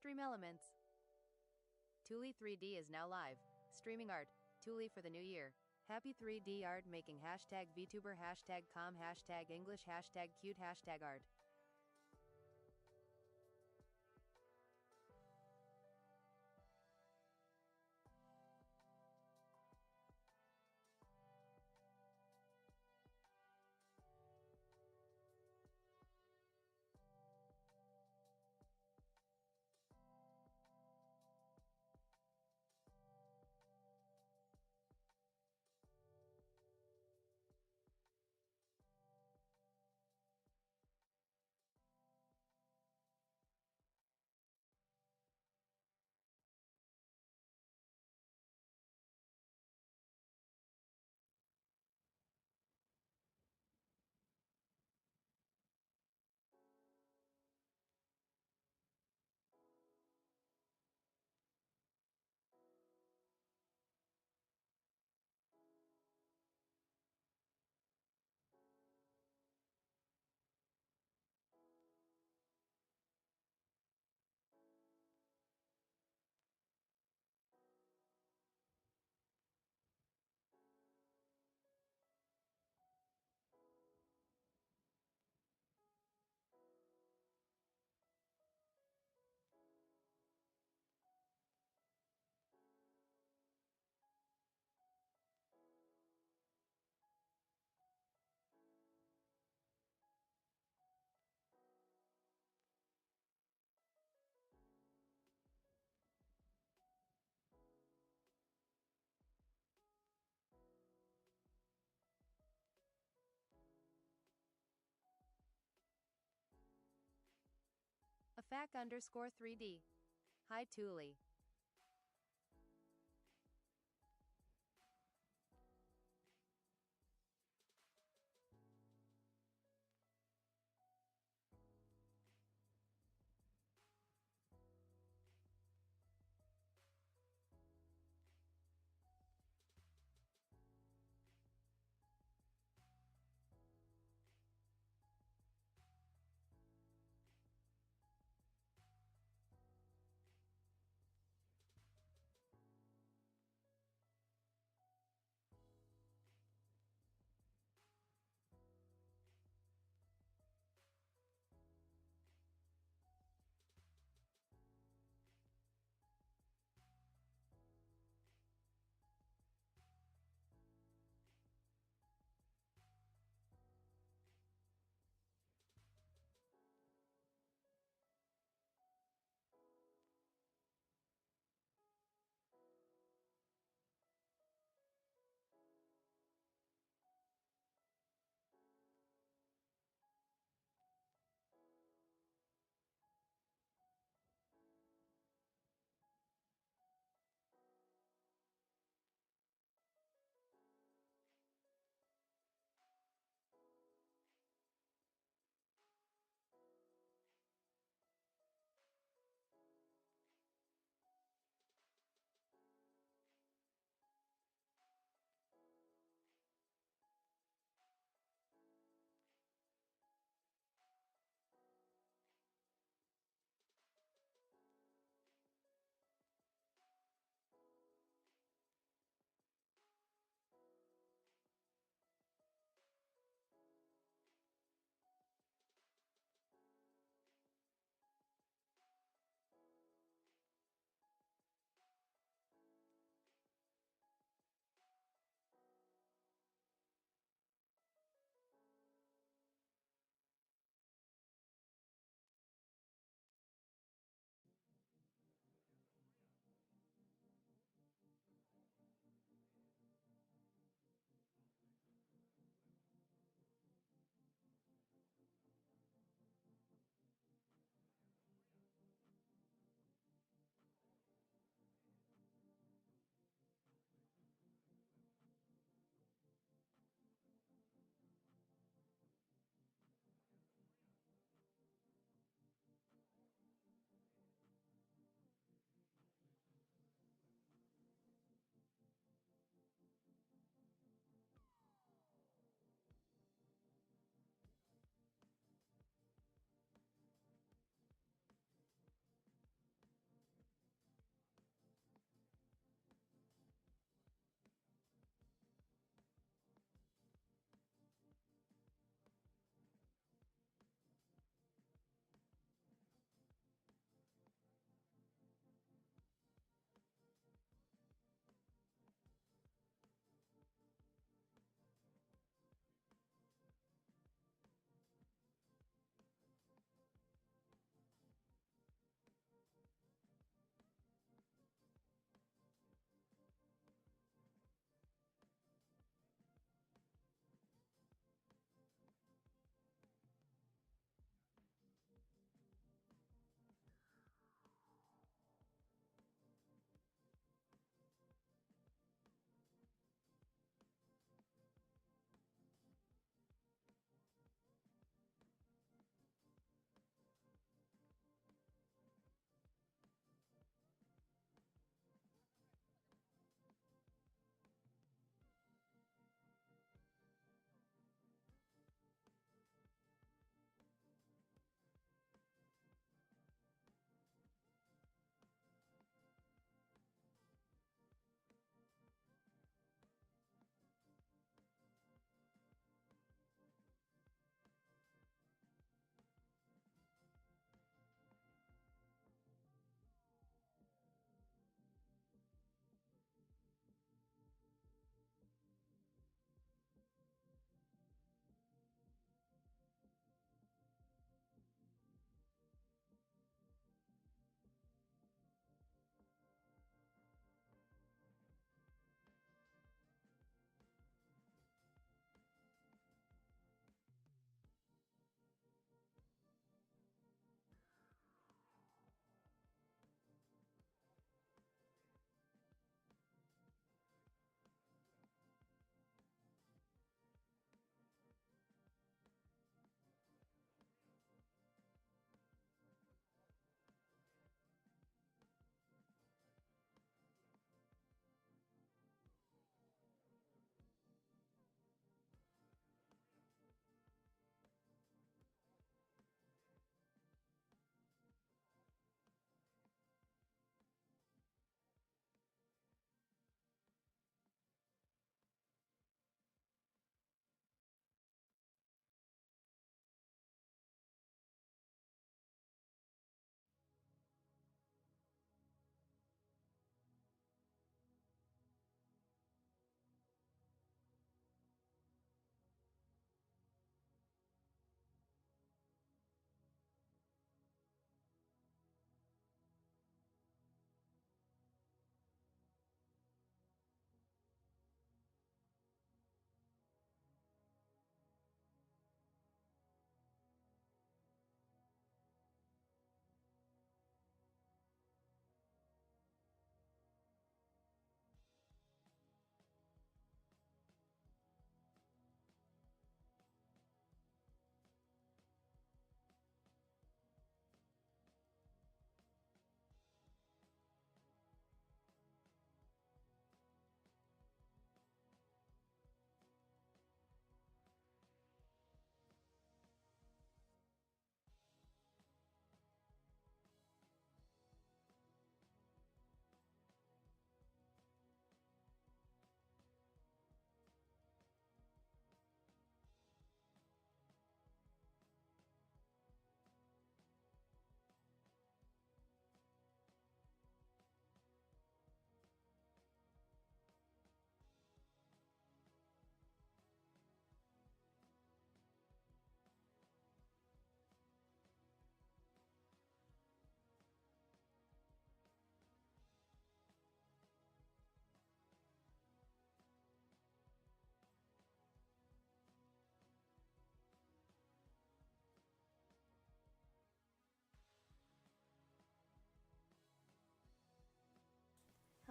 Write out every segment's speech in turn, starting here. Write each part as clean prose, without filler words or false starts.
Stream elements. Tulie 3D is now live. Streaming art. Tulie for the new year. Happy 3D art making #vtuber #com #English #cute #art. afac_3D. Hi Tulie.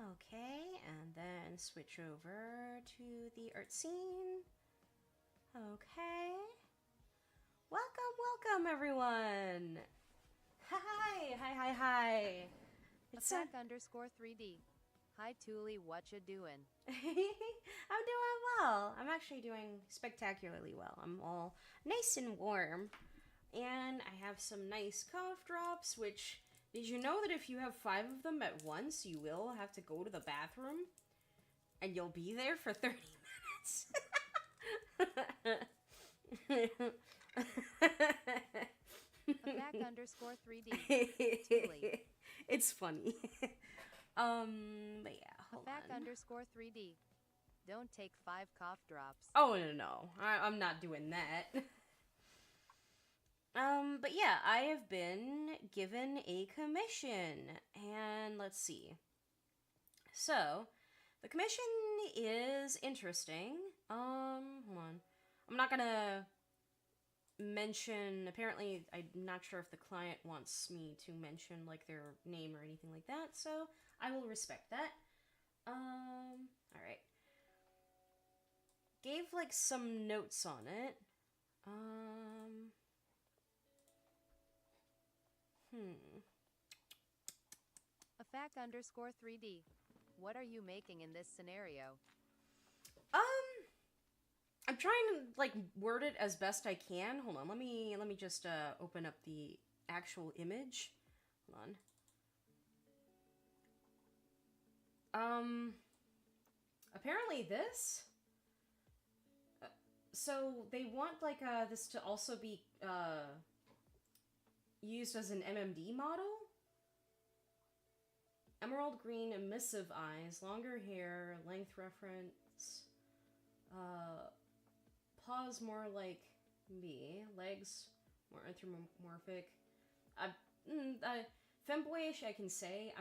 Okay, and then switch over to the art scene. Okay. Welcome everyone. Hi. It's Attack_3D. Hi Tulie, what you doing? I'm doing well. I'm actually doing spectacularly well. I'm all nice and warm. And I have some nice cough drops, which, did you know that if you have 5 of them at once, you will have to go to the bathroom? And you'll be there for 30 minutes. Attack_3D. Tulie. It's funny. But yeah, hold on. Attack_3D. Don't take 5 cough drops. Oh, no. I'm not doing that. But yeah, I have been given a commission, and let's see. So, the commission is interesting. Hold on. I'm not gonna mention, apparently, I'm not sure if the client wants me to mention, like, their name or anything like that, so I will respect that. Alright. Gave, like, some notes on it. Attack_3D. What are you making in this scenario? I'm trying to, like, word it as best I can. Hold on, let me just, open up the actual image. Hold on. Apparently this? So, they want, like, this to also be, used as an MMD model? Emerald green emissive eyes, longer hair, length reference, paws more like me, legs more anthropomorphic. Femboyish I can say.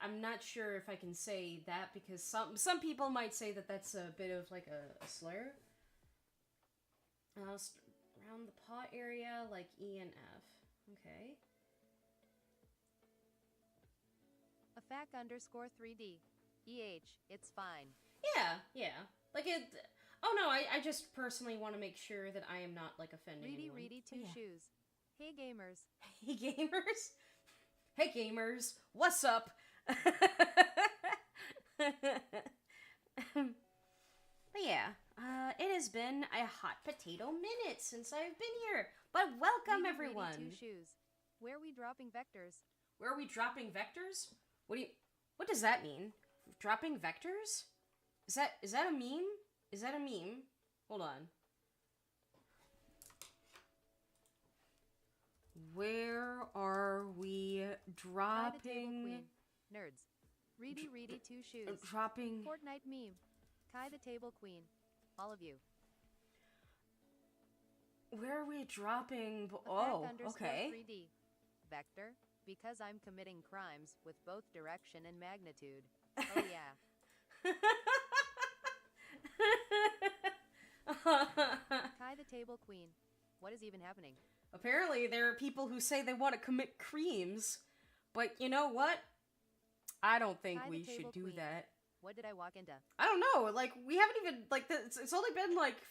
I'm not sure if I can say that because some people might say that that's a bit of like a slur. Around the paw area, like E and F. Okay. Attack_3D. It's fine. Yeah. Like it. Oh no, I just personally want to make sure that I am not like offending anyone. Reedy two shoes. Hey gamers. Hey gamers. Hey gamers. What's up? But yeah, it has been a hot potato minute since I've been here. But welcome everyone. Reedy two shoes. Where are we dropping vectors? Where are we dropping vectors? What does that mean? Dropping vectors? Is that a meme? Is that a meme? Hold on. Where are we dropping? Nerds. Reedy two shoes. Dropping. Fortnite meme. Kai the table queen. All of you. Where are we dropping? Oh, okay. 3D. Vector. Because I'm committing crimes with both direction and magnitude. Oh yeah. Kai the table queen. What is even happening? Apparently there are people who say they want to commit crimes. But you know what? I don't think we should do that. What did I walk into? I don't know. Like, we haven't even, like, it's only been, like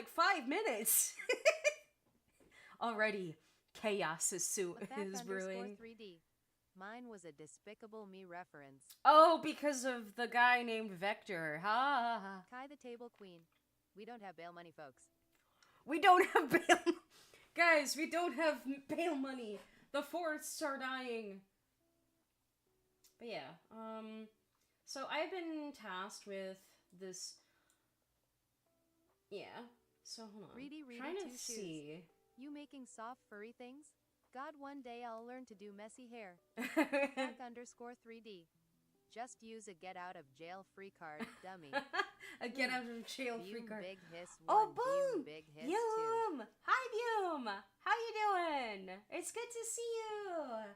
5 minutes. Already, chaos is brewing. 3D. Mine was a Despicable Me reference. Oh, because of the guy named Vector. Ha ha ha. Kai the table queen. We don't have bail money, folks. We don't have bail. Guys, we don't have bail money. The forests are dying. But yeah, so I've been tasked with this. Yeah. So hold on. Reedy Trying to two see. Shoes. You making soft furry things? God, one day I'll learn to do messy hair. Attack_3D. Just use a get out of jail free card, dummy. A get out of jail free card. Big hiss oh, one, boom! Big hiss Yum! two. Hi, Boom! How you doing? It's good to see you.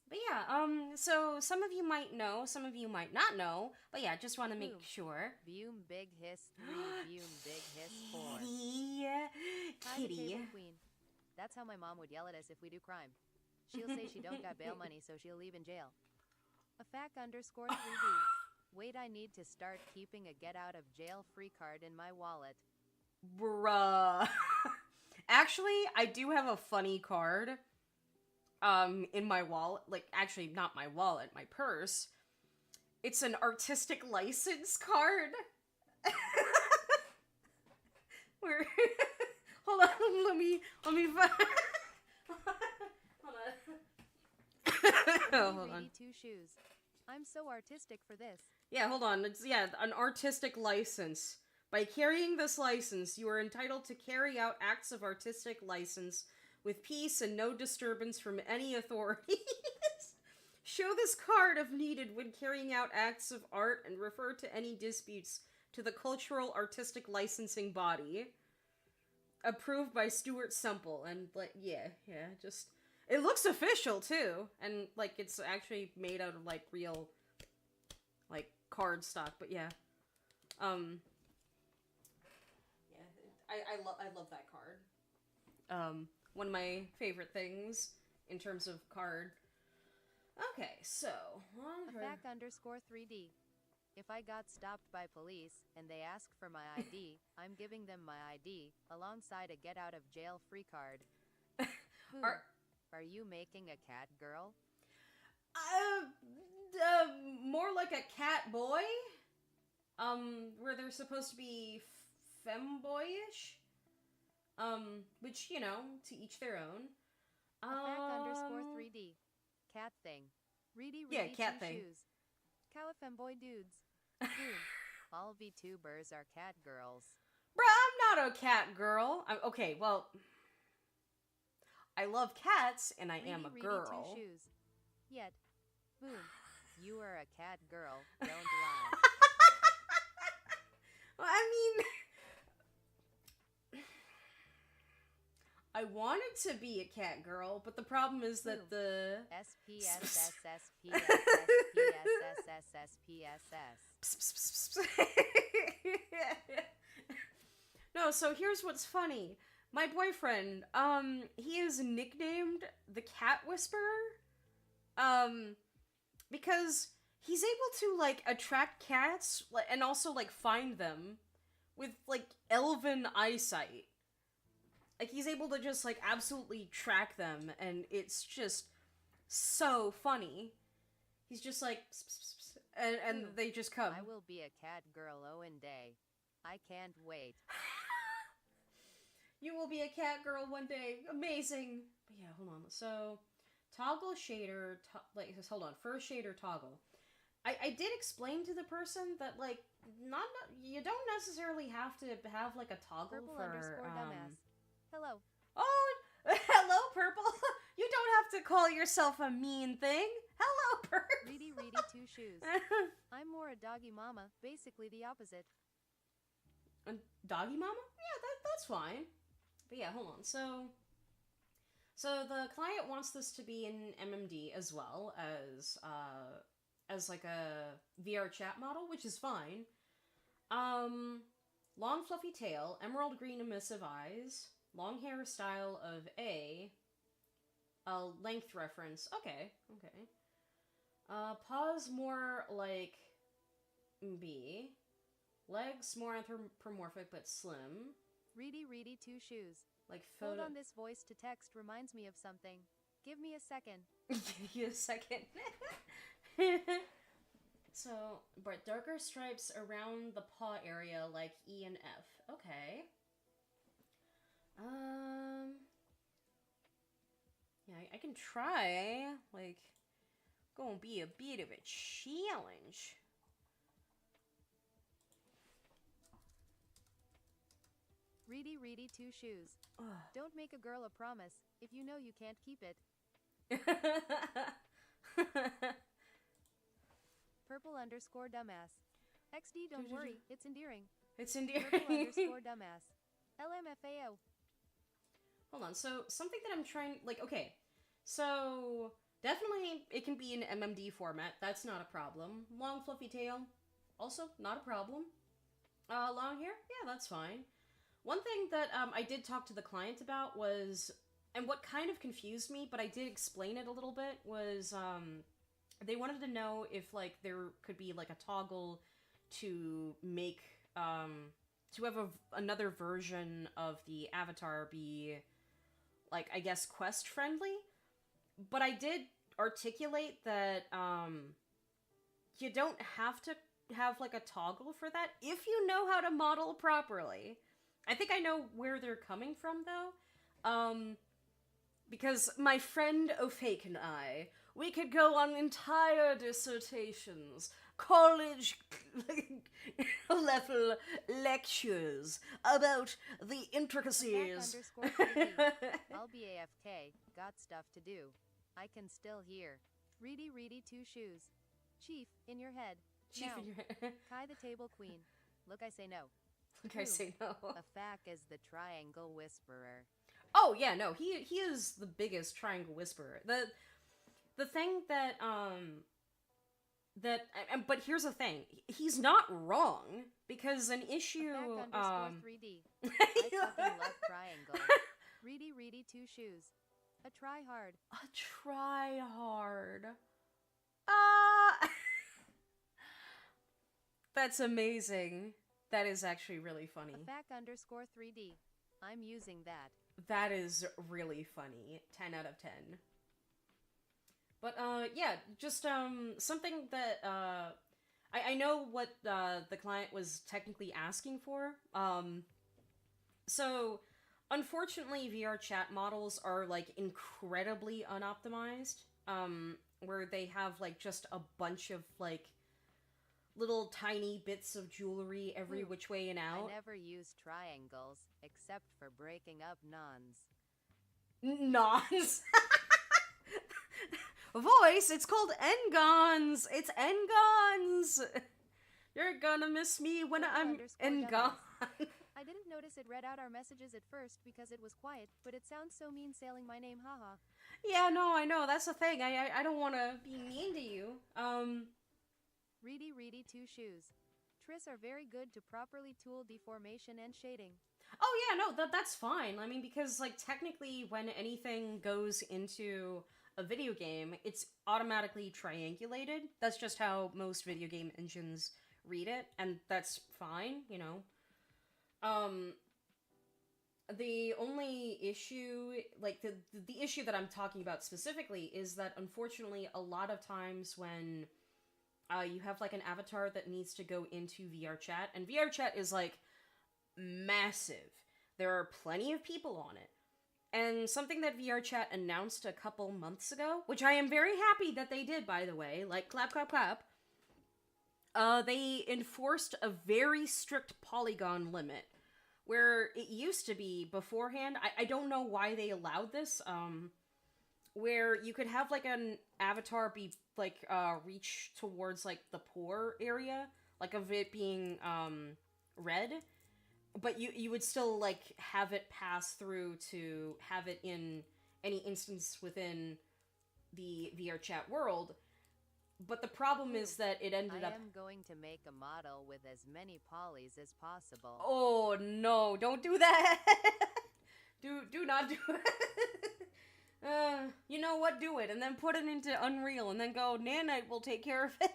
But yeah, so some of you might know, some of you might not know, but yeah, just want to make sure. Boom, big hiss 3, boom, big hiss 4. Kitty. Queen. That's how my mom would yell at us if we do crime. She'll say she don't got bail money, so she'll leave in jail. Attack_3D. Wait, I need to start keeping a get out of jail free card in my wallet. Bruh. Actually, I do have a funny card in my wallet. Like, actually, not my wallet, my purse. It's an artistic license card. Where hold on, let me find. Hold on. Hold on. Two shoes. I'm so artistic for this. Yeah, hold on. It's an artistic license. By carrying this license, you are entitled to carry out acts of artistic license with peace and no disturbance from any authorities. Show this card if needed when carrying out acts of art and refer to any disputes to the Cultural Artistic Licensing Body. Approved by Stuart Semple. And, like, yeah, just... It looks official, too. And, like, it's actually made out of, like, real, like, card stock. But, yeah. Yeah, I love that card. One of my favorite things in terms of card. Okay, so... Afac_3D. If I got stopped by police and they ask for my ID, I'm giving them my ID alongside a get out of jail free card. Are you making a cat girl? More like a cat boy. Where they're supposed to be femboyish. Which, you know, to each their own. Afac_3D. Cat thing. Reedy cat thing. Shoes. Califemboy dudes. Dude, all VTubers are cat girls. Bruh, I'm not a cat girl. Okay, well, I love cats, and I am a girl. Two shoes. Yet, boom, you are a cat girl. Don't lie. Well, I mean, I wanted to be a cat girl, but the problem is that the No, so here's what's funny. My boyfriend, he is nicknamed the Cat Whisperer, because he's able to, like, attract cats, and also, like, find them with, like, elven eyesight. Like, he's able to just, like, absolutely track them, and it's just so funny. He's just like, and they just come. I will be a cat girl one day. I can't wait. You will be a cat girl one day. Amazing. But yeah, hold on. So, toggle shader, hold on. First shader toggle. I did explain to the person that, like, you don't necessarily have to have, like, a toggle for, dumbass. Hello. Oh, hello, Purple. You don't have to call yourself a mean thing. Hello, Purple. Reedy two shoes. I'm more a doggy mama, basically the opposite. A doggy mama? Yeah, that's fine. But yeah, hold on. So the client wants this to be in MMD as well as like a VR chat model, which is fine. Long fluffy tail, emerald green emissive eyes, long hairstyle of A length reference. Okay. Paws more like B. Legs more anthropomorphic but slim. Reedy two shoes. Like photo. Hold on, this voice to text reminds me of something. Give me a second. Give you a second. So, but darker stripes around the paw area like E and F. Okay. Yeah, I can try. Like, gonna be a bit of a challenge. Reedy two shoes. Ugh. Don't make a girl a promise if you know you can't keep it. Purple_dumbass. XD, don't worry, it's endearing. It's endearing. Purple_dumbass. LMFAO. Hold on, so something that I'm trying, like, okay, so definitely it can be in MMD format, that's not a problem. Long fluffy tail, also not a problem. Long hair, yeah, that's fine. One thing that I did talk to the client about was, and what kind of confused me, but I did explain it a little bit, was they wanted to know if, like, there could be, like, a toggle to make, to have another version of the avatar be, like, I guess, quest-friendly. But I did articulate that, you don't have to have, like, a toggle for that if you know how to model properly. I think I know where they're coming from, though. Because my friend O'Fake and I, we could go on entire dissertations, college level lectures about the intricacies. I'll be AFK, got stuff to do. I can still hear. Reedy, two shoes. Chief, in your head. Chief no. in your head. Kai the table queen. Look, I say no. Look, I say no. Afak is the triangle whisperer. Oh yeah, no, he is the biggest triangle whisperer. The thing that but here's the thing, he's not wrong, because an issue Afak _ 3D. I fucking love triangle. Reedy, two shoes. A try hard. A try hard. That's amazing. That is actually really funny. Afak _ 3D. I'm using that. That is really funny. 10 out of 10. But, yeah, just, something that, I know what, the client was technically asking for. So, unfortunately, VR chat models are, like, incredibly unoptimized, where they have, like, just a bunch of, like, little tiny bits of jewelry every which way and out. I never use triangles, except for breaking up nons. Nons? Voice, it's called Engons! It's Engons! You're gonna miss me when I'm Engon. I didn't notice it read out our messages at first because it was quiet, but it sounds so mean saying my name, haha. Yeah, no, I know, that's the thing. I don't want to be mean to you. Reedy, two shoes. Triss are very good to properly tool deformation and shading. Oh yeah, no, that's fine. I mean, because, like, technically when anything goes into a video game, it's automatically triangulated. That's just how most video game engines read it, and that's fine, you know. The only issue, like, the issue that I'm talking about specifically is that, unfortunately, a lot of times when you have, like, an avatar that needs to go into VR chat, and VR chat is, like, massive. There are plenty of people on it. And something that VR chat announced a couple months ago, which I am very happy that they did, by the way, like, clap, clap, clap, they enforced a very strict polygon limit, where it used to be beforehand. I don't know why they allowed this, where you could have, like, an avatar be, like, reach towards, like, the pore area, like, of it being, red, but you would still, like, have it pass through to have it in any instance within the VR chat world. But the problem is that it ended up... I am going to make a model with as many polys as possible. Oh, no, don't do that! do not do it. You know what, do it, and then put it into Unreal, and then go, Nanite will take care of it.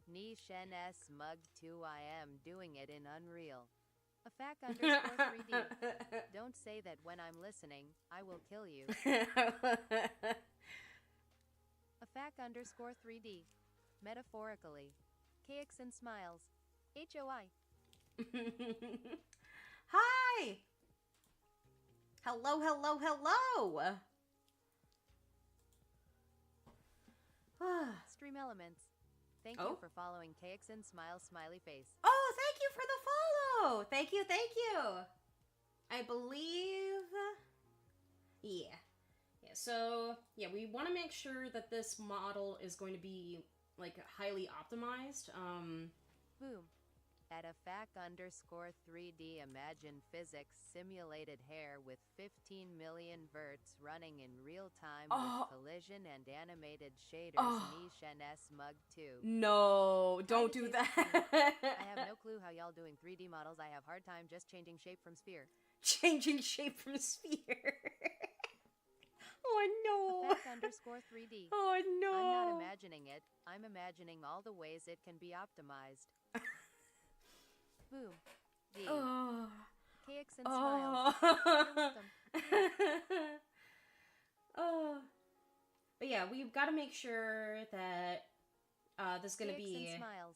Nishen S Mug 2 I am doing it in Unreal. Afak _ 3D. Don't say that when I'm listening. I will kill you. Afak _ 3D. Metaphorically. KX and smiles. HOI. Hi! Hello, hello, hello! Stream Elements. Thank you for following KX and Smile Smiley Face. Oh, thank you for the follow! Thank you, thank you! I believe... Yeah. Yeah, so, yeah, we want to make sure that this model is going to be, like, highly optimized. Boom. At Afak _ 3D, imagine physics simulated hair with 15 million verts running in real time with collision and animated shaders. Nishen S Mug 2. No, don't do that. I have no clue how y'all doing 3D models. I have hard time just changing shape from sphere. Changing shape from sphere. no. Effect_3D. Oh no. I'm not imagining it. I'm imagining all the ways it can be optimized. Boom. D. Oh. Cakes and smiles. You're welcome. Oh. But yeah, we've got to make sure that there's going to Cakes be... and smiles.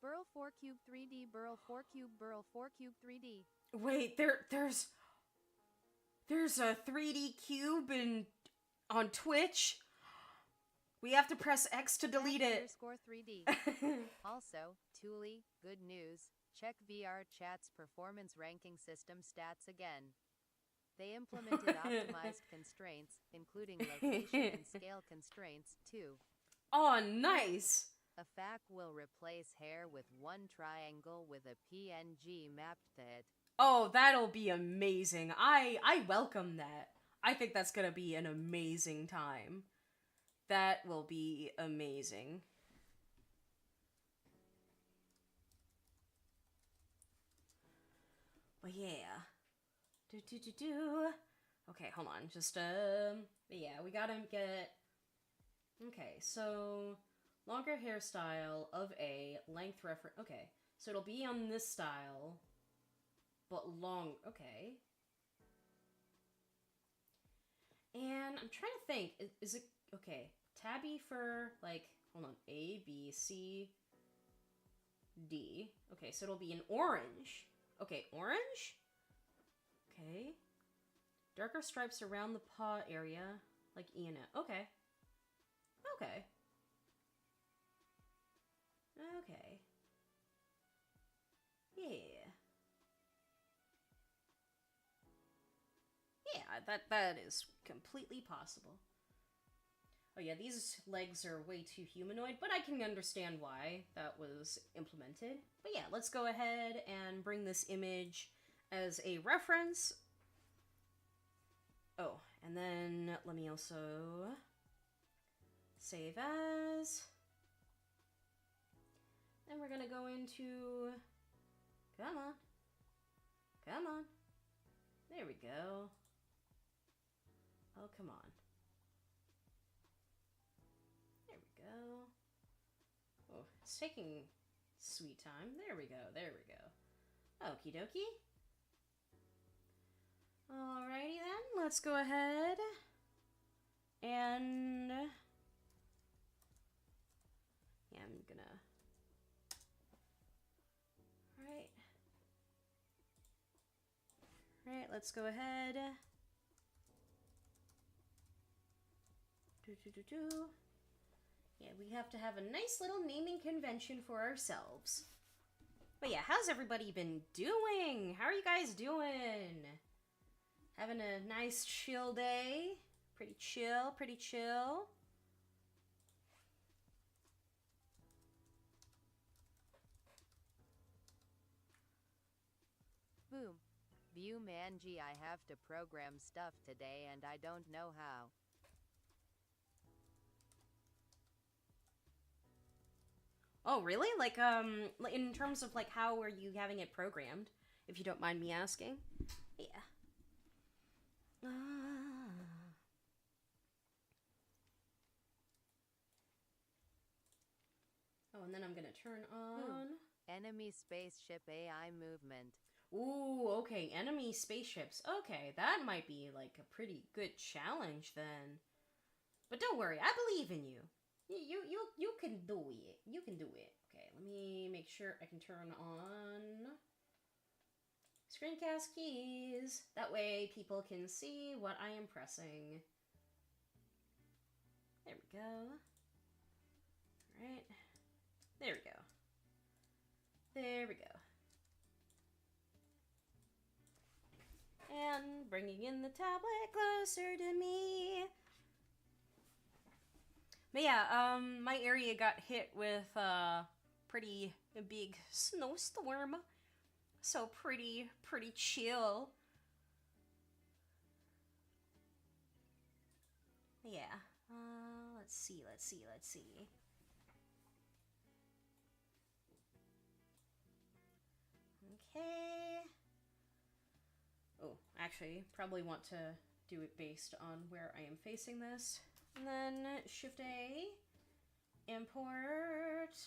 Burl 4 Cube 3D, Burl 4 Cube, Burl 4 Cube 3D. Wait, there's a 3D cube on Twitch. We have to press X to delete it. _3D. Also, Tulie, good news. Check VR chat's performance ranking system stats again. They implemented optimized constraints, including location and scale constraints, too. Oh, nice. A FAQ will replace hair with one triangle with a PNG mapped to it. Oh, that'll be amazing. I welcome that. I think that's gonna be an amazing time. That will be amazing. But yeah. Okay, hold on. Just, yeah, we gotta get... Okay, so... Longer hairstyle of A, length reference... Okay, so it'll be on this style, but long... Okay. And I'm trying to think, is it... Okay, tabby for, like, hold on, A, B, C, D. Okay, so it'll be in orange. Okay, orange? Okay. Darker stripes around the paw area, like E and F. Okay. Okay. Okay. Yeah. Yeah, that is completely possible. Oh yeah, these legs are way too humanoid, but I can understand why that was implemented. But yeah, let's go ahead and bring this image as a reference. Oh, and then let me also save as. Then we're gonna go into, come on, come on, there we go. Oh, come on. There we go. Oh, it's taking sweet time. There we go, there we go. Okie dokie. Alrighty then, let's go ahead and, yeah, I'm gonna, Alright, let's go ahead. Yeah, we have to have a nice little naming convention for ourselves. But yeah, how's everybody been doing? How are you guys doing? Having a nice chill day? Pretty chill, pretty chill. Boom. View Manji, I have to program stuff today and I don't know how. Oh, really? Like, in terms of, like, how are you having it programmed? If you don't mind me asking. Yeah. Oh, and then I'm gonna turn on... Enemy spaceship AI movement. Ooh, okay, enemy spaceships. Okay, that might be, like, a pretty good challenge, then. But don't worry, I believe in you. You can do it. You can do it. Okay, let me make sure I can turn on screencast keys. That way people can see what I am pressing. There we go. Alright. There we go. There we go. And bringing in the tablet closer to me. But yeah, my area got hit with a pretty big snowstorm. So pretty chill. Yeah. Let's see. Okay. Oh, actually, probably want to do it based on where I am facing this. And then Shift A, import.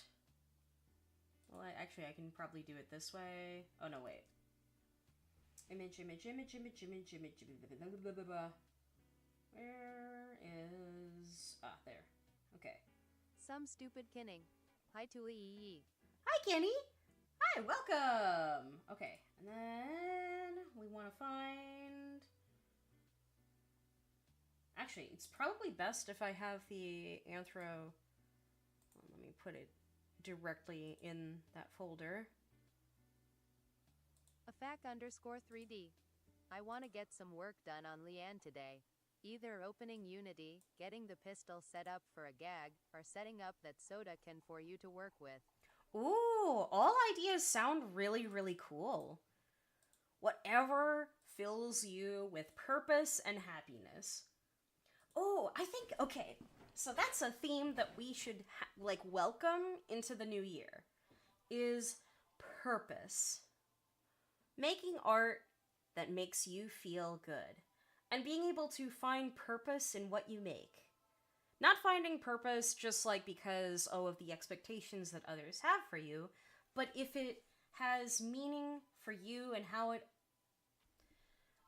Well, I can probably do it this way. Oh, no, wait. Image. Where is... Ah, there. Okay. Some stupid kinning. Hi, Tulie. Hi, Kenny. Hi, welcome. Okay, and then we want to find... Actually, it's probably best if I have the anthro... Well, let me put it directly in that folder. AFAC_3D. I want to get some work done on Leanne today. Either opening Unity, getting the pistol set up for a gag, or setting up that soda can for you to work with. Ooh, all ideas sound really, really cool. Whatever fills you with purpose and happiness. Oh, I think, okay, so that's a theme that we should, welcome into the new year, is purpose. Making art that makes you feel good, and being able to find purpose in what you make. Not finding purpose just because, of the expectations that others have for you, but if it has meaning for you and how it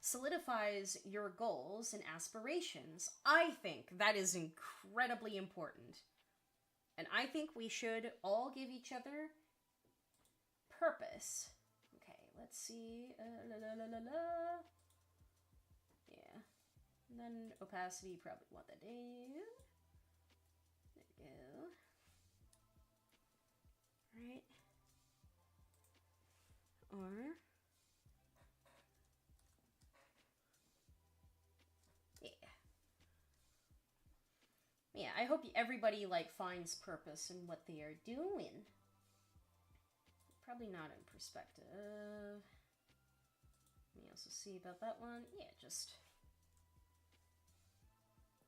solidifies your goals and aspirations. I think that is incredibly important. And I think we should all give each other purpose. Okay, let's see. Yeah. And then opacity, probably want that down. There we go. Right. Or... Yeah, I hope everybody, finds purpose in what they are doing. Probably not in perspective. Let me also see about that one. Yeah, just...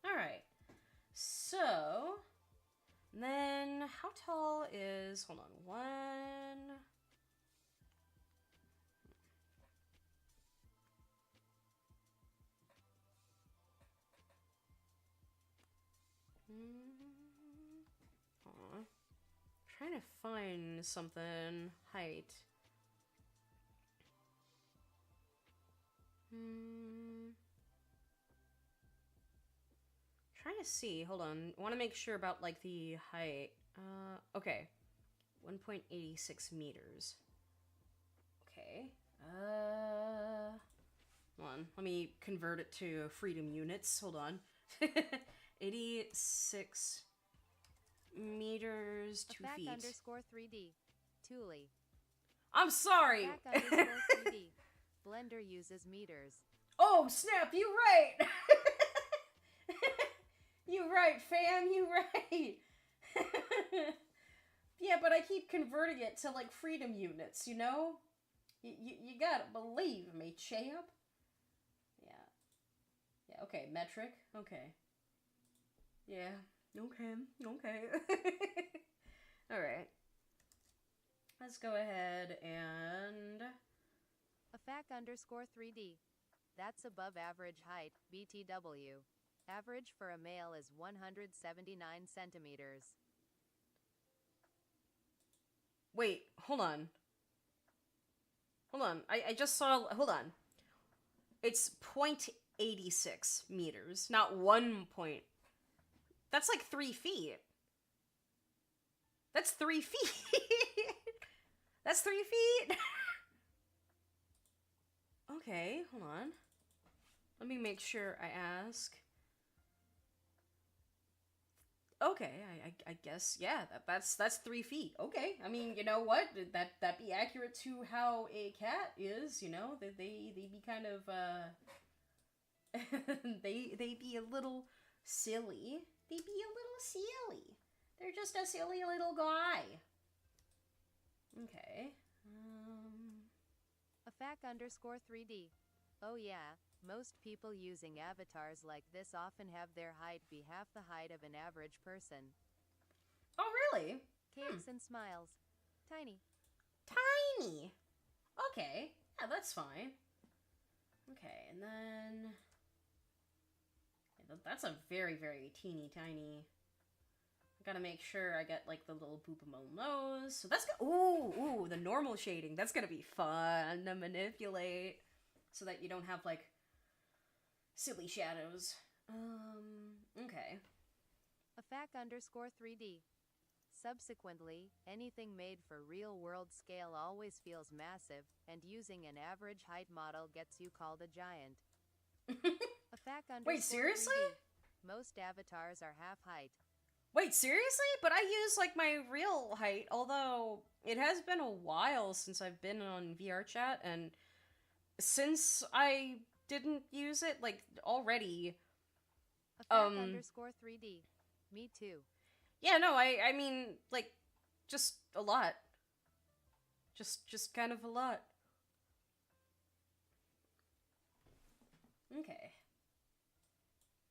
Alright. So... Then, how tall is... Hold on. 1... Aw. Trying to find something height. Trying to see. Hold on. I want to make sure about the height. Okay. 1.86 meters. Okay. Hold on. Let me convert it to freedom units. Hold on. 86 meters, 2 feet. AFAC_3D. Tulie. I'm sorry. AFAC_3D. Blender uses meters. Oh, snap, you right. You right, fam, you right. Yeah, but I keep converting it to freedom units, you know? You gotta believe me, champ. Yeah, okay, metric, okay. Yeah, okay. Alright. Let's go ahead and... AFAC_3D. That's above average height, BTW. Average for a male is 179 centimeters. Wait, hold on. I just saw... Hold on. It's 0.86 meters, not 1 point... That's 3 feet. That's 3 feet. That's 3 feet. Okay, hold on. Let me make sure I ask. Okay, I guess, yeah, that's 3 feet. Okay, I mean, you know what? That be accurate to how a cat is, you know? They be kind of, they be a little silly. They be a little silly. They're just a silly little guy. Okay. AFAC_3D. Oh yeah, most people using avatars like this often have their height be half the height of an average person. Oh, really? Cakes and smiles. Tiny. that's a very, very teeny tiny. I gotta make sure I get, like, the little boopable nose. So that's good. Ooh, the normal shading. That's gonna be fun to manipulate. So that you don't have, like, silly shadows. Okay. AFAC_3D. Subsequently, anything made for real-world scale always feels massive, and using an average height model gets you called a giant. Wait, seriously? 3D. Most avatars are half height. Wait, seriously? But I use, like, my real height, although it has been a while since I've been on VR chat, and since I didn't use it, like, already... AFAC_3D. Me too. Yeah, no, I mean, like, just a lot. Just kind of a lot. Okay.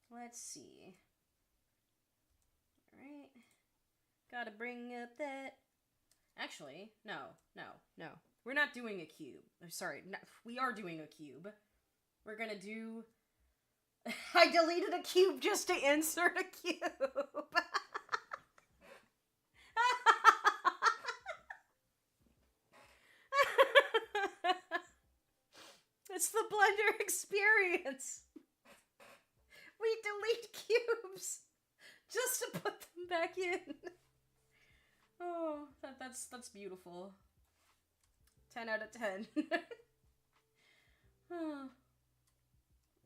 Let's see. Alright. Gotta bring up that... Actually, no. We're not doing a cube. Sorry, we are doing a cube. We're gonna do... I deleted a cube just to insert a cube! It's the Blender experience! We delete cubes just to put them back in. Oh, that's beautiful. 10 out of 10. Oh.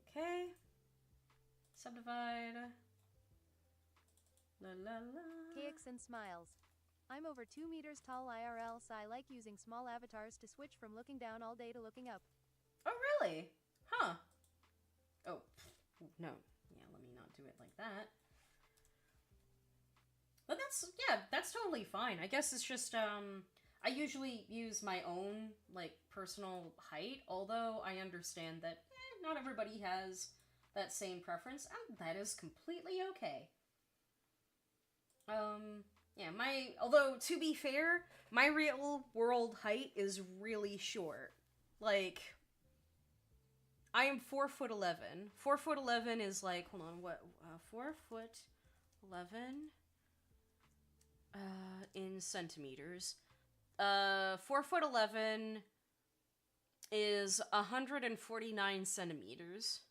Okay. Subdivide. La la la. KXN smiles. I'm over 2 meters tall IRL, so I like using small avatars to switch from looking down all day to looking up. Oh, really? Huh. Oh, no. Yeah, let me not do it like that. But that's totally fine. I guess it's just, I usually use my own, like, personal height, although I understand that not everybody has that same preference, and that is completely okay. Yeah, although, to be fair, my real world height is really short. Like, I am 4'11". 4'11" is like, hold on, what, 4'11", in centimeters. 4'11" is 149 centimeters.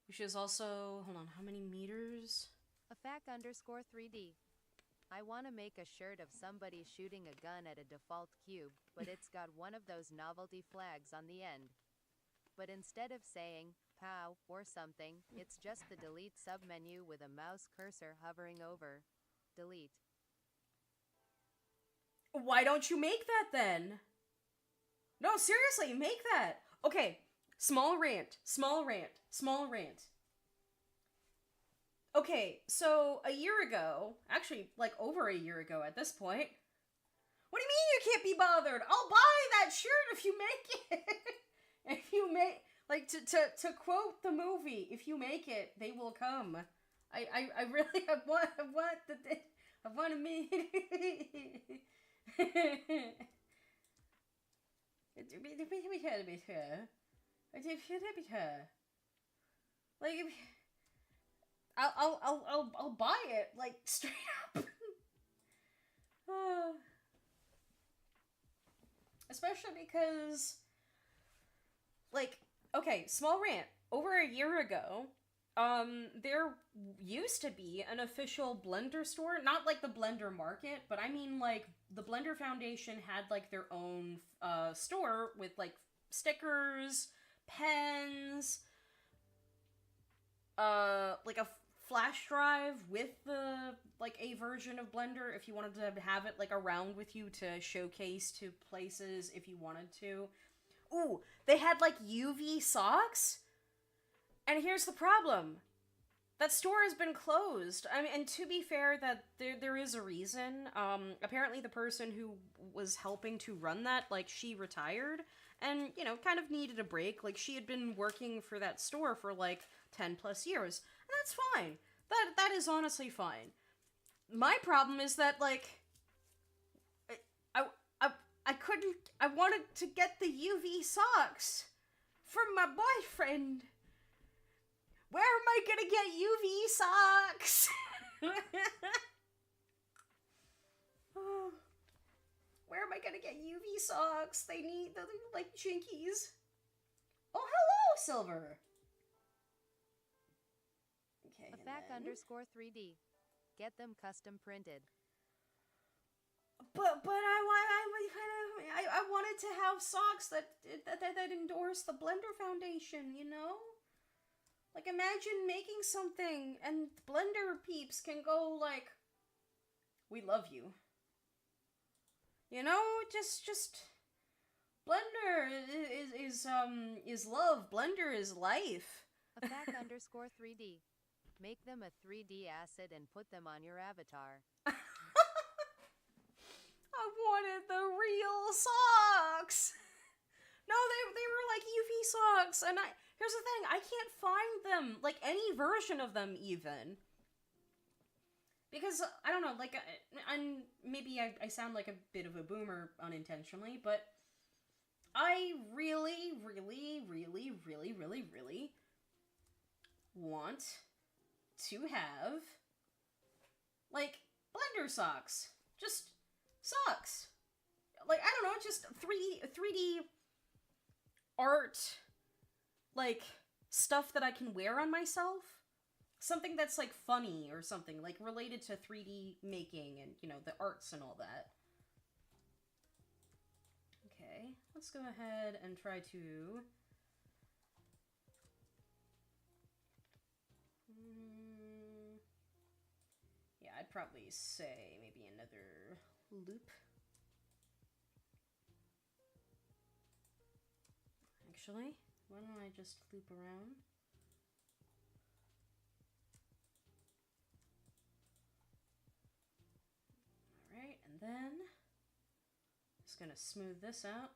Which is also, hold on, how many meters? AFAC_3D. I want to make a shirt of somebody shooting a gun at a default cube, but it's got one of those novelty flags on the end. But instead of saying, POW, or something, it's just the delete submenu with a mouse cursor hovering over. Delete. Why don't you make that then? No, seriously, make that. Okay, small rant. Okay, so a year ago, actually, like over a year ago at this point, what do you mean you can't be bothered? I'll buy that shirt if you make it. If you make, like, to quote the movie, if you make it, they will come. I really, I want to meet. Like, I'll buy it, like, straight up. Especially because, like, okay, small rant. Over a year ago, there used to be an official Blender store, not like the Blender Market, but I mean, like, the Blender Foundation had, like, their own, store with, like, stickers, pens, like a flash drive with like a version of Blender if you wanted to have it like around with you to showcase to places if you wanted to. Ooh, they had like UV socks? And here's the problem. That store has been closed. I mean, and to be fair, that there is a reason. Apparently the person who was helping to run that, like, she retired and, you know, kind of needed a break. Like, she had been working for that store for, like, 10 plus years. And that's fine. That is honestly fine. My problem is that, like, I couldn't, I wanted to get the UV socks from my boyfriend. Where are gonna get UV socks? Where am I gonna get UV socks? They need, they're like jinkies. Oh, hello, Silver. Okay. Afac_3D. Get them custom printed. But I wanted to have socks that endorse the Blender Foundation, you know? Like, imagine making something and Blender peeps can go like, we love you. You know, just Blender is love. Blender is life. Afac_3D. Make them a 3D asset and put them on your avatar. I wanted the real socks. No, they were like UV socks, and here's the thing, I can't find them, like any version of them even. Because, I don't know, like, maybe I sound like a bit of a boomer unintentionally, but I really, really, really, really, really, really want to have, like, Blender socks. Just socks. Like, I don't know, just 3D art, like, stuff that I can wear on myself. Something that's, like, funny or something, like, related to 3D making and, you know, the arts and all that. Okay, let's go ahead and try to... yeah, I'd probably say maybe another loop. Actually, why don't I just loop around? Alright, and then just gonna smooth this out.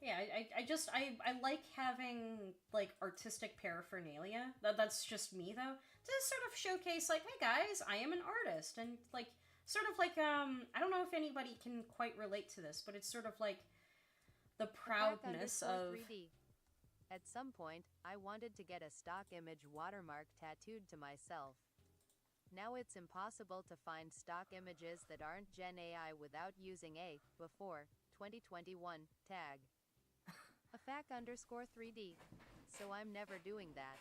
Yeah, I like having, like, artistic paraphernalia. That's just me, though. To sort of showcase, like, hey guys, I am an artist. And, like, sort of like, I don't know if anybody can quite relate to this, but it's sort of like the proudness of... 3D. At some point, I wanted to get a stock image watermark tattooed to myself. Now it's impossible to find stock images that aren't Gen AI without using a before 2021 tag. Afac_3D. So I'm never doing that.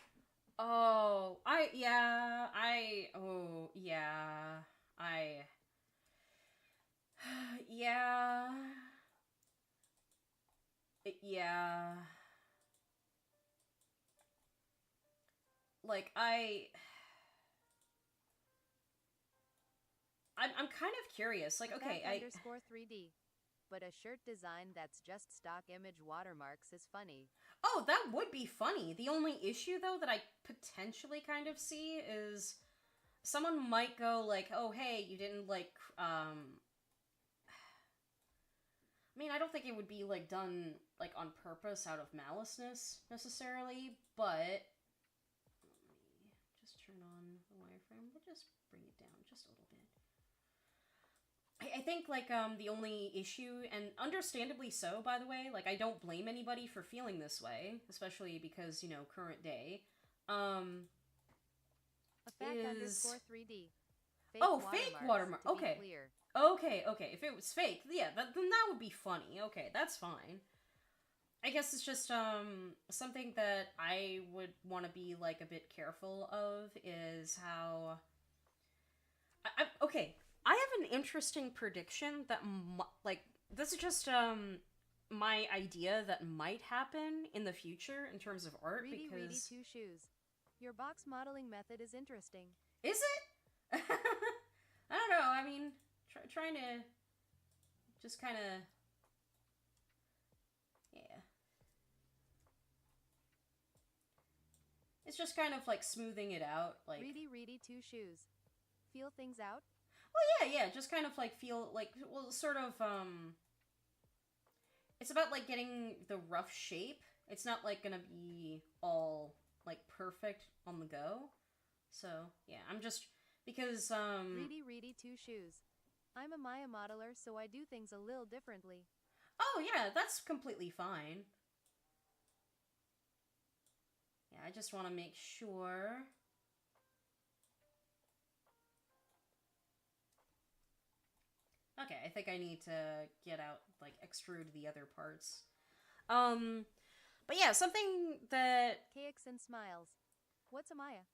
Oh, yeah. Yeah. Like, I'm kind of curious. Like, okay, Afac_3D. But a shirt design that's just stock image watermarks is funny. Oh, that would be funny. The only issue, though, that I potentially kind of see is someone might go like, oh, hey, you didn't, like, I mean, I don't think it would be, like, done, like, on purpose out of maliceness, necessarily, but let me just turn on the wireframe. We'll just bring it down just a little bit. I think, like, the only issue, and understandably so, by the way, like, I don't blame anybody for feeling this way, especially because, you know, current day, Afac_3D. Fake watermark. Okay. Okay. If it was fake, yeah, then that would be funny. Okay, that's fine. I guess it's just, something that I would want to be, like, a bit careful of is how... okay. I have an interesting prediction that, like, this is just, my idea that might happen in the future in terms of art, Reedy, because... Reedy, two shoes. Your box modeling method is interesting. Is it? I don't know, I mean, trying to just kind of... yeah. It's just kind of, like, smoothing it out, like... Reedy, Reedy, two shoes. Feel things out? Well, yeah, just kind of, like, feel, like, well, sort of, it's about, like, getting the rough shape. It's not, like, gonna be all, like, perfect on the go. So, yeah, I'm just, because, Reedy 2 shoes. I'm a Maya modeler, so I do things a little differently. Oh, yeah, that's completely fine. Yeah, I just want to make sure. Okay, I think I need to get out, like, extrude the other parts. But yeah, something that... Cakes and smiles. What's a Maya?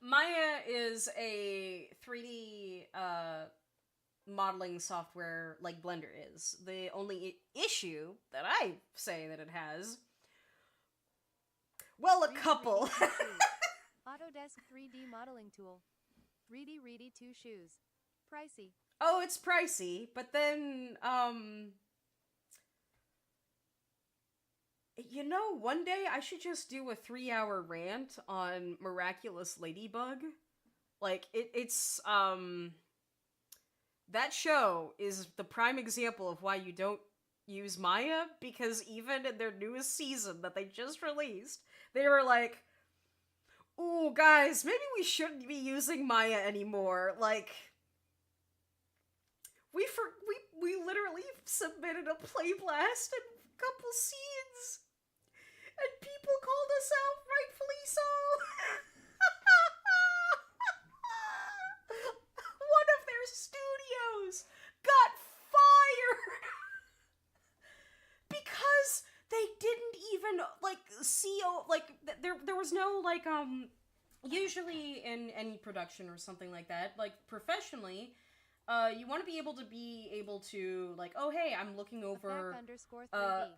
Maya is a 3D, modeling software like Blender is. The only issue that I say that it has... Well, a couple. Autodesk 3D modeling tool. Reedy 2 shoes. Pricey. Oh, it's pricey, but then, you know, one day I should just do a 3-hour rant on Miraculous Ladybug. Like, it's, that show is the prime example of why you don't use Maya, because even in their newest season that they just released, they were like, ooh, guys, maybe we shouldn't be using Maya anymore. Like, we literally submitted a play blast and a couple scenes, and people called us out, rightfully so. One of their studios got fired because they didn't even, like, there was no, like, usually in any production or something like that, like, professionally, you want to be able to, like, oh, hey, I'm looking over... _3D.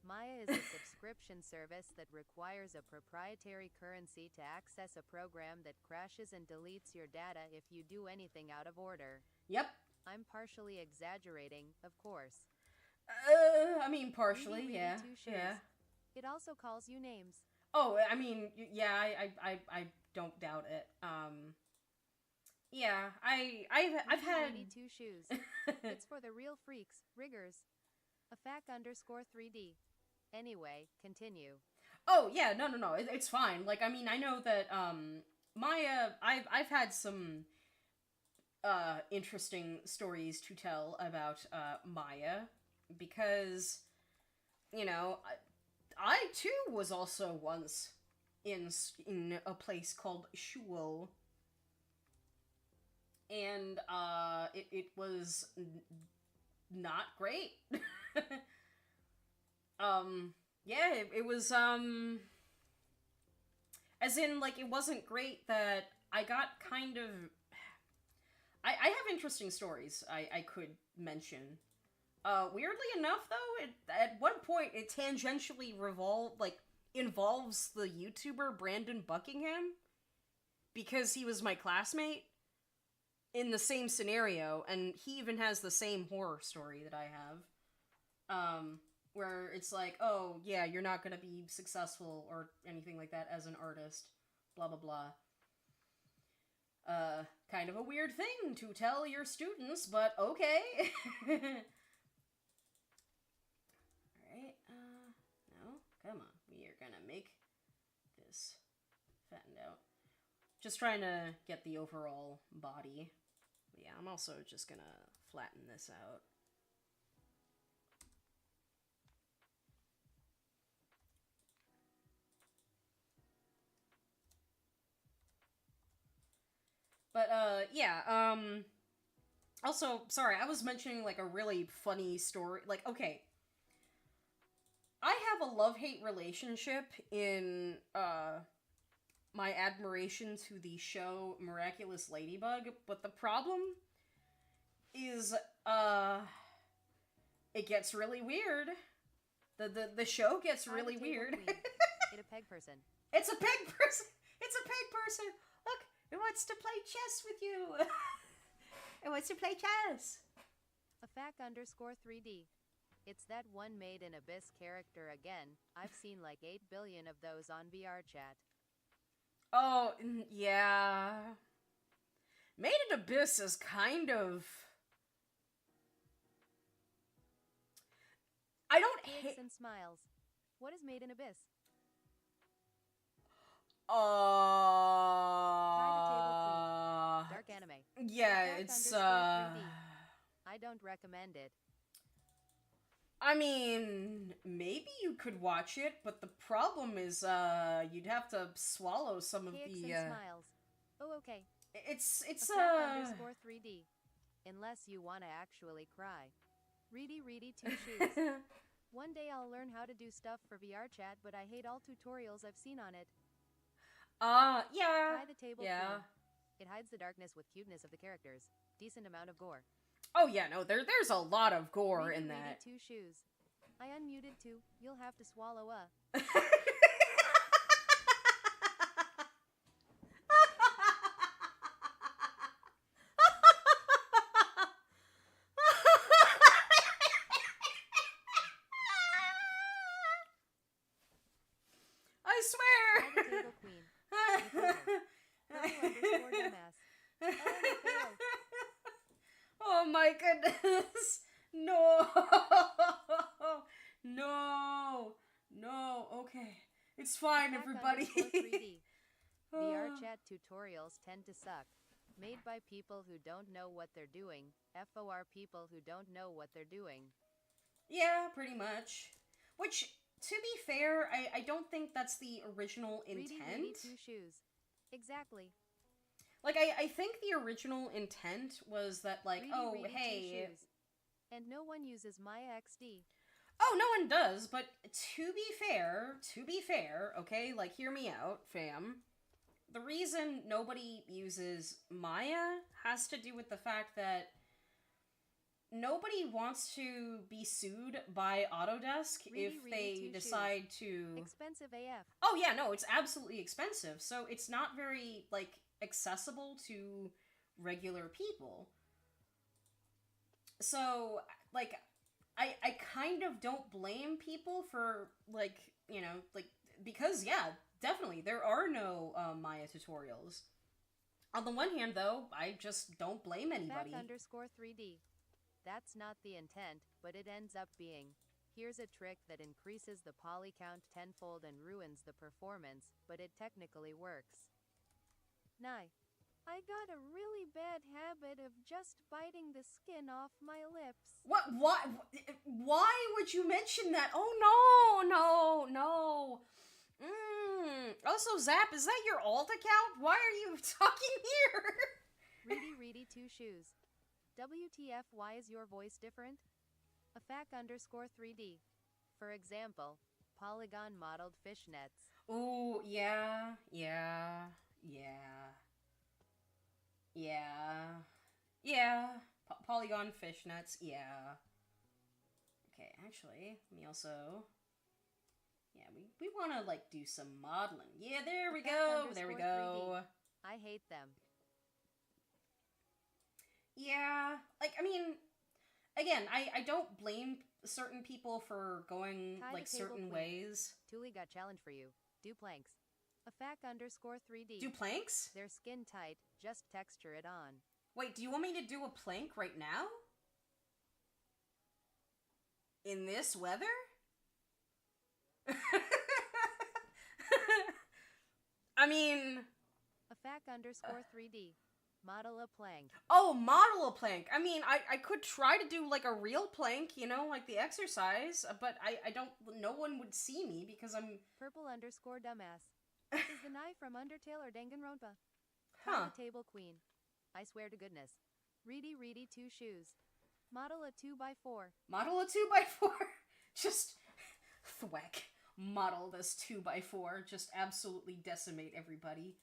Maya is a subscription service that requires a proprietary currency to access a program that crashes and deletes your data if you do anything out of order. Yep. I'm partially exaggerating, of course. I mean, partially, yeah. Yeah. It also calls you names. Oh, I mean, yeah, I don't doubt it. Yeah, I've had... Reedy 2 shoes. It's for the real freaks, riggers. A fac _3D. Anyway, continue. Oh, yeah, no, it's fine. Like, I mean, I know that, Maya, I've had some, interesting stories to tell about, Maya, because, you know, I too was also once in a place called Shul, and, it was not great. Yeah, it was, as in, like, it wasn't great that I got kind of... I have interesting stories I could mention. Weirdly enough, though, at one point, it tangentially involves the YouTuber Brandon Buckingham, because he was my classmate in the same scenario, and he even has the same horror story that I have. Where it's like, oh, yeah, you're not gonna be successful or anything like that as an artist, blah, blah, blah. Kind of a weird thing to tell your students, but okay. Alright, no, come on. We are gonna make this fattened out. Just trying to get the overall body. But yeah, I'm also just gonna flatten this out. But, yeah, also, sorry, I was mentioning, like, a really funny story. Like, okay, I have a love-hate relationship in, my admiration to the show Miraculous Ladybug, but the problem is, it gets really weird. The show gets really weird. It's a peg person. It's a peg person! It's a peg person! Look! It wants to play chess with you! It wants to play chess! A fac _3D. It's that one Made in Abyss character again. I've seen like 8 billion of those on VR chat. Oh, yeah. Made in Abyss is kind of... I don't hate... and smiles. What is Made in Abyss? Yeah, it's, I don't recommend it. I mean, maybe you could watch it, but the problem is, you'd have to swallow some of Cakes the, and smiles. Oh, okay. It's, underscore 3D. Unless you want to actually cry. Reedy 2 shoes. One day I'll learn how to do stuff for VR chat, but I hate all tutorials I've seen on it. Yeah. Tie the table Yeah. queen. It hides the darkness with cuteness of the characters. Decent amount of gore. Oh yeah, no, there's a lot of gore in that. Reedy 2 shoes. I unmuted too. You'll have to swallow a. I swear. Tie the table queen. Underscore dumbass. Oh my goodness. No. No. Okay. It's fine, everybody. 3D. VR chat tutorials tend to suck. Made by people who don't know what they're doing. FOR people who don't know what they're doing. Yeah, pretty much. Which, to be fair, I don't think that's the original intent. Reedy 2 shoes. Exactly. Like, I think the original intent was that, like, Reedy hey... And no one uses Maya XD. Oh, no one does, but to be fair, okay, like, hear me out, fam. The reason nobody uses Maya has to do with the fact that nobody wants to be sued by Autodesk if they decide to... Expensive AF. Oh, yeah, no, it's absolutely expensive, so it's not very, like, accessible to regular people. So, like, I kind of don't blame people for, like, you know, like, because, yeah, definitely, there are no Maya tutorials. On the one hand, though, I just don't blame anybody. Underscore 3D. That's not the intent, but it ends up being. Here's a trick that increases the poly count tenfold and ruins the performance, but it technically works. Nye. I got a really bad habit of just biting the skin off my lips. What? Why would you mention that? Oh, no. Also, Zap, is that your alt account? Why are you talking here? Reedy 2 shoes. WTF, why is your voice different? A underscore 3D. For example, polygon modeled fishnets. Ooh, yeah. Polygon fishnets, yeah. Okay, actually, let me also... Yeah, we want to, like, do some modeling. Yeah, there we go. 3D. I hate them. Yeah, like, I mean, again, I don't blame certain people for going, like, certain ways. Tulie got challenge for you. Do planks. A underscore 3D. Do planks? They're skin tight, just texture it on. Wait, do you want me to do a plank right now? In this weather? I mean... A underscore 3D. Model a plank. Oh, model a plank. I mean, I could try to do, like, a real plank, you know, like the exercise, but I don't... No one would see me because I'm... Purple underscore dumbass. Is the knife from Undertale or Danganronpa? Huh. The table queen. I swear to goodness. Reedy 2 shoes. Model a 2x4. Model a 2x4? Just thwack. Model this 2x4. Just absolutely decimate everybody.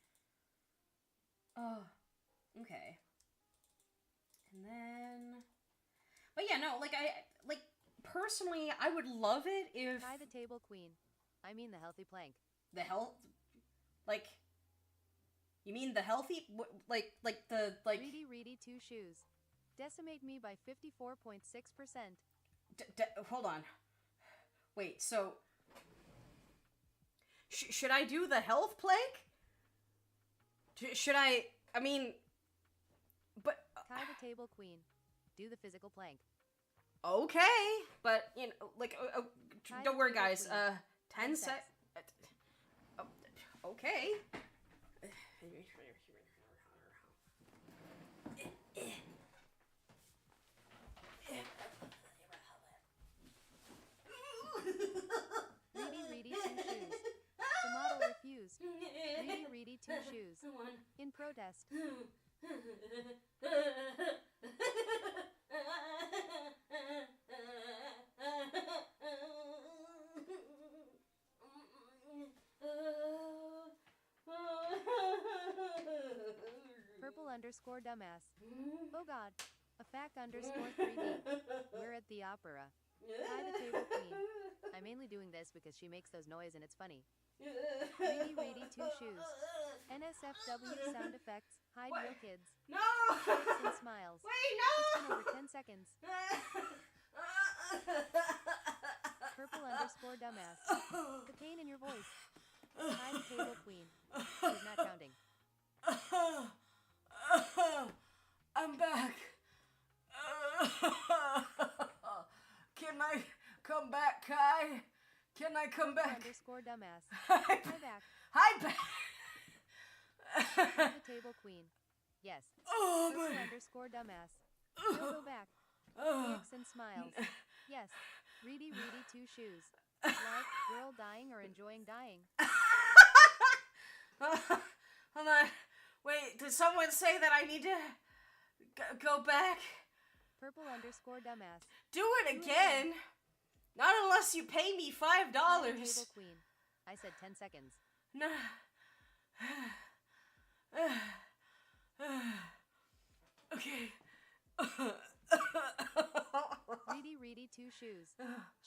Oh, okay. And then... But yeah, no, like, personally, I would love it if... Tie the table queen. I mean the healthy plank. The health... Like... You mean the healthy... Like the, like... Reedy 2 shoes. Decimate me by 54.6%. Hold on. Wait, so... should I do the health plank? Should I... I mean... But... Tie the table queen. Do the physical plank. Okay, but, you know, like... don't worry, guys. 10 sec... Okay. shoes. Come on. In protest. Purple underscore dumbass. Oh god. A fact underscore 3D. We're at the opera. Hi the table queen. I'm mainly doing this because she makes those noise and it's funny. Reedy two shoes. NSFW sound effects. Hide What? real kids. No! Cakes and smiles. Wait, no! It's been over 10 seconds. Purple underscore dumbass. The pain in your voice. Hi the table queen. She's not counting. I'm back. Can I come back, Kai? Can I come Purple back? Underscore dumbass. Hi back. Hi back. Hi the table queen. Yes. Oh Purple my. underscore dumbass. You'll go back. Cakes and smiles. Yes. Reedy two shoes. Like, girl dying or enjoying dying. Hold on. Wait, did someone say that I need to go back? Purple underscore dumbass. Do it again. Not unless you pay me $5. Table queen. I said 10 seconds. No. Okay. Reedy two shoes.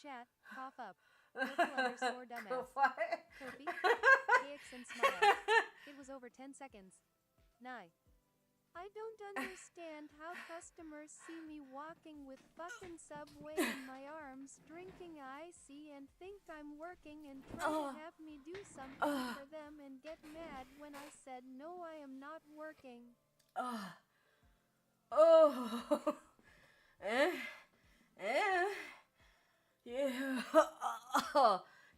Chat, cough up. Purple underscore dumbass. Kofi. Cakes and smiles. It was over 10 seconds. Nye. I don't understand how customers see me walking with fucking Subway in my arms, drinking icy and think I'm working and try to have me do something for them and get mad when I said no, I am not working. Yeah.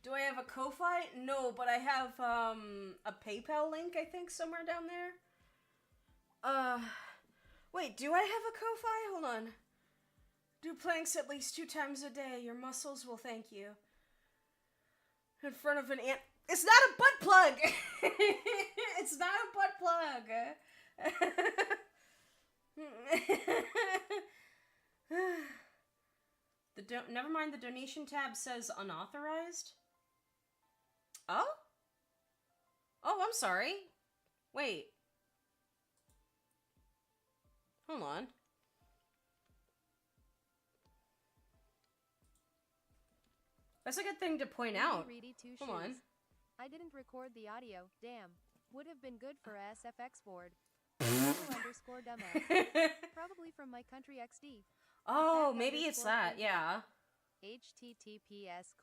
Do I have a Ko-Fi? No, but I have a PayPal link, I think, somewhere down there. Wait, do I have a Ko-Fi? Hold on. Do planks at least 2 times a day. Your muscles will thank you. In front of an ant. It's not a butt plug! It's not a butt plug! Never mind, the donation tab says unauthorized. Oh? Oh, I'm sorry. Wait. Hold on. That's a good thing to point out. Hold on. I didn't record the audio. Damn. Would have been good for a SFX board. Underscore dumbass. Probably from my country XD. Oh, maybe it's that. Yeah. https://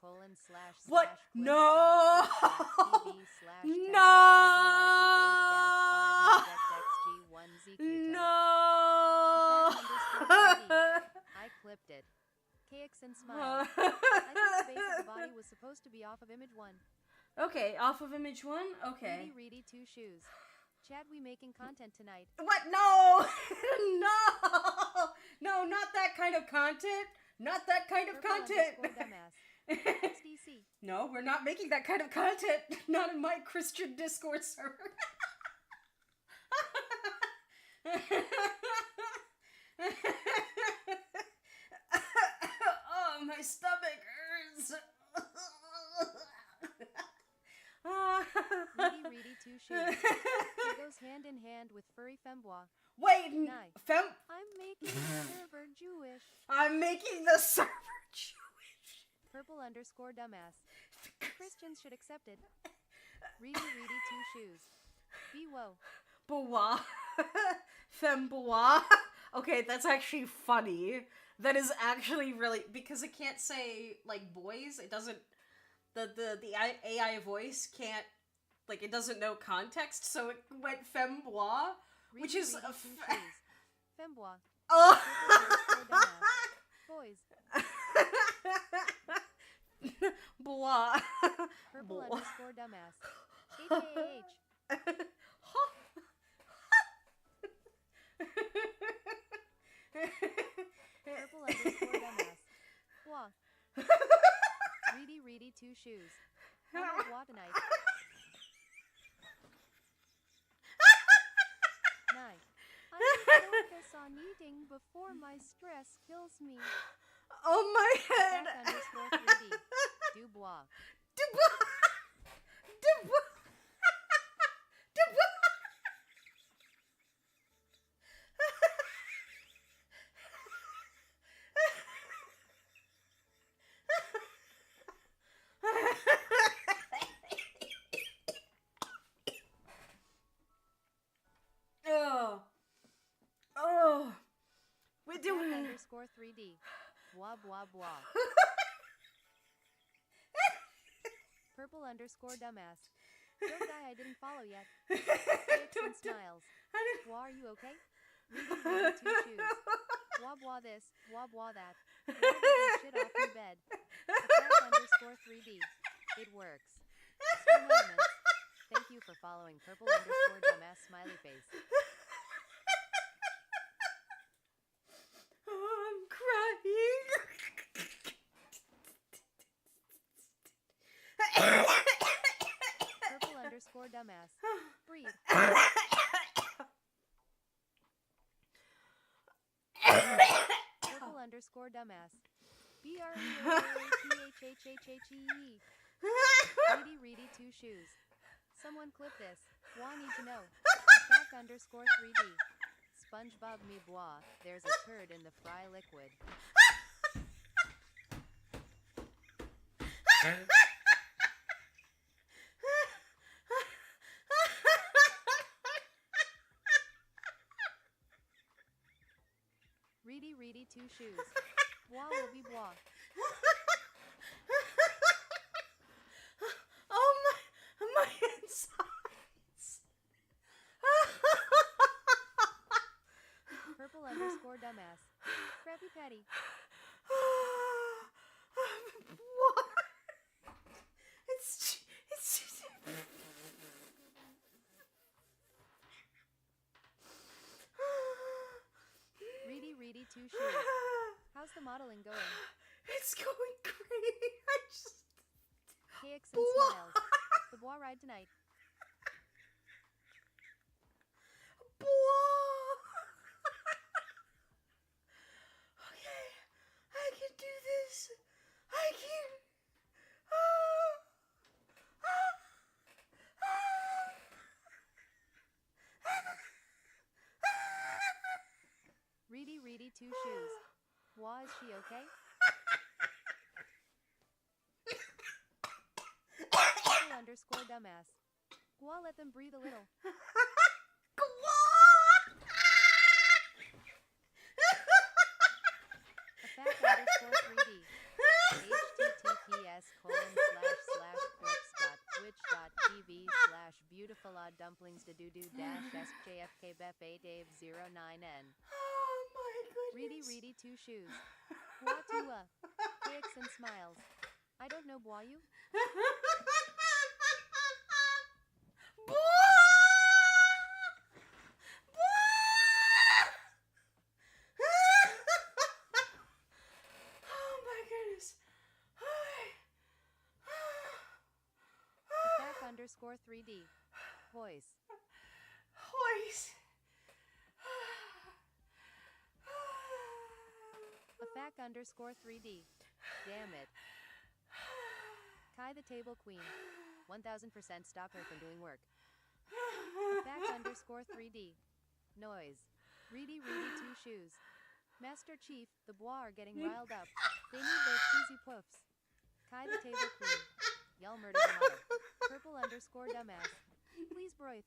What? No! No! No! I clipped it. Cakes and smiles. I think the base of the body was supposed to be off of image 1. Okay, off of image 1? Okay. Reedy two shoes. Chad, we making content tonight. What? No! No! No, not that kind of content. Not that kind of content. XDC. No, we're not making that kind of content. Not in my Christian Discord server. Oh, my stomach hurts. Reedy two shoes. It goes hand in hand with furry fembois. Wait, I'm making the server Jewish. I'm making the server Jewish. Purple underscore dumbass. Christians should accept it. Reedy two shoes. Be woe. Bois. Fembois. Okay, that's actually funny. That is actually really, because it can't say, like, boys. It doesn't, the AI voice can't, like, it doesn't know context, so it went fembois, which is a fembois. Oh! Boys. Bois. Purple underscore dumbass. HAH. Purple underscore dumbass. Wah. Reedy two shoes. How about tonight? focus on eating before my stress kills me. Oh, my head. Attack_3D. Dubois. Dubois. Dubois. Dubois. Oh. Oh. We're doing Attack_3D. Bois, bois, bois. Purple_dumbass. Don't die, I didn't follow yet. Kicks and smiles. Bois, are you okay? Reedy, two shoes. Bois, bois this, bois, bois that. Bois, get your shit off your bed. Attack_3D. It works. Stream elements. Thank you for following Purple_dumbass smiley face. Oh, I'm crying. Purple_dumbass. Breathe. Purple_dumbass. BREATHHHHE. Reedy, two shoes. Someone clip this. Bois need to know. Attack_3D. SpongeBob me bois. There's a turd in the fry liquid. Reedy, two shoes. Bois will be bois. Oh, my insides. Purple_dumbass. Crappy Patty. What? It's just... Reedy, two shoes. How's the modeling going? It's going great. I just... Kicks and smiles. The bois ride tonight. Okay, I can do this. I can. Reedy, two shoes. Bois, is she okay? Purple_dumbass. Bois, let them breathe a little. Attack_3D. https://corpse.twitch.tv/beautifuloddumplings sjfkbef8dave09n. Oh my goodness. Reedy, two shoes. Bois Tula. Kicks and smiles. I don't know bois you. Oh my goodness. Attack_3D. Voice. Hoist. Attack_3D. Damn it. Kai the table queen. 1000% stop her from doing work. Attack_3D. Noise. Reedy, two shoes. Master Chief, the bois are getting riled up. They need their cheesy poofs. Kai the table queen. Y'all murdered the mother. Purple_dumbass. Please, Broith.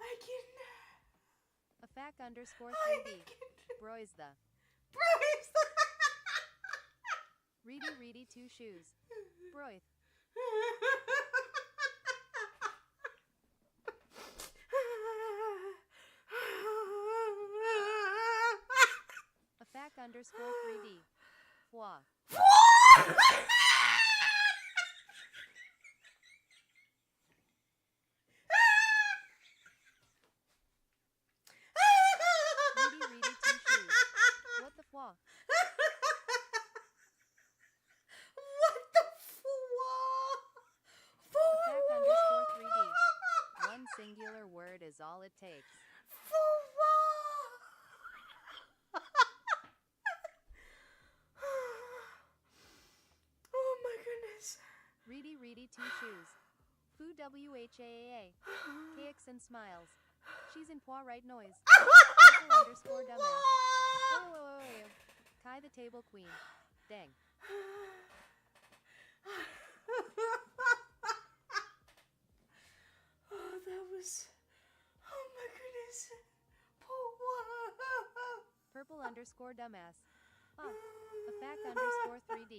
I can. Attack_3D. Broy's the. Reedy, two shoes. Broith. Attack_3D. Foie. Reedy, two shoes. What the foie? What the fuck? singular word is all it takes. Oh my goodness. Reedy, two shoes. Foo WHAAA. KX and smiles. She's in pois right noise. Purple _ dumbass. Whoa. Kai the table queen. Dang. Oh, that was. Oh my goodness. Purple _ dumbass. A fact _ 3D.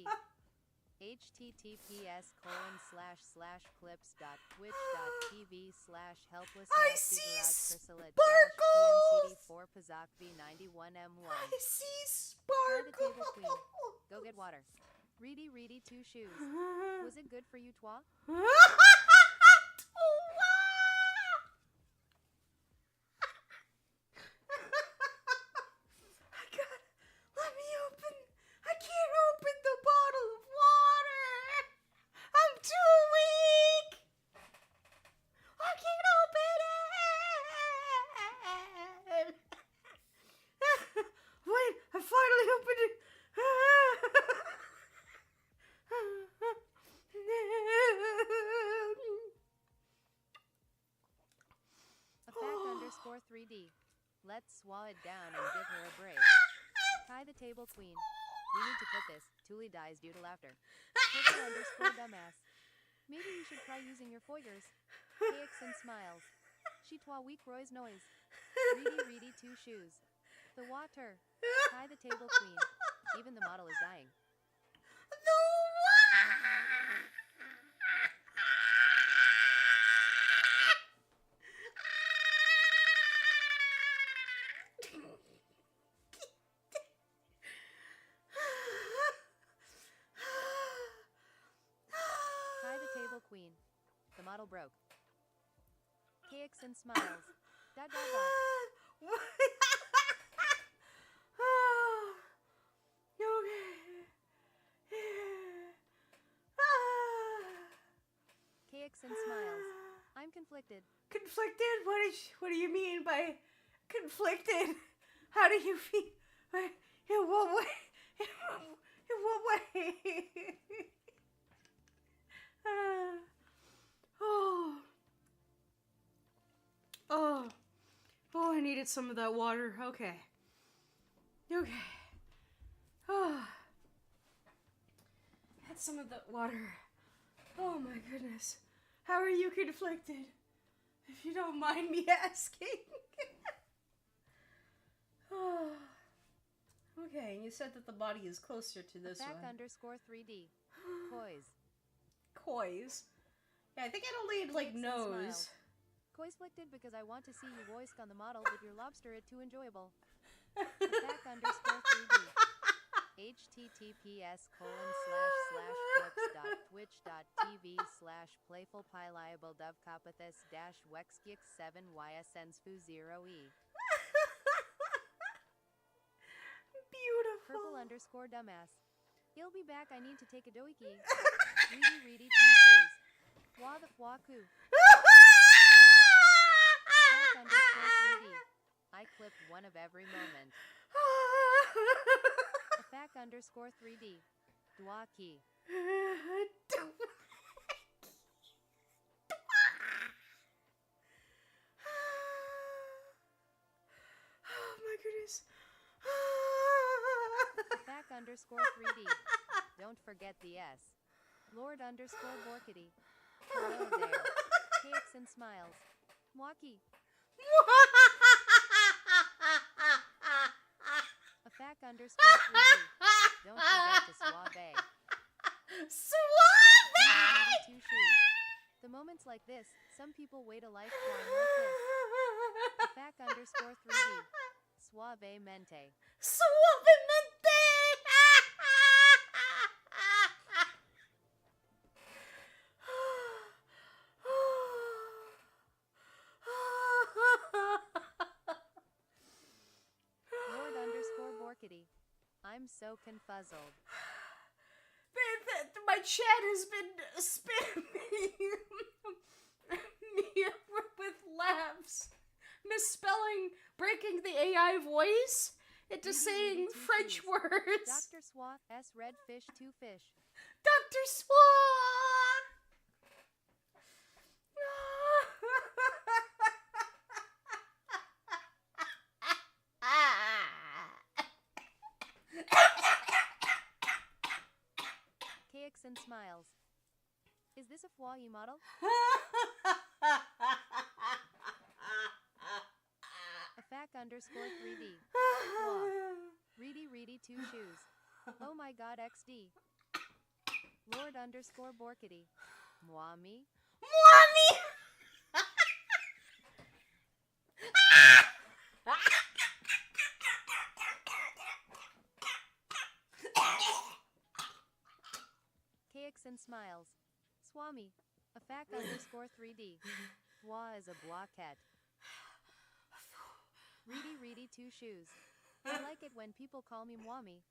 https://clips.twitch.tv/helpless I see PMCD 4 Pazak V91M1. I see Try the table queen. sparkle. Go get water. Reedy, two shoes. Was it good for you, twa? Let me open. I can't open the bottle of water. I'm too weak. I can't open it. Wait, I finally opened it. A fact _ 3D. Let's swallow it down and give her a break. Kai the table queen. We need to put this. Tulie dies due to laughter. Purple _ dumbass. Maybe you should try using your foigers. KX and smiles. She twa weak Roy's noise. Reedy, two shoes. The water. Kai the table queen. Even the model is dying. Kai the table queen. The model broke. KX and smiles. Dot. KX and smiles. I'm conflicted. Conflicted? What do you mean by conflicted? How do you feel? In what way? In what way? Oh, I needed some of that water. Okay. Had some of that water. Oh my goodness. How are you conflicted? If you don't mind me asking. Okay, you said that the body is closer to this Fact one. _ 3D. Coys. Coys? Yeah, I think I don't need, like, KX and nose. smiles. Coys-flicted because I want to see you voiced on the model with your lobster it too enjoyable. A fact _ 3D. https://clips.twitch.tv/playfulpliabledovkapithis-wexgix7ysensfu0e. Beautiful. Purple _ dumbass. He'll be back. I need to take a doiki. Reedy, two shoes. Wah the fwaku. A fact _ 3D. I clipped one of every moment. A fact _ 3D. Dwaki. Oh my goodness. A fact _ 3D. Don't forget the S. Lord _ Borkity. Hello there. KX and smiles. Mwaki. A fact _ 3D. Don't forget to suave. Suave! Two shoes. The moments like this, some people wait a lifetime like this. A fact _ 3D. Suavemente. Suavemente! Lord _ Borkity. I'm so confuzzled. My chat has been spamming me with laughs. Misspelling, breaking the AI voice into saying French words. Dr. Swan, S. Red fish, 2 fish. Dr. Swan! KX and smiles. Is this a Fwai model? AFAC_3D. Fwa. Reedy 2 shoes. Oh my god XD. Lord_Borkity. Mwami. Mommy! KX and smiles. Swami. AFAC_3D. Fwa is a bois cat. Reedy 2 shoes. I like it when people call me Mwami.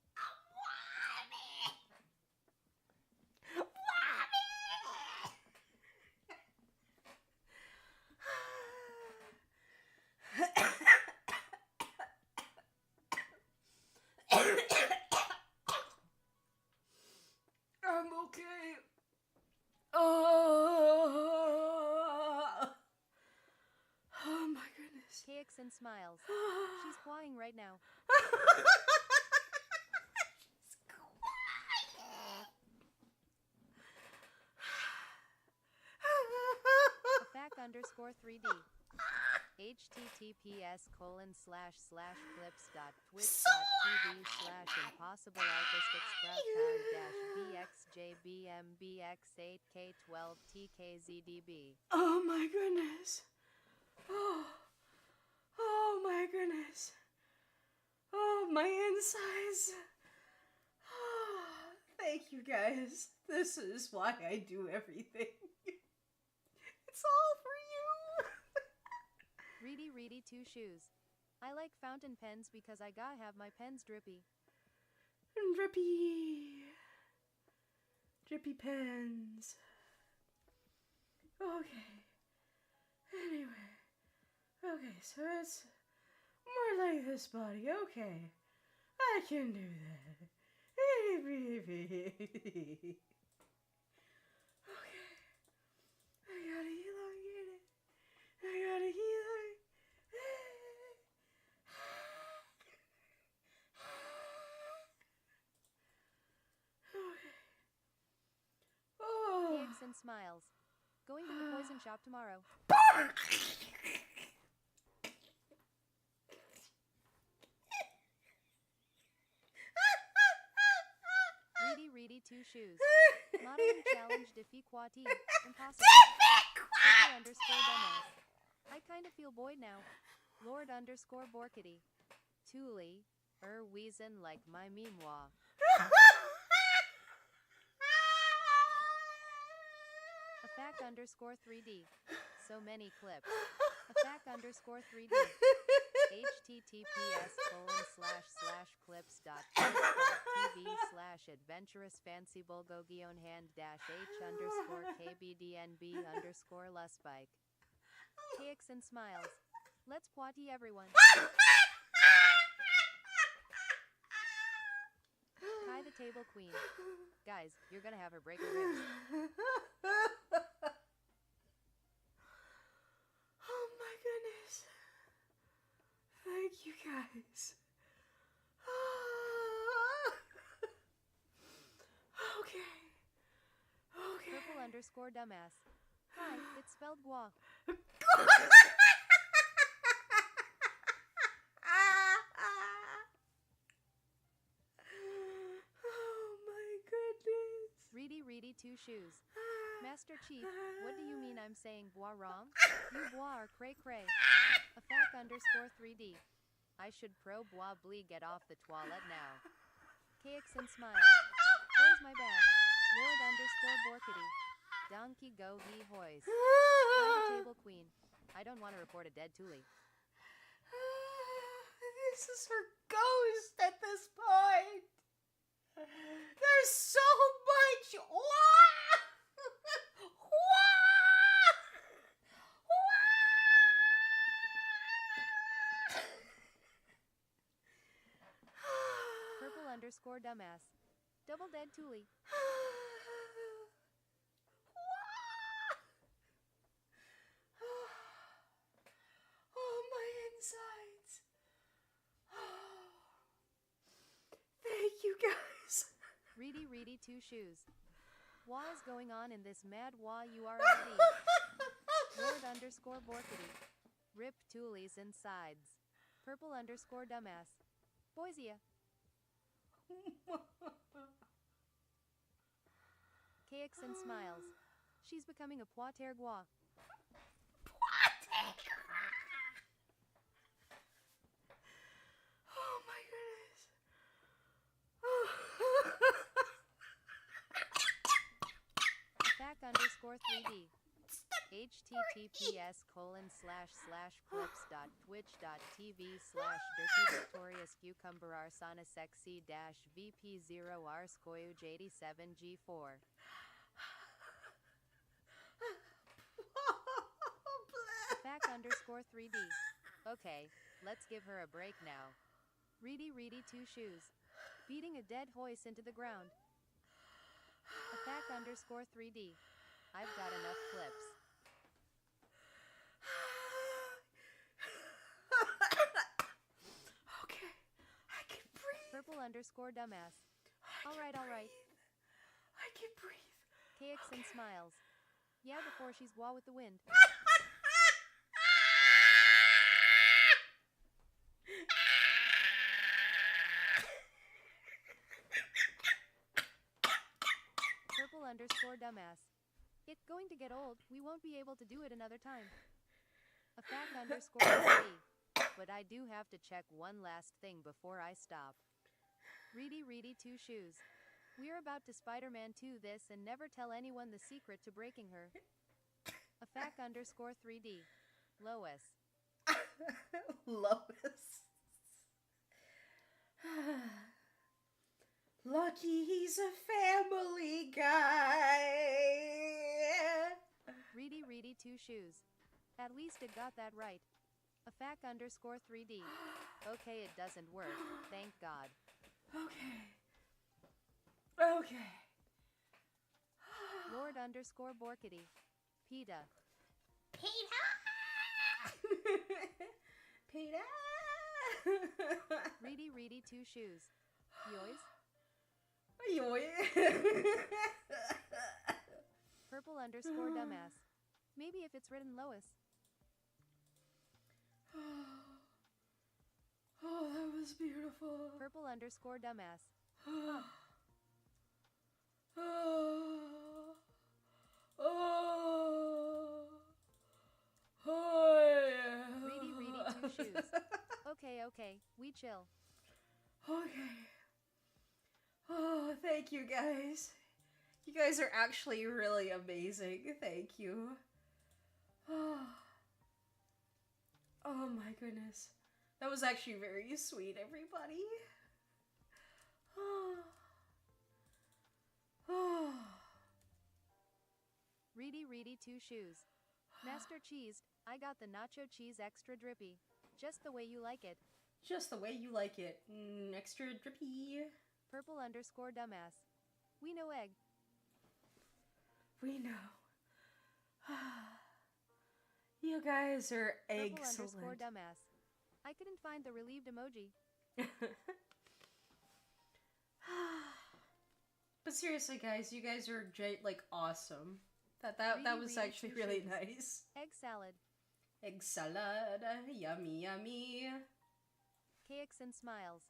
I'm okay. Oh my goodness. KX and smiles. She's flying right now. AFAC_3D. https://clips.twitch.tv/impossible_artistic_sprout_bx8k12tkzdb. Oh my goodness. Oh my goodness. Oh, my insides. Thank you guys. This is why I do everything. It's all for you. Reedy 2 shoes. I like fountain pens because I gotta have my pens drippy. Drippy pens. Okay. Anyway. Okay, so it's more like this body. Okay. I can do that. Okay. I gotta elongate it. I gotta elongate. Okay. Oh. KX and smiles. Going to the poison shop tomorrow. Reedy 2 shoes. Modeling challenge Defi Quati. Impossible. _dumbass. I kinda feel bored now. Lord_Borkity. Tulie. Wheezin' like my memoir. AFAC_3D. So many clips. AFAC_3D. https://clips.twitch.tv/adventurousfancybulgogion-h_kbdnb_lustbike. KX and smiles. Let's potty everyone. Kai the table queen. Guys, you're gonna have her break her ribs. Oh my goodness. Thank you guys. Okay. Purple_dumbass. Hi, it's spelled gua. Oh my goodness. Reedy 2 shoes. Master Chief, what do you mean I'm saying bois wrong? You bois are cray cray. AFAC_3D. I should pro bois blee get off the toilet now. KX and smiles. Where's my bag? Lord_Borkity. Donkey go he hoys. By the table queen. I don't want to report a dead Tulie. This is her ghost at this point. There's so much. underscore dumbass. Double dead Tulie. Oh, my insides. Thank you, guys. Reedy two shoes. What is going on in this mad wa URLD? Lord underscore Borkity. Rip Tulie's insides. Purple underscore dumbass. Boisia. KX and smiles. She's becoming a poitergois. Oh my goodness. Fac underscore 3D. https://clips.twitch.tv/dirty victorious cucumber-six-vp0r-scoyuge87g4. Fac underscore 3D. Okay, let's give her a break now. Reedy two shoes. Beating a dead hoist into the ground. Fac underscore 3D. I've got enough clips. Okay, I can breathe. Purple underscore dumbass. Alright. I can breathe. KX and smiles. Yeah, before she's wah with the wind. Purple underscore dumbass. It's going to get old. We won't be able to do it another time. A fac underscore 3D. But I do have to check one last thing before I stop. Reedy two shoes. We're about to Spider-Man 2 this and never tell anyone the secret to breaking her. A fac underscore 3D. Lois. Lois. Lucky he's a family guy. Reedy two shoes. At least it got that right. A fac underscore 3D. Okay, it doesn't work. Thank God. Okay. Lord underscore Borkity. PETA. Peter. Reedy two shoes. Yois. Purple underscore dumbass. Maybe if it's written Lois. Oh, that was beautiful. Purple underscore dumbass. Reedy two shoes. Okay, we chill. Okay. Oh, thank you guys. You guys are actually really amazing. Thank you. Oh my goodness. That was actually very sweet, everybody. Reedy two shoes. Master Cheese, I got the nacho cheese extra drippy. Just the way you like it. Just the way you like it. Extra drippy. Purple underscore dumbass. We know egg. We know. You guys are Purple excellent. underscore dumbass. I couldn't find the relieved emoji. But seriously, guys, you guys are like awesome. That was actually really nice. Egg salad. Egg salad, yummy, yummy. KX and smiles.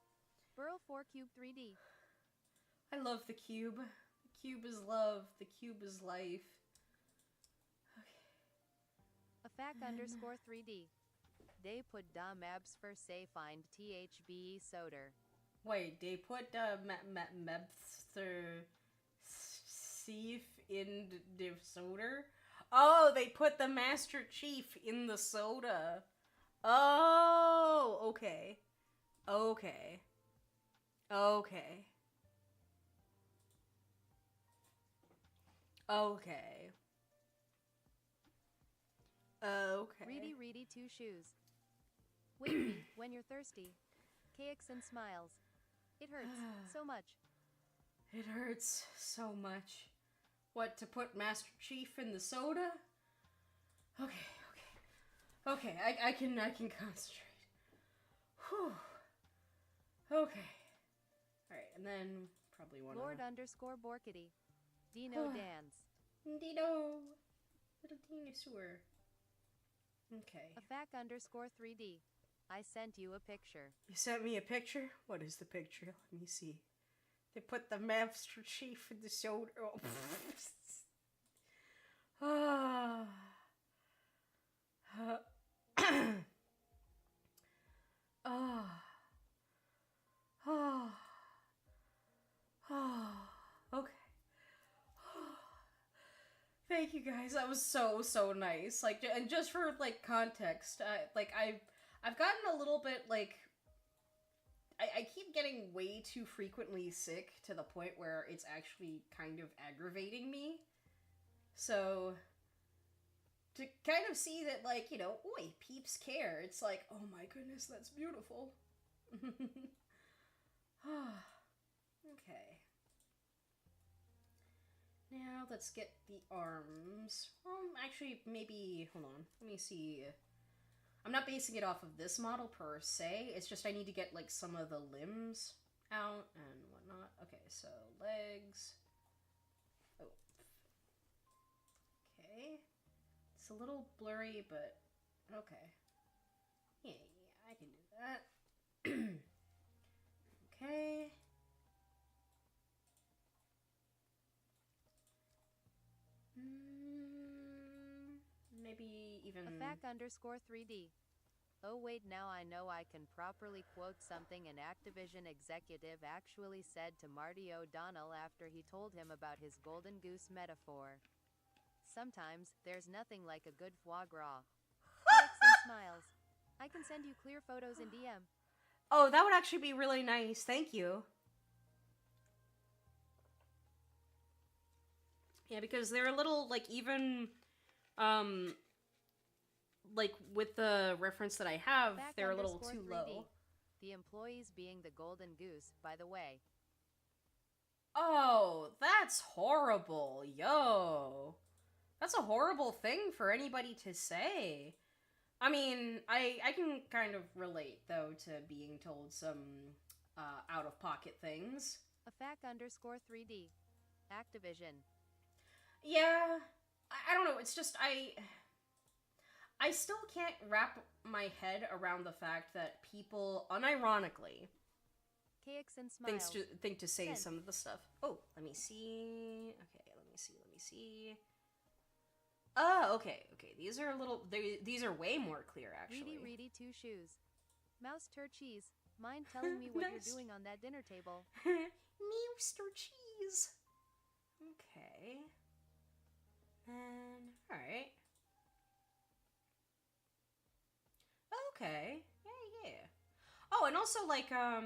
Burl 4 Cube 3D. I love the cube. The cube is love. The cube is life. A fac underscore 3D. They put da mabs for say find THBE soder. Wait, they put Mebster Chief in the soda? Oh, they put the Master Chief in the soda. Oh, okay. Okay. Okay. Okay. Okay. Reedy two shoes. Wake me when you're thirsty. KX and smiles. It hurts so much. It hurts so much. What, to put Master Chief in the soda? Okay, I can concentrate. Whew. Okay. Alright, and then probably one Lord_Borkity. Dino Dance. Dino. Little dinosaur. Okay. Afac_3D. I sent you a picture. You sent me a picture? What is the picture? Let me see. They put the Master Chief in the soda. Oh. Oh. Oh. Oh. Okay. Thank you guys. That was so nice. Like, and just for like context, I've gotten a little bit like I keep getting way too frequently sick to the point where it's actually kind of aggravating me. So to kind of see that, like, you know, oi, peeps care. It's like, oh my goodness, that's beautiful. Okay. Now let's get the arms. Actually, maybe, hold on. Let me see. I'm not basing it off of this model per se. It's just I need to get, like, some of the limbs out and whatnot. Okay, so legs. Oh. Okay. It's a little blurry, but okay. Yeah, I can do that. Okay. Maybe even... Afac_3D. Oh wait, now I know I can properly quote something an Activision executive actually said to Marty O'Donnell after he told him about his golden goose metaphor. Sometimes, there's nothing like a good foie gras. Clicks and smiles. I can send you clear photos in DM. Oh, that would actually be really nice. Thank you. Yeah, because they're a little, like, even, like, with the reference that I have, they're a little too low. The employees being the golden goose, by the way. Oh, that's horrible. Yo. That's a horrible thing for anybody to say. I mean, I can kind of relate, though, to being told some out-of-pocket things. Afac_3D. Activision. Yeah, I don't know, it's just, I still can't wrap my head around the fact that people, unironically, KX and smiles. think to say some of the stuff. Oh, let me see. Okay, let me see. Oh, okay. These are a little, these are way more clear, actually. Reedy, 2 shoes. Mouse cheese. Mind telling me what you're doing on that dinner table? Mouse cheese. Okay. And, alright. Okay. Yeah. Oh, and also, like, yeah,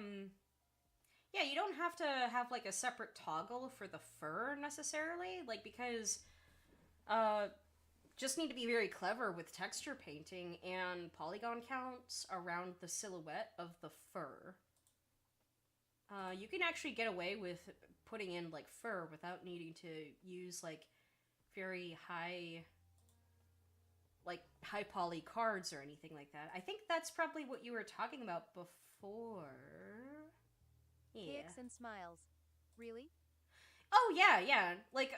you don't have to have, like, a separate toggle for the fur, necessarily. Like, because, just need to be very clever with texture painting and polygon counts around the silhouette of the fur. You can actually get away with putting in, like, fur without needing to use, like, very high poly cards or anything like that. I think that's probably what you were talking about before. Yeah. KX and smiles. Really? Oh, yeah. Like,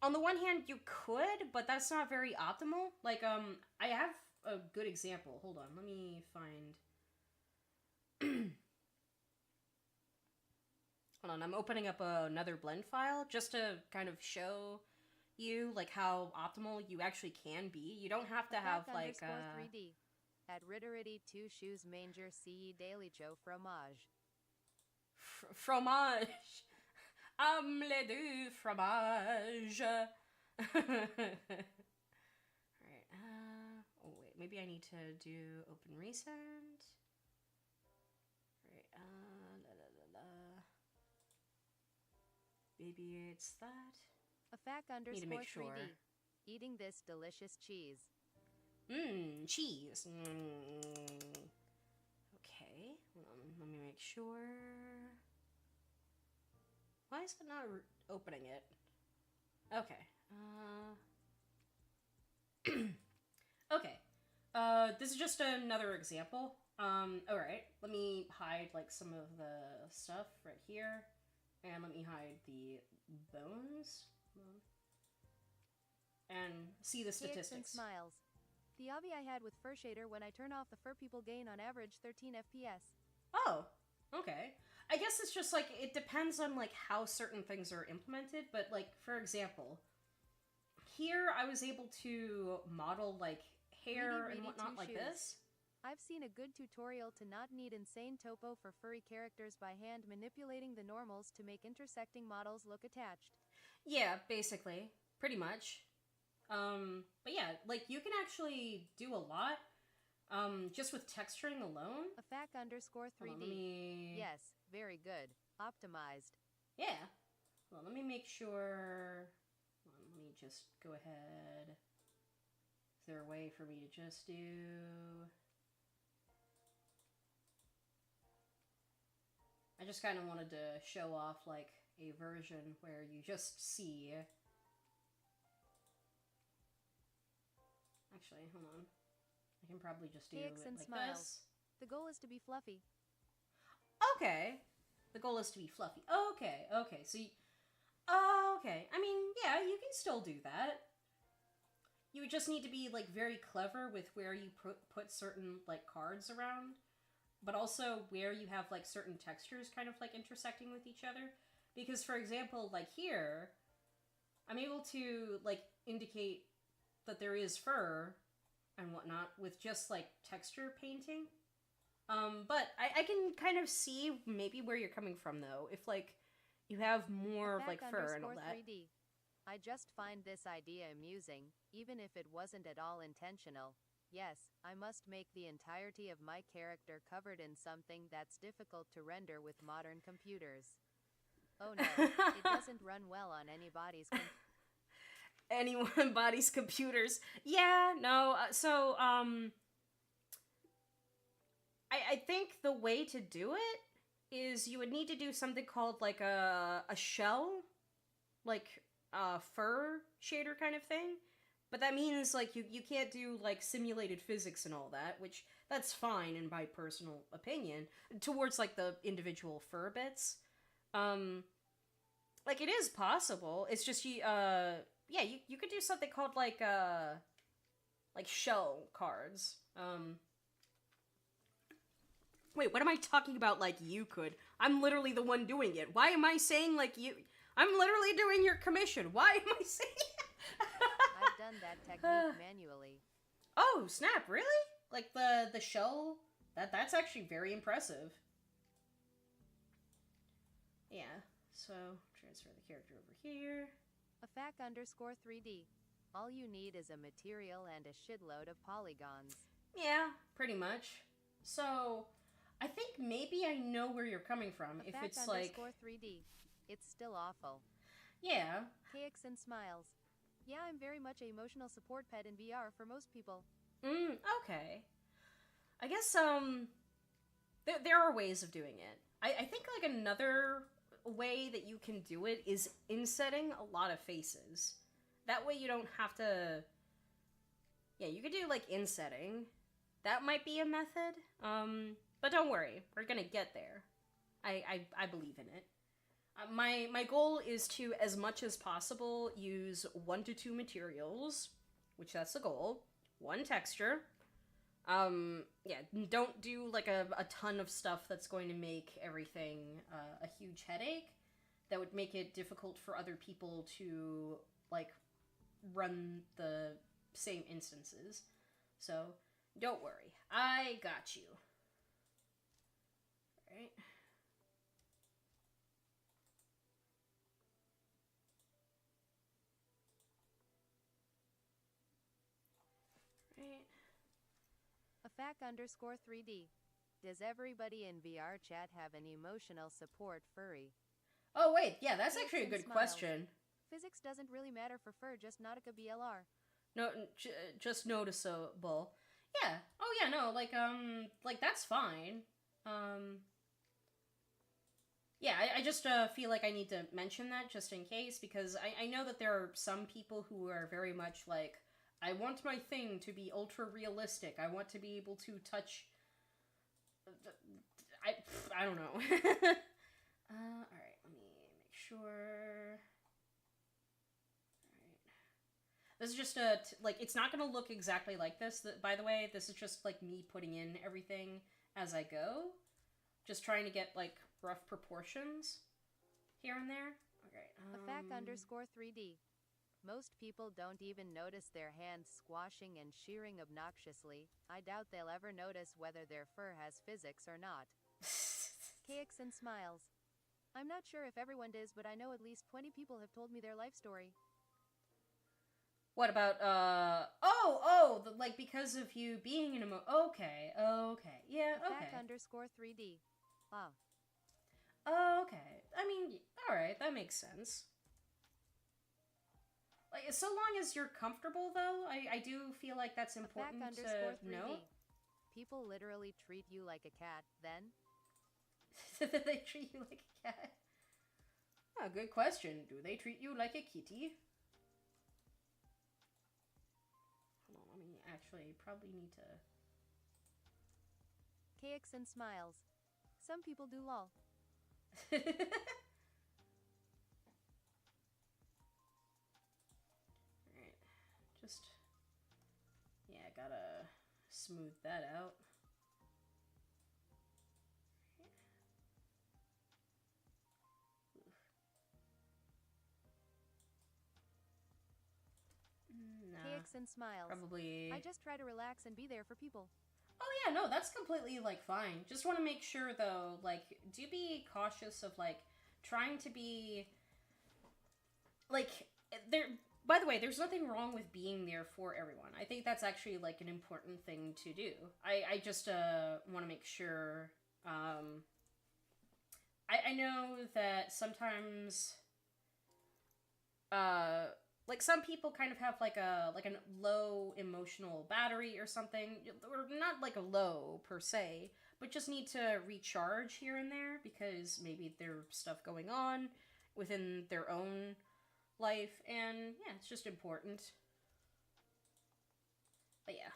on the one hand, you could, but that's not very optimal. Like, I have a good example. Hold on, let me find... Hold on, I'm opening up another blend file just to kind of show you, like, how optimal you actually can be. You don't have to have, like, 3D. At Ritterity 2 shoes manger CE Daily Joe fromage. Fromage! Les deux fromage! Alright, oh wait, maybe I need to do open recent. Alright, maybe it's that. Need to make sure. Afac_3D. Eating this delicious cheese. Cheese. Okay, hold on, let me make sure. Why is it not opening it? Okay. Okay. This is just another example. Alright. Let me hide, like, some of the stuff right here. And let me hide the bones. And see the statistics. And smiles. The obby I had with Fur Shader, when I turn off the fur, people gain on average 13 FPS. Oh, okay. I guess it's just, like, it depends on, like, how certain things are implemented, but, like, for example, here I was able to model, like, hair and whatnot like this. I've seen a good tutorial to not need insane topo for furry characters by hand manipulating the normals to make intersecting models look attached. Yeah, basically. Pretty much. But yeah, like, you can actually do a lot, just with texturing alone. A fac underscore 3D. Yes, very good. Optimized. Yeah. Well, let me make sure. Let me just go ahead. Is there a way for me to just do... I just kind of wanted to show off, like, a version where you just see... Actually, hold on. I can probably just do it like smiles. this. The goal is to be fluffy. Okay. The goal is to be fluffy. Okay, okay. So, okay. I mean, yeah, you can still do that. You would just need to be, like, very clever with where you put certain, like, cards around. But also where you have, like, certain textures kind of, like, intersecting with each other. Because, for example, like, here, I'm able to, like, indicate that there is fur and whatnot with just, like, texture painting. But I can kind of see maybe where you're coming from, though. If, like, you have more of, like, fur and all that. 3D. I just find this idea amusing, even if it wasn't at all intentional. Yes, I must make the entirety of my character covered in something that's difficult to render with modern computers. Oh no, it doesn't run well on anybody's anybody's computers. Yeah, no, I think the way to do it is you would need to do something called, like, a shell, like, fur shader kind of thing. But that means, like, you can't do, like, simulated physics and all that, which that's fine in my personal opinion, towards, like, the individual fur bits. Like, it is possible. It's just, yeah, you could do something called, like shell cards. Wait, what am I talking about like you could? I'm literally the one doing it. Why am I saying, like, you... I'm literally doing your commission. Why am I saying... I've done that technique manually. Oh, snap, really? Like, the shell? That's actually very impressive. Yeah, so, transfer the character over here. A fac underscore 3D. All you need is a material and a shitload of polygons. Yeah, pretty much. So, I think maybe I know where you're coming from. If it's like... 3D. It's still awful. Yeah. KX and smiles. Yeah, I'm very much an emotional support pet in VR for most people. Okay. I guess, there are ways of doing it. I think, like, another way that you can do it is insetting a lot of faces. That way you don't have to... Yeah, you could do, like, insetting. That might be a method. But don't worry. We're gonna get there. I believe in it. My goal is to, as much as possible, use 1 to 2 materials, which that's the goal. 1 texture. Yeah, don't do, like, a ton of stuff that's going to make everything a huge headache. That would make it difficult for other people to, like, run the same instances. So, don't worry. I got you. Alright. Right. A fac underscore 3D. Does everybody in VR chat have an emotional support furry? Oh, wait, yeah, that's actually a good question. Physics doesn't really matter for fur, just Nautica BLR. No, just noticeable. Yeah. Oh, yeah, no, like, that's fine. Yeah, I just feel like I need to mention that just in case, because I know that there are some people who are very much like, I want my thing to be ultra realistic. I want to be able to touch. I don't know. Alright, let me make sure. This is just like, it's not going to look exactly like this. By the way, this is just like me putting in everything as I go. Just trying to get like rough proportions here and there. Okay. Afac_3D. Most people don't even notice their hands squashing and shearing obnoxiously. I doubt they'll ever notice whether their fur has physics or not. KX and smiles. I'm not sure if everyone does, but I know at least 20 people have told me their life story. What about, like, because of you being an okay, yeah, okay. Afac_3D. Ah. Okay, I mean, alright, that makes sense. Like, so long as you're comfortable, though, I do feel like that's important to know. People literally treat you like a cat, then? They treat you like a cat? Oh, good question. Do they treat you like a kitty? Hold on, let me actually probably need to... KX and smiles. Some people do lol. Alright, just... Yeah, gotta smooth that out. KX and smiles. Probably... I just try to relax and be there for people. Oh yeah, no, that's completely, like, fine. Just want to make sure, though, like, do be cautious of, like, trying to be... Like, there... By the way, there's nothing wrong with being there for everyone. I think that's actually, like, an important thing to do. I just, want to make sure, I know that sometimes, like, some people kind of have, like a low emotional battery or something. Or not, like, a low, per se, but just need to recharge here and there because maybe there's stuff going on within their own life, and yeah, it's just important. But yeah.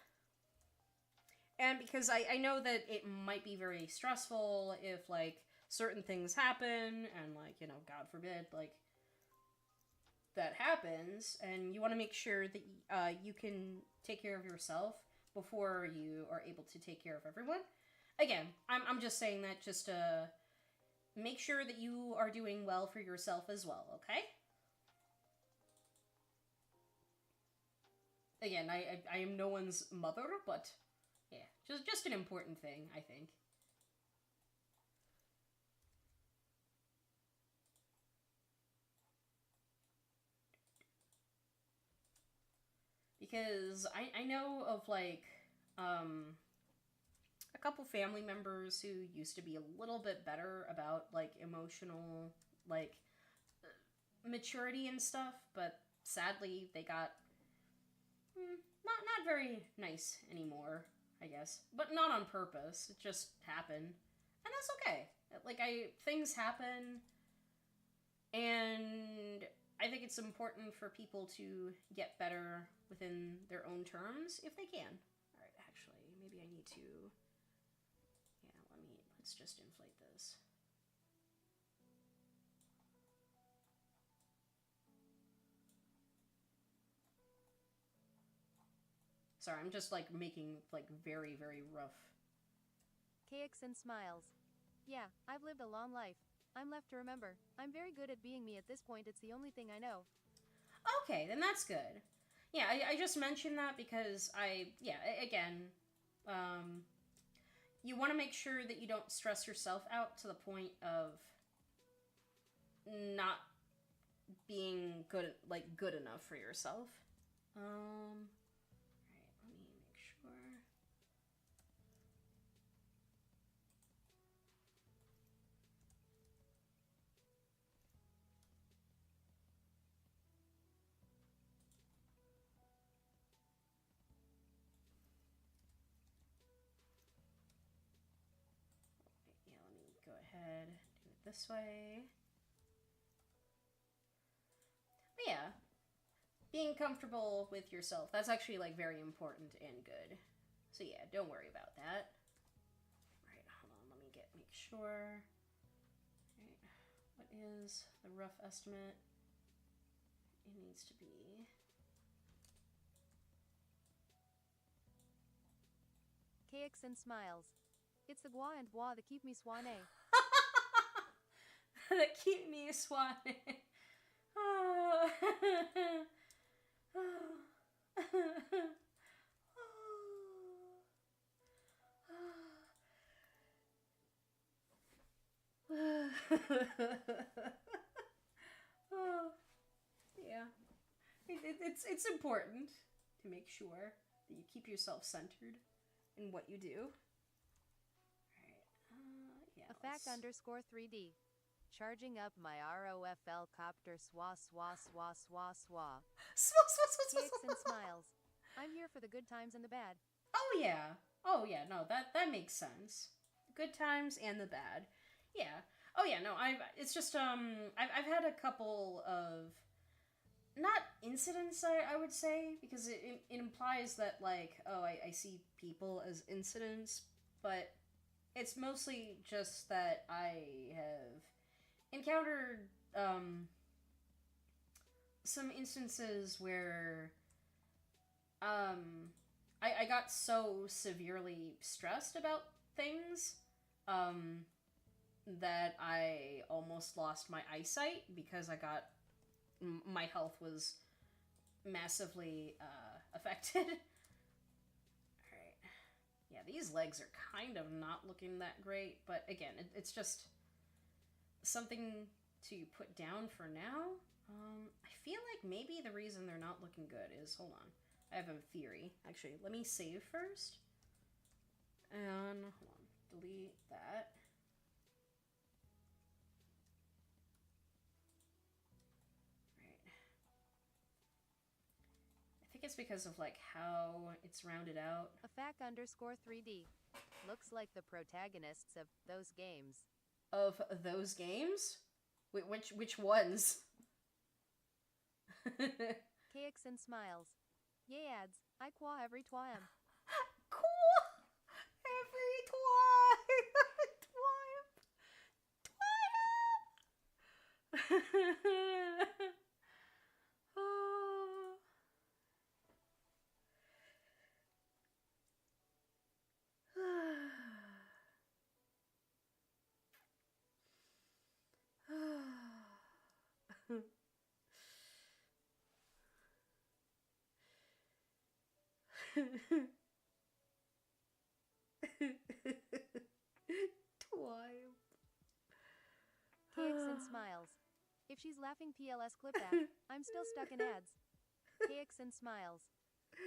And because I know that it might be very stressful if, like, certain things happen, and, like, you know, God forbid, like, that happens, and you want to make sure that you can take care of yourself before you are able to take care of everyone. Again, I'm just saying that just to make sure that you are doing well for yourself as well, okay? Again, I am no one's mother, but yeah, just an important thing, I think. Because I know of, like, a couple family members who used to be a little bit better about, like, emotional, like, maturity and stuff, but sadly they got not very nice anymore, I guess. But not on purpose. It just happened. And that's okay. Like, things happen, and I think it's important for people to get better within their own terms if they can. Alright, actually, maybe I need to... Yeah, let's just inflate this. Sorry, I'm just, like, making, like, very, very rough. KX and smiles. Yeah, I've lived a long life. I'm left to remember. I'm very good at being me at this point. It's the only thing I know. Okay, then that's good. Yeah, I just mentioned that because again, you want to make sure that you don't stress yourself out to the point of not being good enough for yourself. Alright, let me make sure. Yeah, let me go ahead, do it this way. But yeah, being comfortable with yourself, that's actually, like, very important and good. So yeah, don't worry about that. Right, hold on, let me make sure. Right, what is the rough estimate? It needs to be... Cakes and smiles. It's the gua and bois that keep me swanee. That keep me swanning. Oh. Oh, yeah. It's important to make sure that you keep yourself centered in what you do. Alright, yeah. Afac_3D. Charging up my ROFL copter swa swa swa swa swa. Cakes and smiles. I'm here for the good times and the bad. Oh yeah. Oh yeah, no, that makes sense. The good times and the bad. Yeah. Oh yeah, no, it's just I've had a couple of not incidents, I would say, because it implies that, like, oh, I see people as incidents, but it's mostly just that I have encountered some instances where I got so severely stressed about things that I almost lost my eyesight because my health was massively affected. Alright. Yeah, these legs are kind of not looking that great, but again, it's just something to put down for now. I feel like maybe the reason they're not looking good is, hold on, I have a theory. Actually, let me save first. And, hold on, delete that. I think it's because of, like, how it's rounded out. Afac_3D. Looks like the protagonists of those games. Of those games? Wait, which ones? Cakes and smiles. Yay ads. I qua every twaim. Cool. Every twime. Oh. Twime. Cakes and smiles. If she's laughing PLS clip that, I'm still stuck in ads. Cakes and smiles.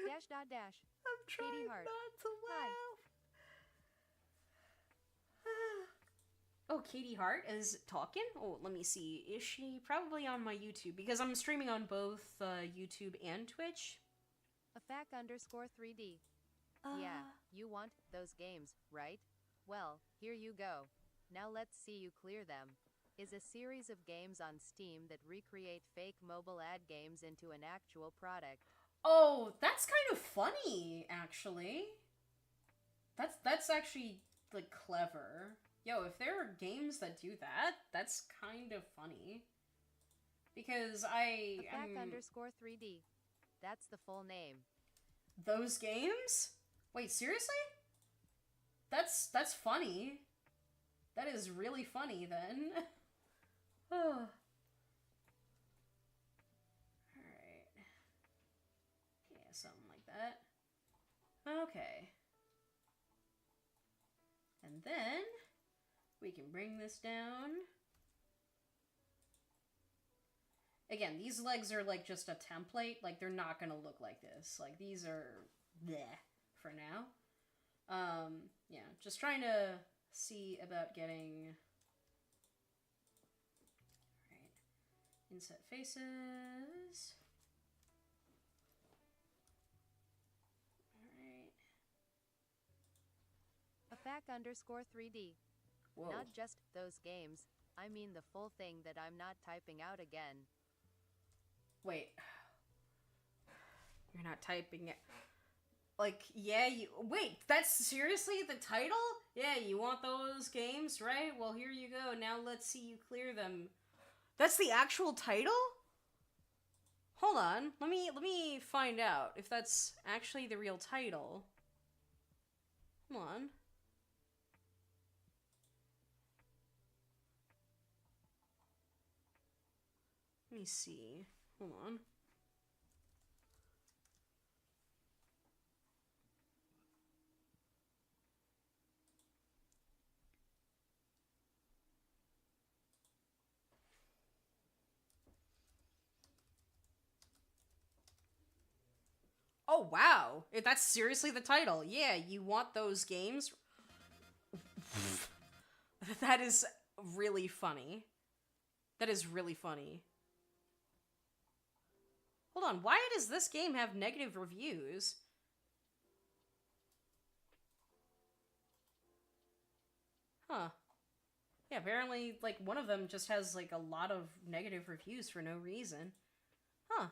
Dash dot dash. I'm trying Katie Hart. not to laugh. Oh, Katie Hart is talking? Oh, let me see. Is she probably on my YouTube? Because I'm streaming on both YouTube and Twitch. Afac_3D. Yeah, you want those games, right? Well, here you go. Now let's see you clear them. Is a series of games on Steam that recreate fake mobile ad games into an actual product. Oh, that's kind of funny, actually. That's actually, like, clever. Yo, if there are games that do that, that's kind of funny. Because Afac_3D. That's the full name. Those games? Wait, seriously? That's funny. That is really funny, then. Oh. Alright. Yeah, something like that. Okay. And then we can bring this down. Again, these legs are, like, just a template. Like, they're not gonna look like this. Like, these are bleh for now. Yeah, just trying to see about getting... Alright. Inset faces. Alright. Afac_3D. Whoa. Not just those games. I mean the full thing that I'm not typing out again. Wait. You're not typing it. Like, yeah, you... Wait, that's seriously the title? Yeah, you want those games, right? Well, here you go. Now let's see you clear them. That's the actual title? Hold on. Let me find out if that's actually the real title. Hold on. Let me see. Hold on. Oh, wow. That's seriously the title. Yeah, you want those games? That is really funny. That is really funny. Hold on, why does this game have negative reviews? Huh. Yeah, apparently, like, one of them just has, like, a lot of negative reviews for no reason. Huh.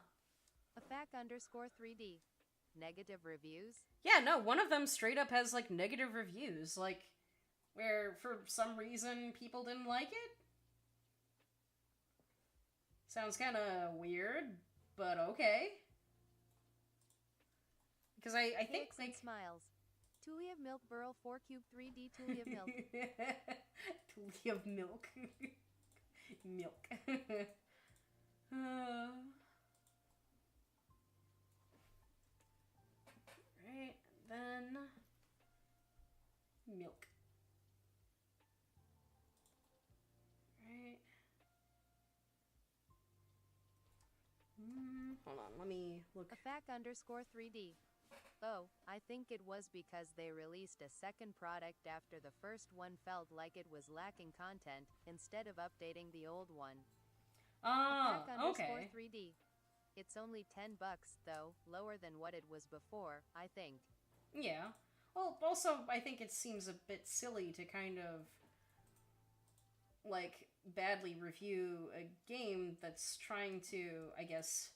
Afac_3D. Negative reviews? Yeah, no, one of them straight up has, like, negative reviews, like, where for some reason people didn't like it? Sounds kinda weird, but okay. Because I think, like... smiles. Tulie of Milk Burl 4 Cube 3D Tulie of Milk. Tulie of Milk. Milk. Right, then... Milk. Right. Hold on, let me look. Afac_3D. Oh, I think it was because they released a second product after the first one felt like it was lacking content, instead of updating the old one. Okay. Afac_3D. It's only $10 though, lower than what it was before, I think. Yeah. Well, also, I think it seems a bit silly to kind of, like, badly review a game that's trying to, I guess,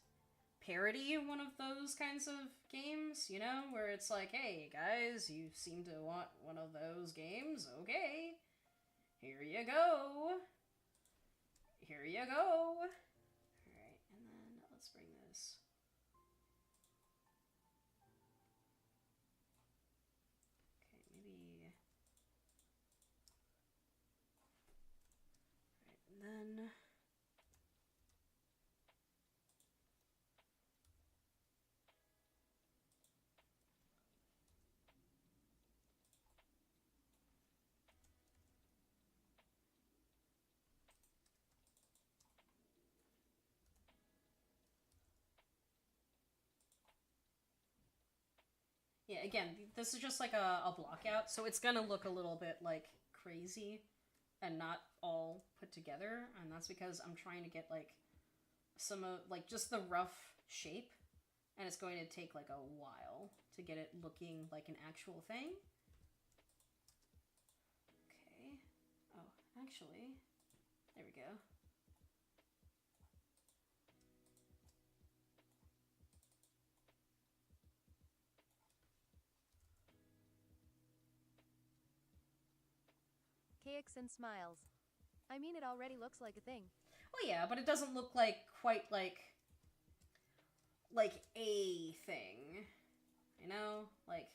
parody one of those kinds of games, you know? Where it's like, hey, guys, you seem to want one of those games? Okay. Here you go. Here you go. Alright, and then let's bring this. Okay, maybe... Alright, and then... Yeah, again, this is just like a block out, so it's gonna look a little bit, like, crazy and not all put together, and that's because I'm trying to get, like, some of, like, just the rough shape, and it's going to take, like, a while to get it looking like an actual thing. Okay. Oh, actually, there we go. KX and smiles. I mean, it already looks like a thing. Well, yeah, but it doesn't look like quite like a thing, you know? Like,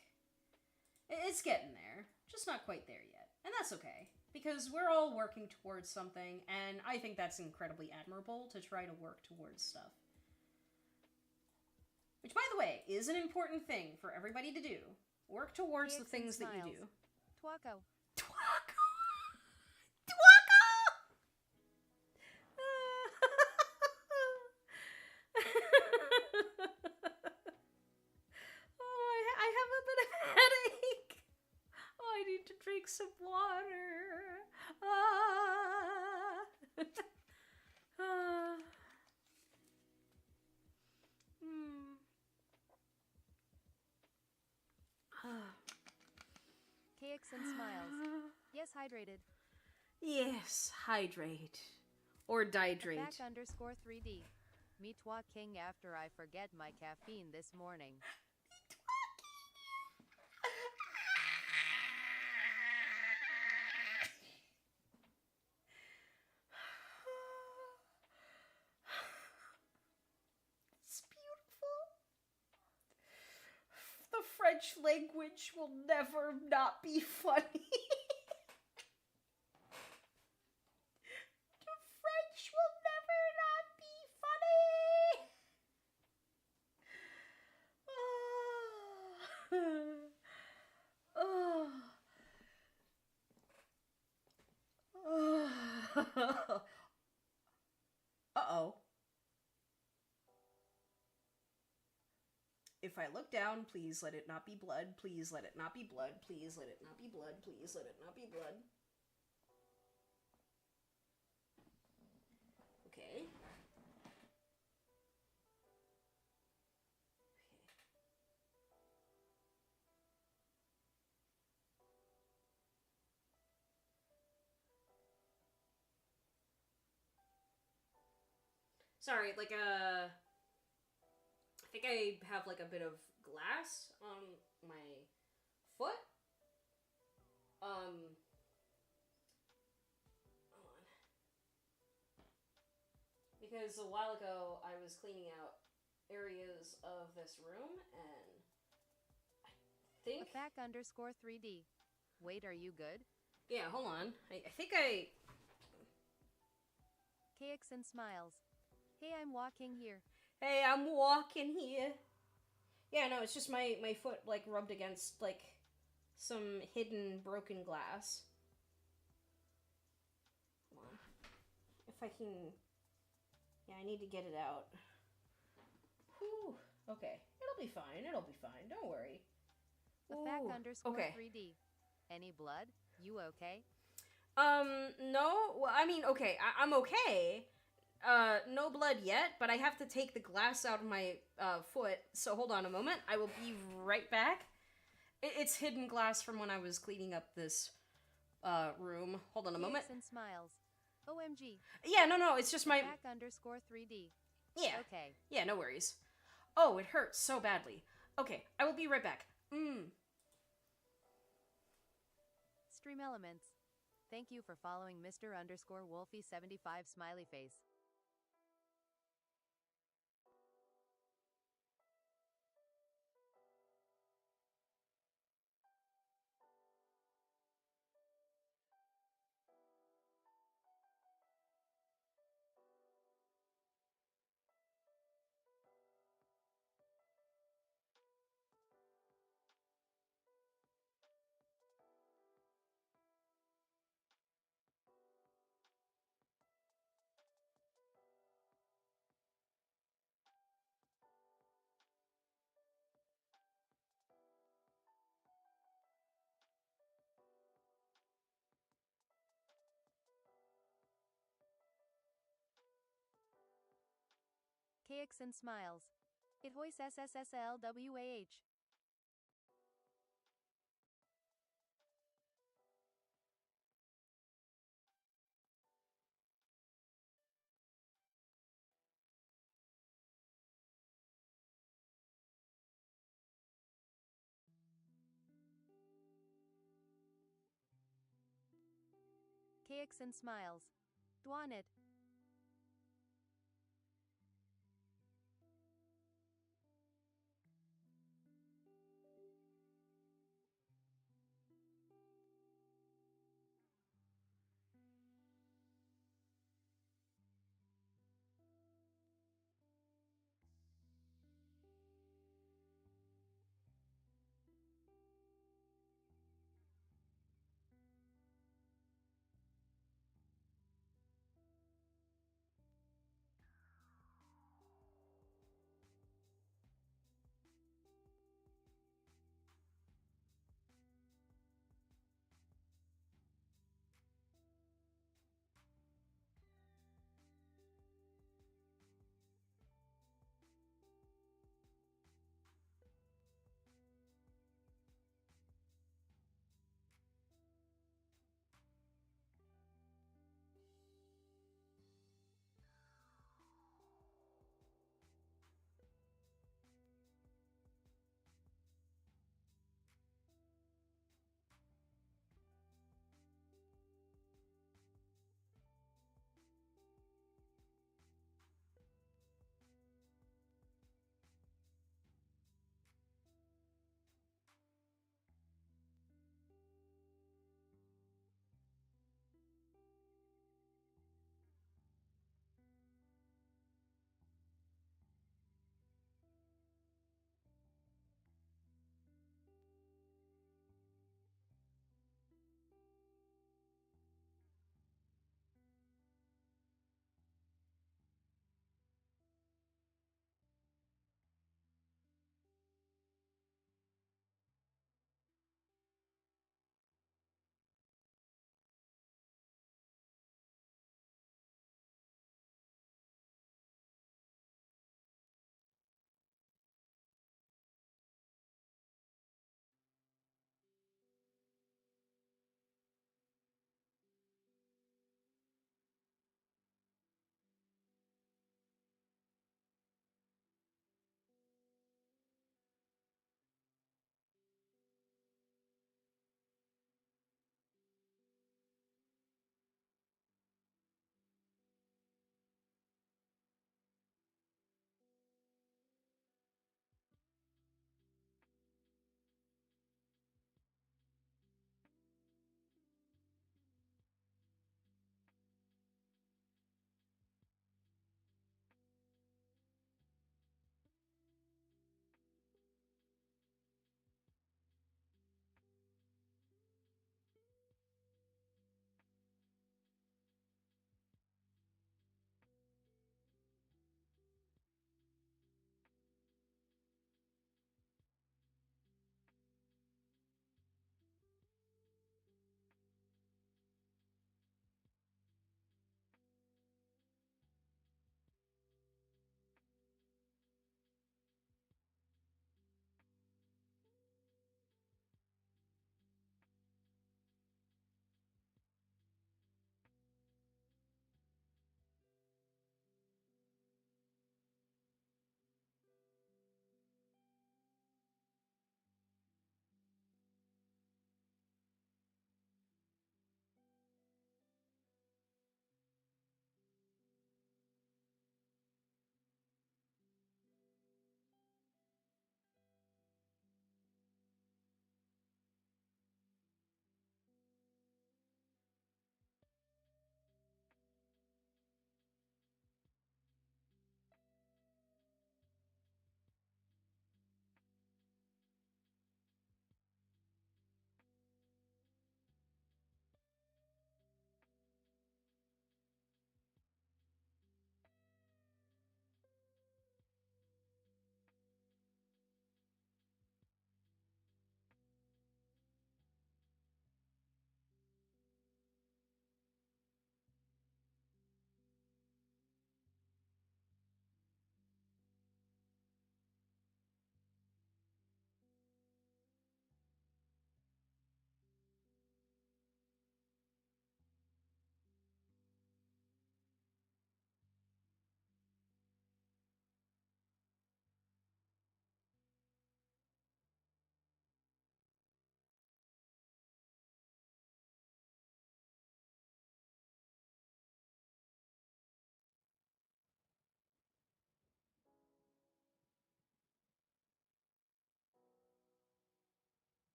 it's getting there, just not quite there yet, and that's okay, because we're all working towards something, and I think that's incredibly admirable to try to work towards stuff. Which, by the way, is an important thing for everybody to do. Work towards the things that you do. Twaco. Twaco! Twaco! Oh, I have a bit of a headache. Oh, I need to drink some water. KX and smiles. Yes, hydrated. Yes, hydrate. Or dihydrate. Back underscore 3D. Me twa king after I forget my caffeine this morning. It's beautiful. The French language will never not be funny. The French will never not be funny. Oh. Oh. Uh-oh. If I look down, please let it not be blood. Please let it not be blood. Please let it not be blood. Please let it not be blood. Okay. Sorry, like I think I have like a bit of glass on my foot. Hold on. Because a while ago I was cleaning out areas of this room and I think Back underscore 3D. Wait, are you good? yeah, hold on. I think I KX and smiles. Hey, I'm walking here. Hey, I'm walking here. Yeah, no, it's just my foot like rubbed against like some hidden broken glass. Hold on. If I can yeah, I need to get it out. Whew. Okay. It'll be fine. It'll be fine. Don't worry. Back Ooh, underscore okay. 3D. Any blood? You okay? No. Well, I mean, okay. I'm okay. No blood yet, but I have to take the glass out of my foot. So hold on a moment. I will be right back. It's hidden glass from when I was cleaning up this room. Hold on a moment. And smiles. OMG. Yeah, no. It's just my Back underscore 3D. yeah. Okay. Yeah, no worries. Oh, it hurts so badly. Okay, I will be right back. Stream elements. Thank you for following Mr. underscore Wolfie 75 smiley face. KX and smiles. It hoist SSSLWAH. KX and smiles. Dwan it.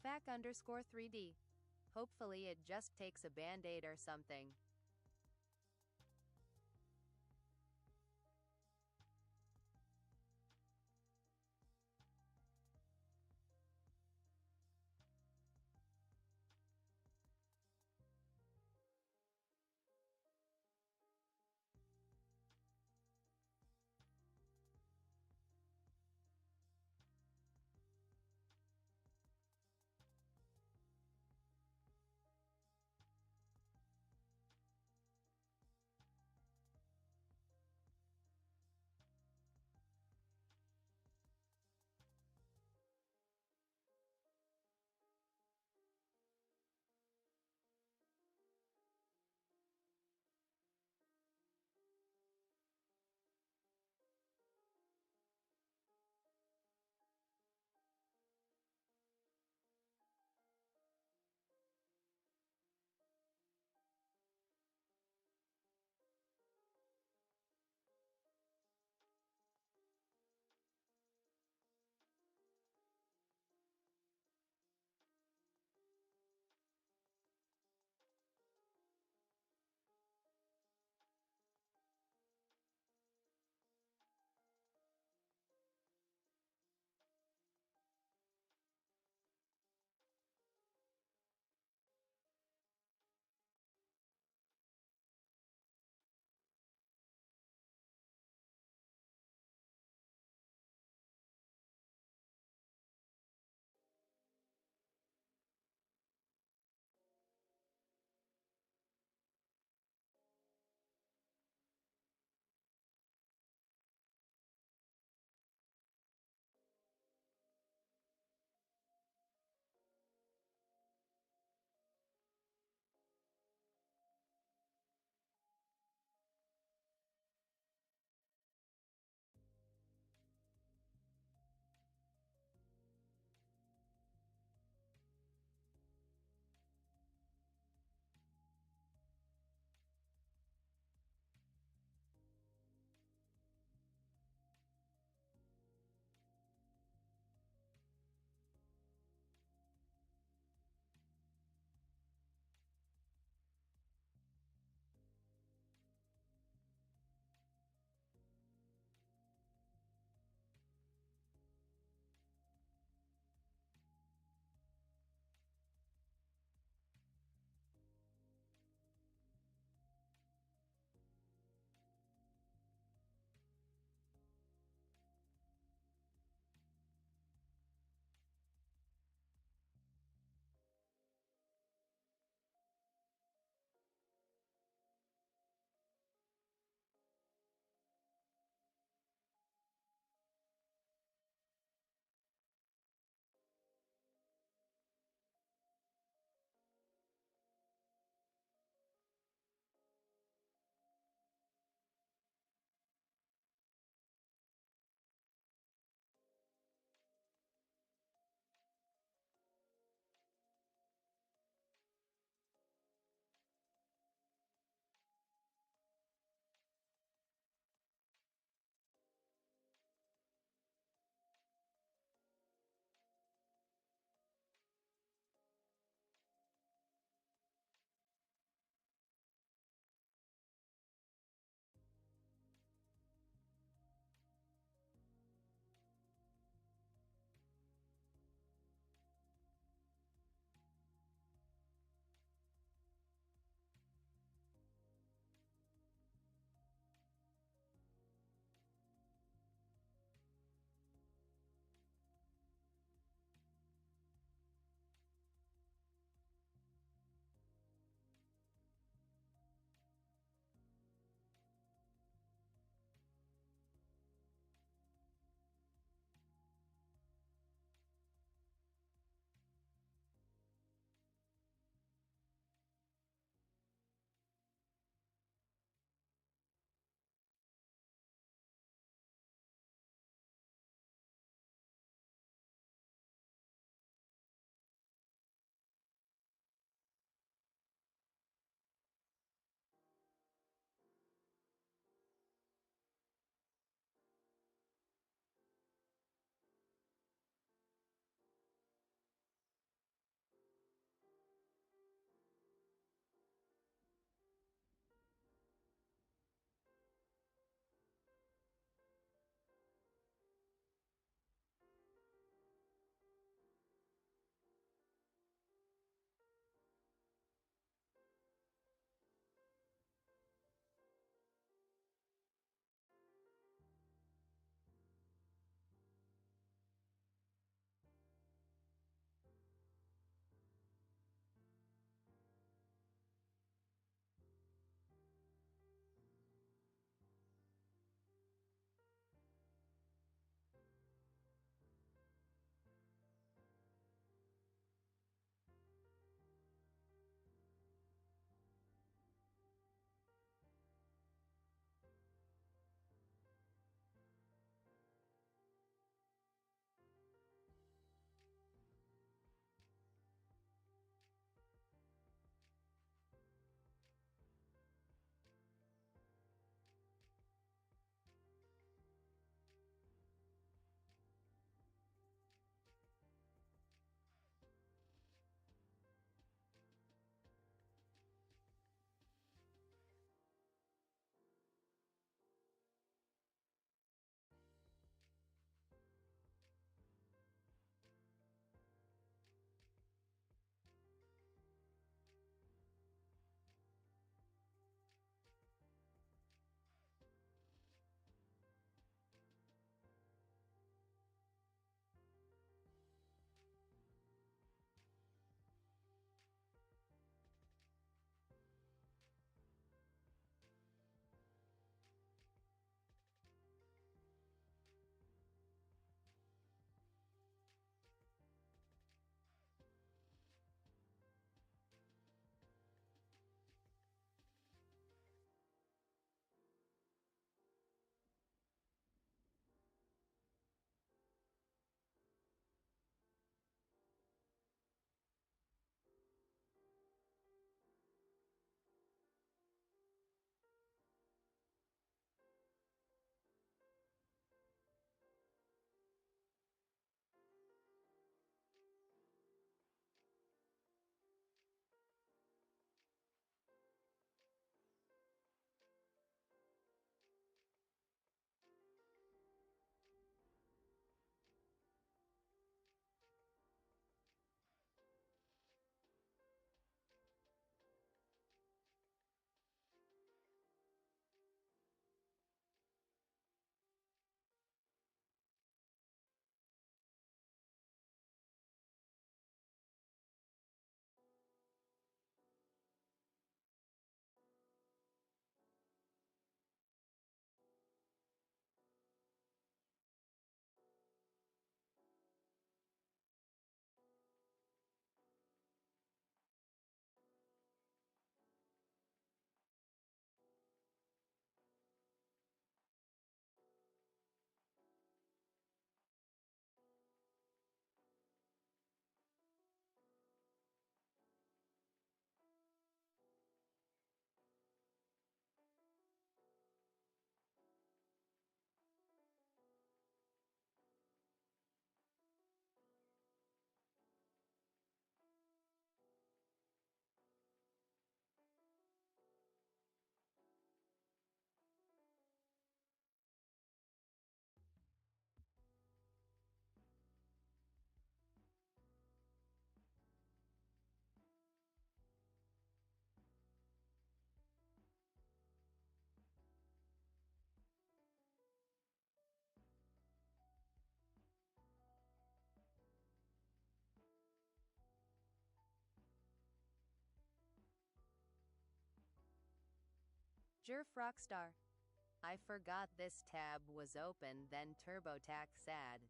fac_3D. Hopefully it just takes a band-aid or something. Jerf Rockstar. I forgot this tab was open, then TurboTax sad.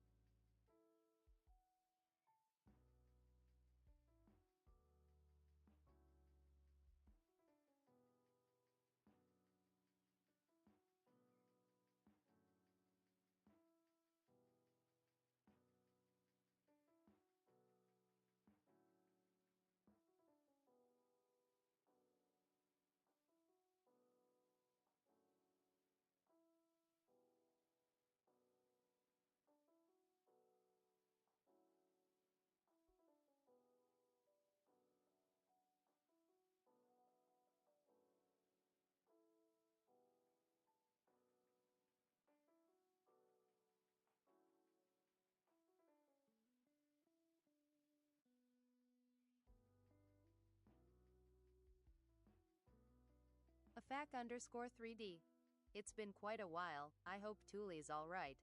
AFAC_3D. It's been quite a while, I hope Tulie's alright.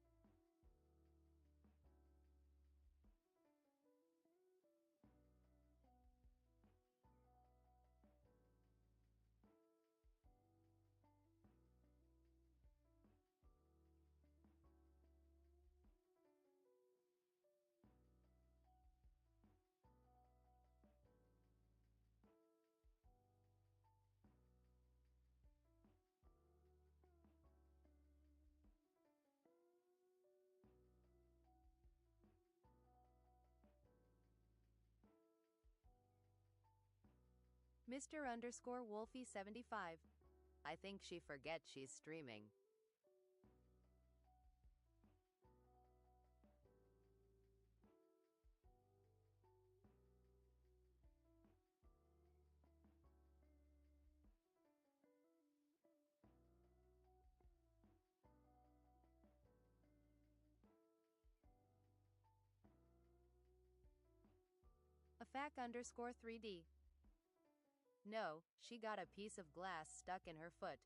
Mr_Wolfie75. I think she forgets she's streaming. AFAC_3D. No, she got a piece of glass stuck in her foot.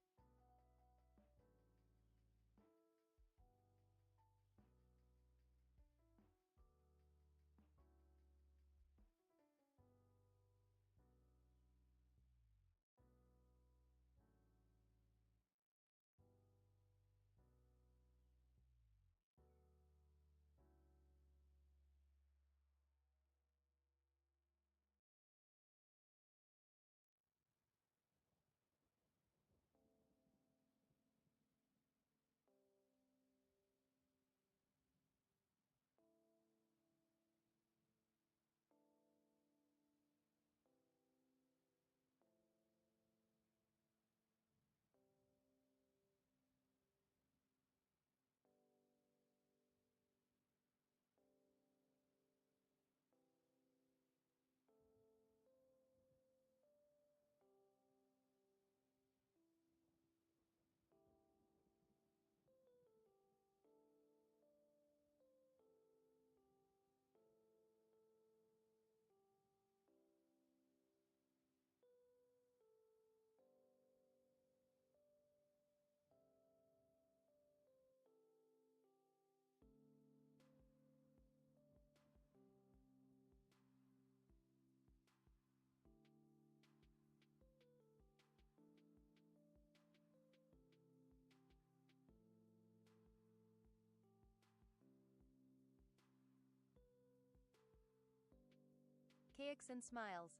Cakes and Smiles.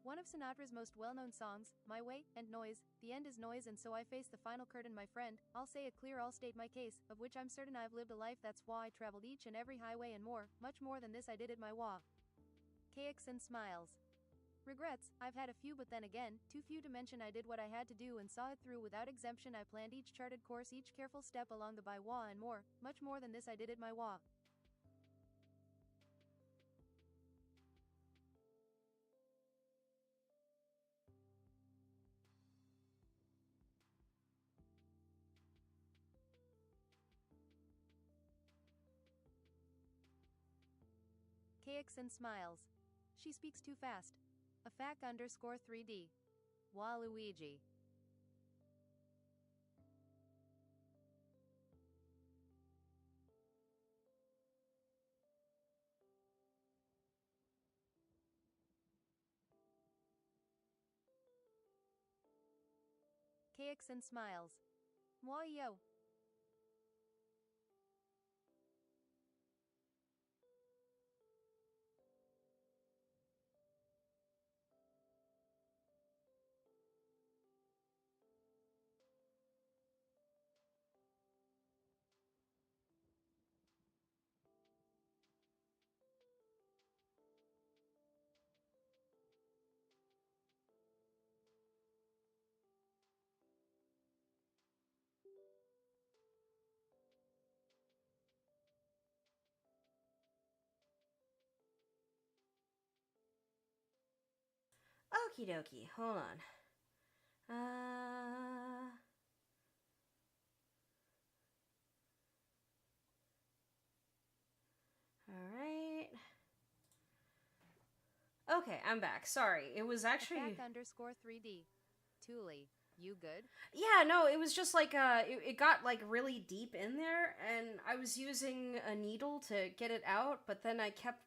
One of Sinatra's most well-known songs, My Way, and Noise, the end is noise and so I face the final curtain my friend, I'll say it clear I'll state my case, of which I'm certain I've lived a life that's why I traveled each and every highway and more, much more than this I did at my wa. Cakes and Smiles. Regrets, I've had a few but then again, too few to mention I did what I had to do and saw it through without exemption I planned each charted course each careful step along the by wa and more, much more than this I did at my wa. Cakes and Smiles. She speaks too fast. AFAC_3D. Waluigi. Cakes and smiles. Why yo? Okie dokie, hold on. Alright. Okay, I'm back. Sorry, it was actually... Attack_3D. Tulie, you good? Yeah, no, it was just like, it got, like, really deep in there, and I was using a needle to get it out, but then I kept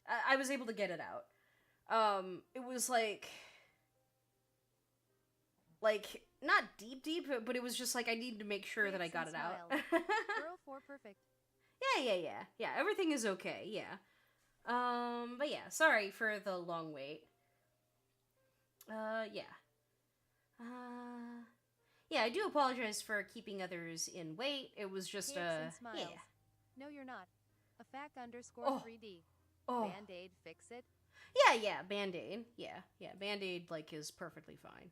I was able to get it out. It was like, not deep, but it was just like I needed to make sure that I got it out. Girl 4 perfect. Yeah, everything is okay, yeah. But yeah, sorry for the long wait. Yeah. Yeah, I do apologize for keeping others in wait. It was just, and smiles. yeah. No, you're not. Attack_3D. Oh. Band-Aid fix it? Yeah, Band-Aid. Yeah, Band-Aid, like, is perfectly fine.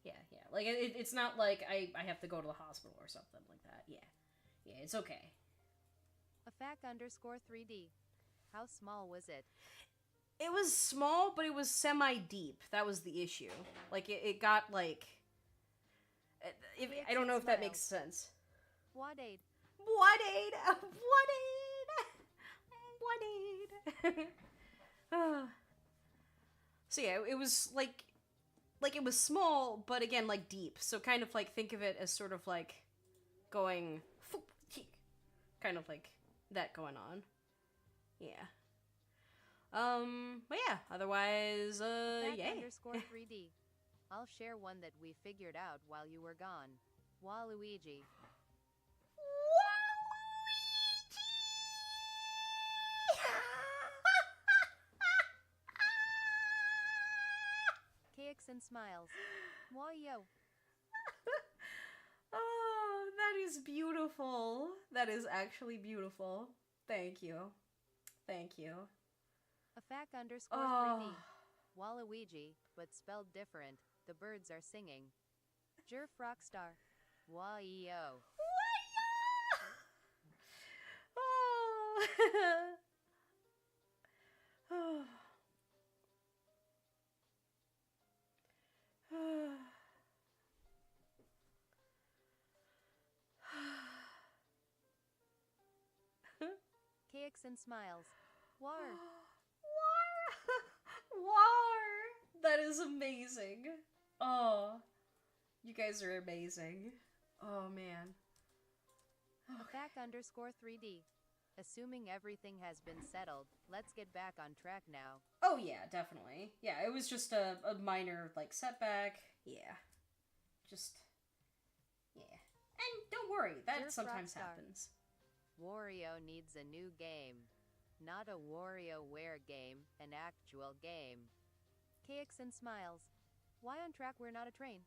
Yeah. Like, it's not like I have to go to the hospital or something like that. Yeah, it's okay. Attack_3D. How small was it? It was small, but it was semi-deep. That was the issue. Like, it got, like... I don't know if that makes sense. What-aid? So yeah, it was like it was small, but again, like, deep. So kind of like think of it as sort of like going... kind of like that going on. Yeah. But yeah, otherwise, yay. Attack_3D. I'll share one that we figured out while you were gone. Waluigi. Cakes and smiles. Why yo? Oh, that is beautiful. That is actually beautiful. Thank you. Attack_3D. Waluigi, but spelled different. The birds are singing. Jerf Rockstar. Why-yo. Oh. Cakes and smiles. War. War! That is amazing. Oh. You guys are amazing. Oh, man. Attack_3D. Assuming everything has been settled, let's get back on track now. Oh, yeah, definitely. Yeah, it was just a minor, like, setback. Yeah. Just... yeah. And don't worry, that sometimes happens. Wario needs a new game. Not a WarioWare game, an actual game. Cakes and smiles. Why on track we're not a train?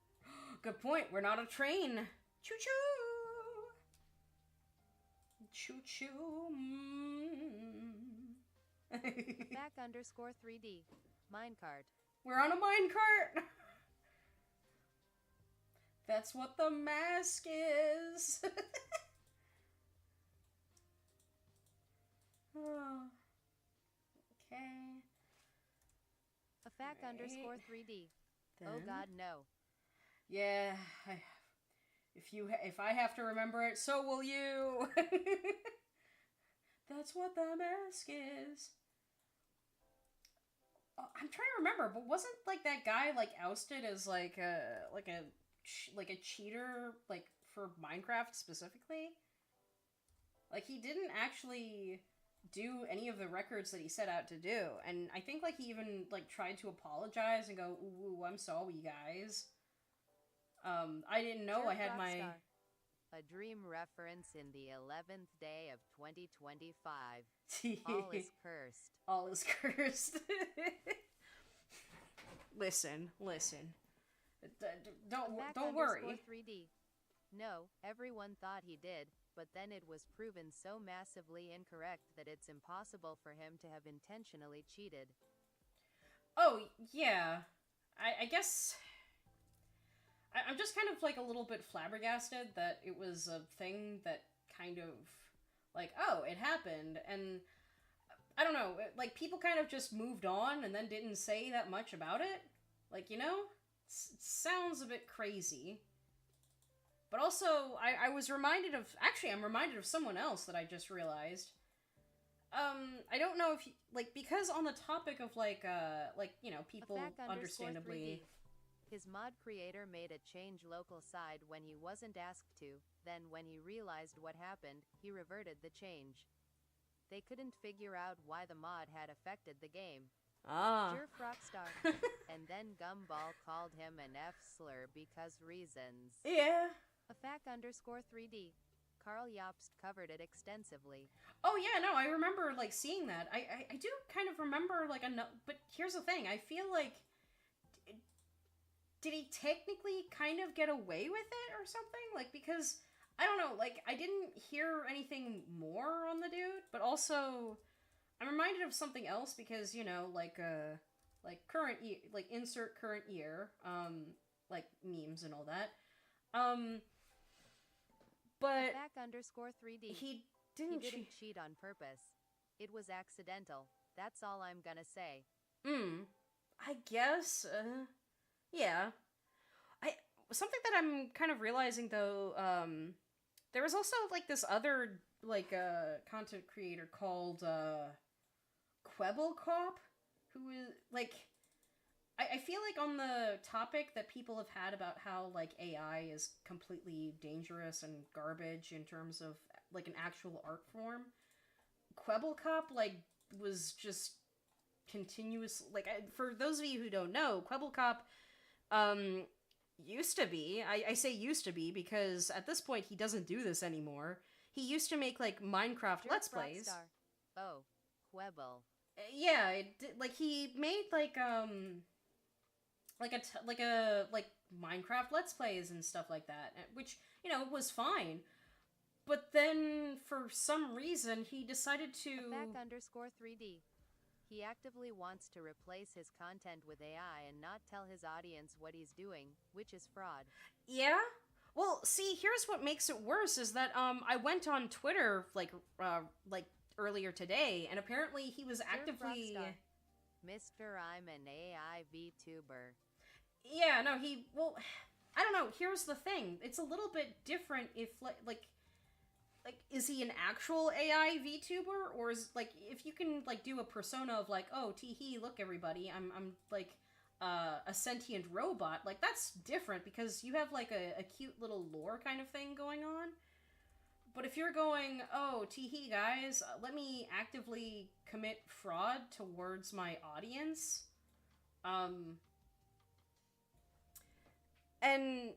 Good point, we're not a train. Choo-choo! Choo-choo. Attack_3D. Minecart. We're on a minecart! That's what the mask is! Oh. Okay. Attack_3D. Oh god, no. Yeah, if I have to remember it, so will you. That's what the mask is. Oh, I'm trying to remember, but wasn't like that guy like ousted as like a cheater like for Minecraft specifically? Like he didn't actually do any of the records that he set out to do, and I think like he even like tried to apologize and go, "Ooh, I'm sorry, guys." I didn't know Jerk I had my... Rockstar. A dream reference in the 11th day of 2025. All is cursed. All is cursed. Listen. Don't worry. 3D. No, everyone thought he did, but then it was proven so massively incorrect that it's impossible for him to have intentionally cheated. Oh, yeah. I guess... I'm just kind of, like, a little bit flabbergasted that it was a thing that kind of... Like, oh, it happened, and... I don't know, like, people kind of just moved on and then didn't say that much about it. Like, you know? It sounds a bit crazy. But also, I was reminded of... Actually, I'm reminded of someone else that I just realized. I don't know if... Like, because on the topic of, like, you know, people understandably... 3D. His mod creator made a change local side when he wasn't asked to, then when he realized what happened, he reverted the change. They couldn't figure out why the mod had affected the game. Jerk Rockstar. And then Gumball called him an F-slur because reasons. Yeah. _3D. Carl Jobst covered it extensively. Oh yeah, no, I remember, like, seeing that. I do kind of remember, like, but here's the thing, I feel like... Did he technically kind of get away with it or something? Like, because, I don't know, like, I didn't hear anything more on the dude, but also, I'm reminded of something else because, you know, like current year, like, insert current year, like, memes and all that, but... _3D. He didn't cheat on purpose. It was accidental. That's all I'm gonna say. I guess, yeah. Something that I'm kind of realizing, though, there was also, like, this other, like, content creator called, Quebblecop, who is, like, I feel like on the topic that people have had about how, like, AI is completely dangerous and garbage in terms of, like, an actual art form, Quebblecop, like, was just continuous, like, for those of you who don't know, Quebblecop, used to be, I say used to be because at this point he doesn't do this anymore. He used to make, like, Minecraft Jerk Let's Plays. Rockstar. Oh, Quebble. Yeah, like, he made, like Minecraft Let's Plays and stuff like that, which, you know, was fine. But then, for some reason, he decided to... _3D. He actively wants to replace his content with AI and not tell his audience what he's doing, which is fraud. Yeah? Well, see, here's what makes it worse, is that, I went on Twitter, like, earlier today, and apparently he was actively... Mr. I'm an AI VTuber. Yeah, no, well, I don't know, here's the thing. It's a little bit different if, like, is he an actual AI VTuber? Or is, like, if you can, like, do a persona of, like, oh, tee-hee, look, everybody, I'm like, a sentient robot, like, that's different, because you have, like, a cute little lore kind of thing going on. But if you're going, oh, tee-hee, guys, let me actively commit fraud towards my audience, and...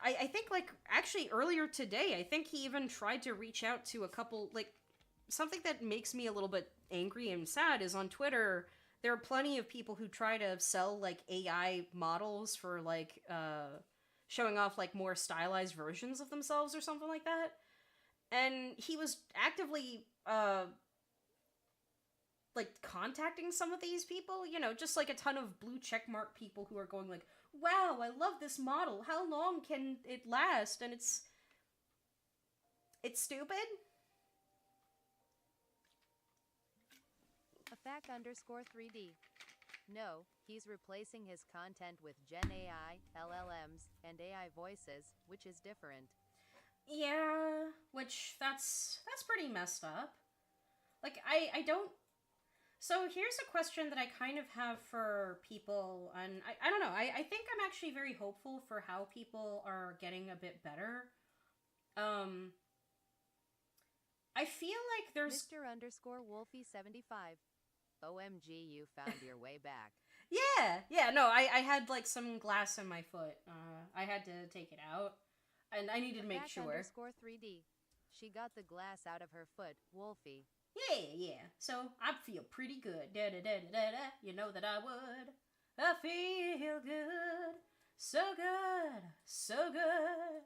I think, like, actually earlier today, I think he even tried to reach out to a couple, like, something that makes me a little bit angry and sad is on Twitter, there are plenty of people who try to sell, like, AI models for, like, showing off, like, more stylized versions of themselves or something like that. And he was actively, like, contacting some of these people, you know, just, like, a ton of blue checkmark people who are going, like, wow, I love this model. How long can it last? And it's stupid. _3D. No, he's replacing his content with Gen AI, LLMs, and AI voices, which is different. Yeah, which that's pretty messed up. Like, I don't... So here's a question that I kind of have for people, and I don't know, I think I'm actually very hopeful for how people are getting a bit better. I feel like there's... Mr. _Wolfie75. OMG, you found your way back. Yeah, no, I had like some glass in my foot. I had to take it out, and I needed to make sure. Underscore 3D. She got the glass out of her foot, Wolfie. Yeah. So I feel pretty good. Da da da da da. You know that I would. I feel good, so good, so good.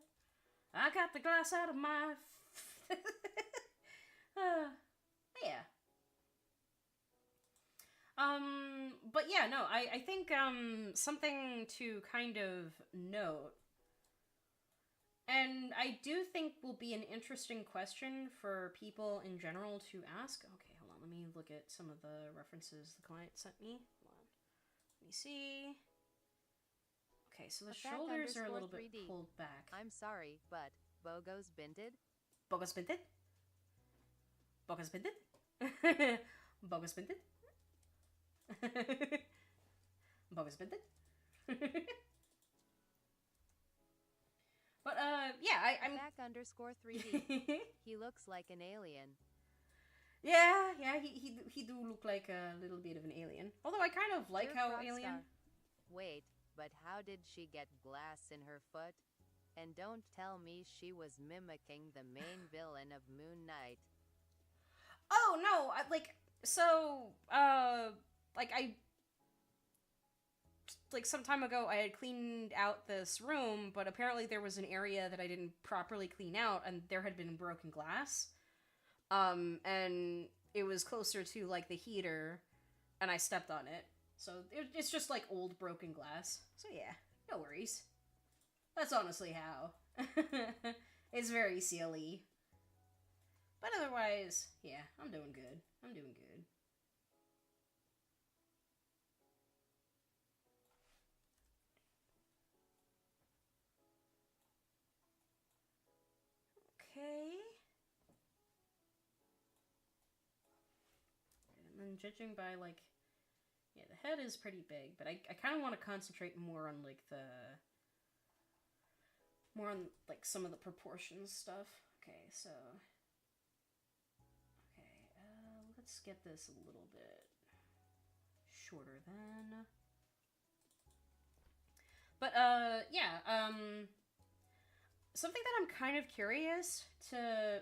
I got the glass out of my. Yeah. But yeah, no, I think something to kind of note, and I do think will be an interesting question for people in general to ask. Okay, hold on, let me look at some of the references the client sent me. Hold on. Let me see. Okay, so the shoulders are a little bit pulled back. I'm sorry, but Bogo's binted? Bogo's binted? Bogo's binted? Bogo's binted? Bogus binted. But yeah, I'm back underscore 3D. He looks like an alien. Yeah, he do look like a little bit of an alien. Although I kind of like how alien. Wait, but how did she get glass in her foot? And don't tell me she was mimicking the main villain of Moon Knight. Oh no, like some time ago I had cleaned out this room, but apparently there was an area that I didn't properly clean out, and there had been broken glass. And it was closer to like the heater, and I stepped on it. So it's just like old broken glass. So yeah, no worries. That's honestly how. It's very silly. But otherwise, yeah, I'm doing good. I'm doing good. Okay. And then judging by, like, yeah, the head is pretty big, but I kind of want to concentrate more on, like, some of the proportions stuff. Okay, so... Okay, let's get this a little bit shorter then. But, yeah, something that I'm kind of curious to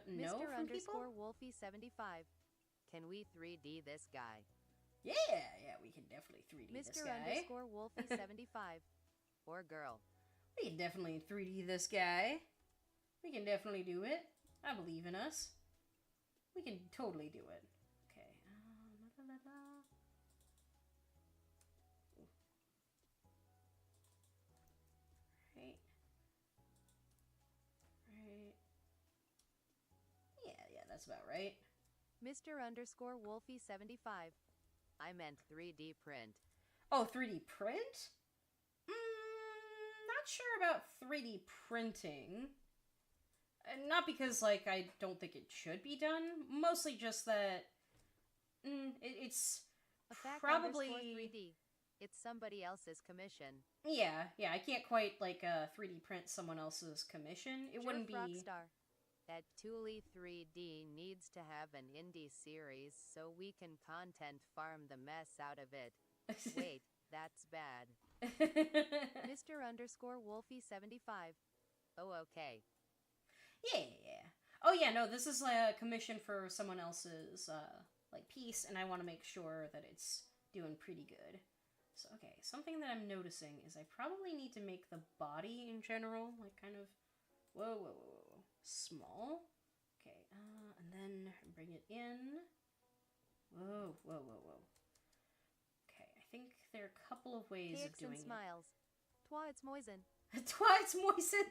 know Mr. from people. Underscore Wolfie75. Can we 3D this guy? Yeah, we can definitely 3D this guy. Mr. Underscore Wolfie75. Or girl. We can definitely 3D this guy. We can definitely do it. I believe in us. We can totally do it. Okay. Right. Yeah, that's about right. Mr. Underscore Wolfie75. I meant 3D print. Oh, 3D print? Not sure about 3D printing. Not because, like, I don't think it should be done. Mostly just that it's probably 3D. It's somebody else's commission. Yeah, I can't quite, like, 3D print someone else's commission. It wouldn't be... Rockstar. That Tulie 3D needs to have an indie series so we can content farm the mess out of it. Wait, that's bad. Mr. Underscore Wolfie75. Oh, okay. Yeah. Oh, yeah, no, this is a commission for someone else's, like, piece, and I want to make sure that it's doing pretty good. So, okay, something that I'm noticing is I probably need to make the body in general, like, kind of, whoa, small. Okay, and then bring it in. Whoa. Okay, I think there are a couple of ways of doing smiles. Twa, it's moisen. Twa, it's moisen.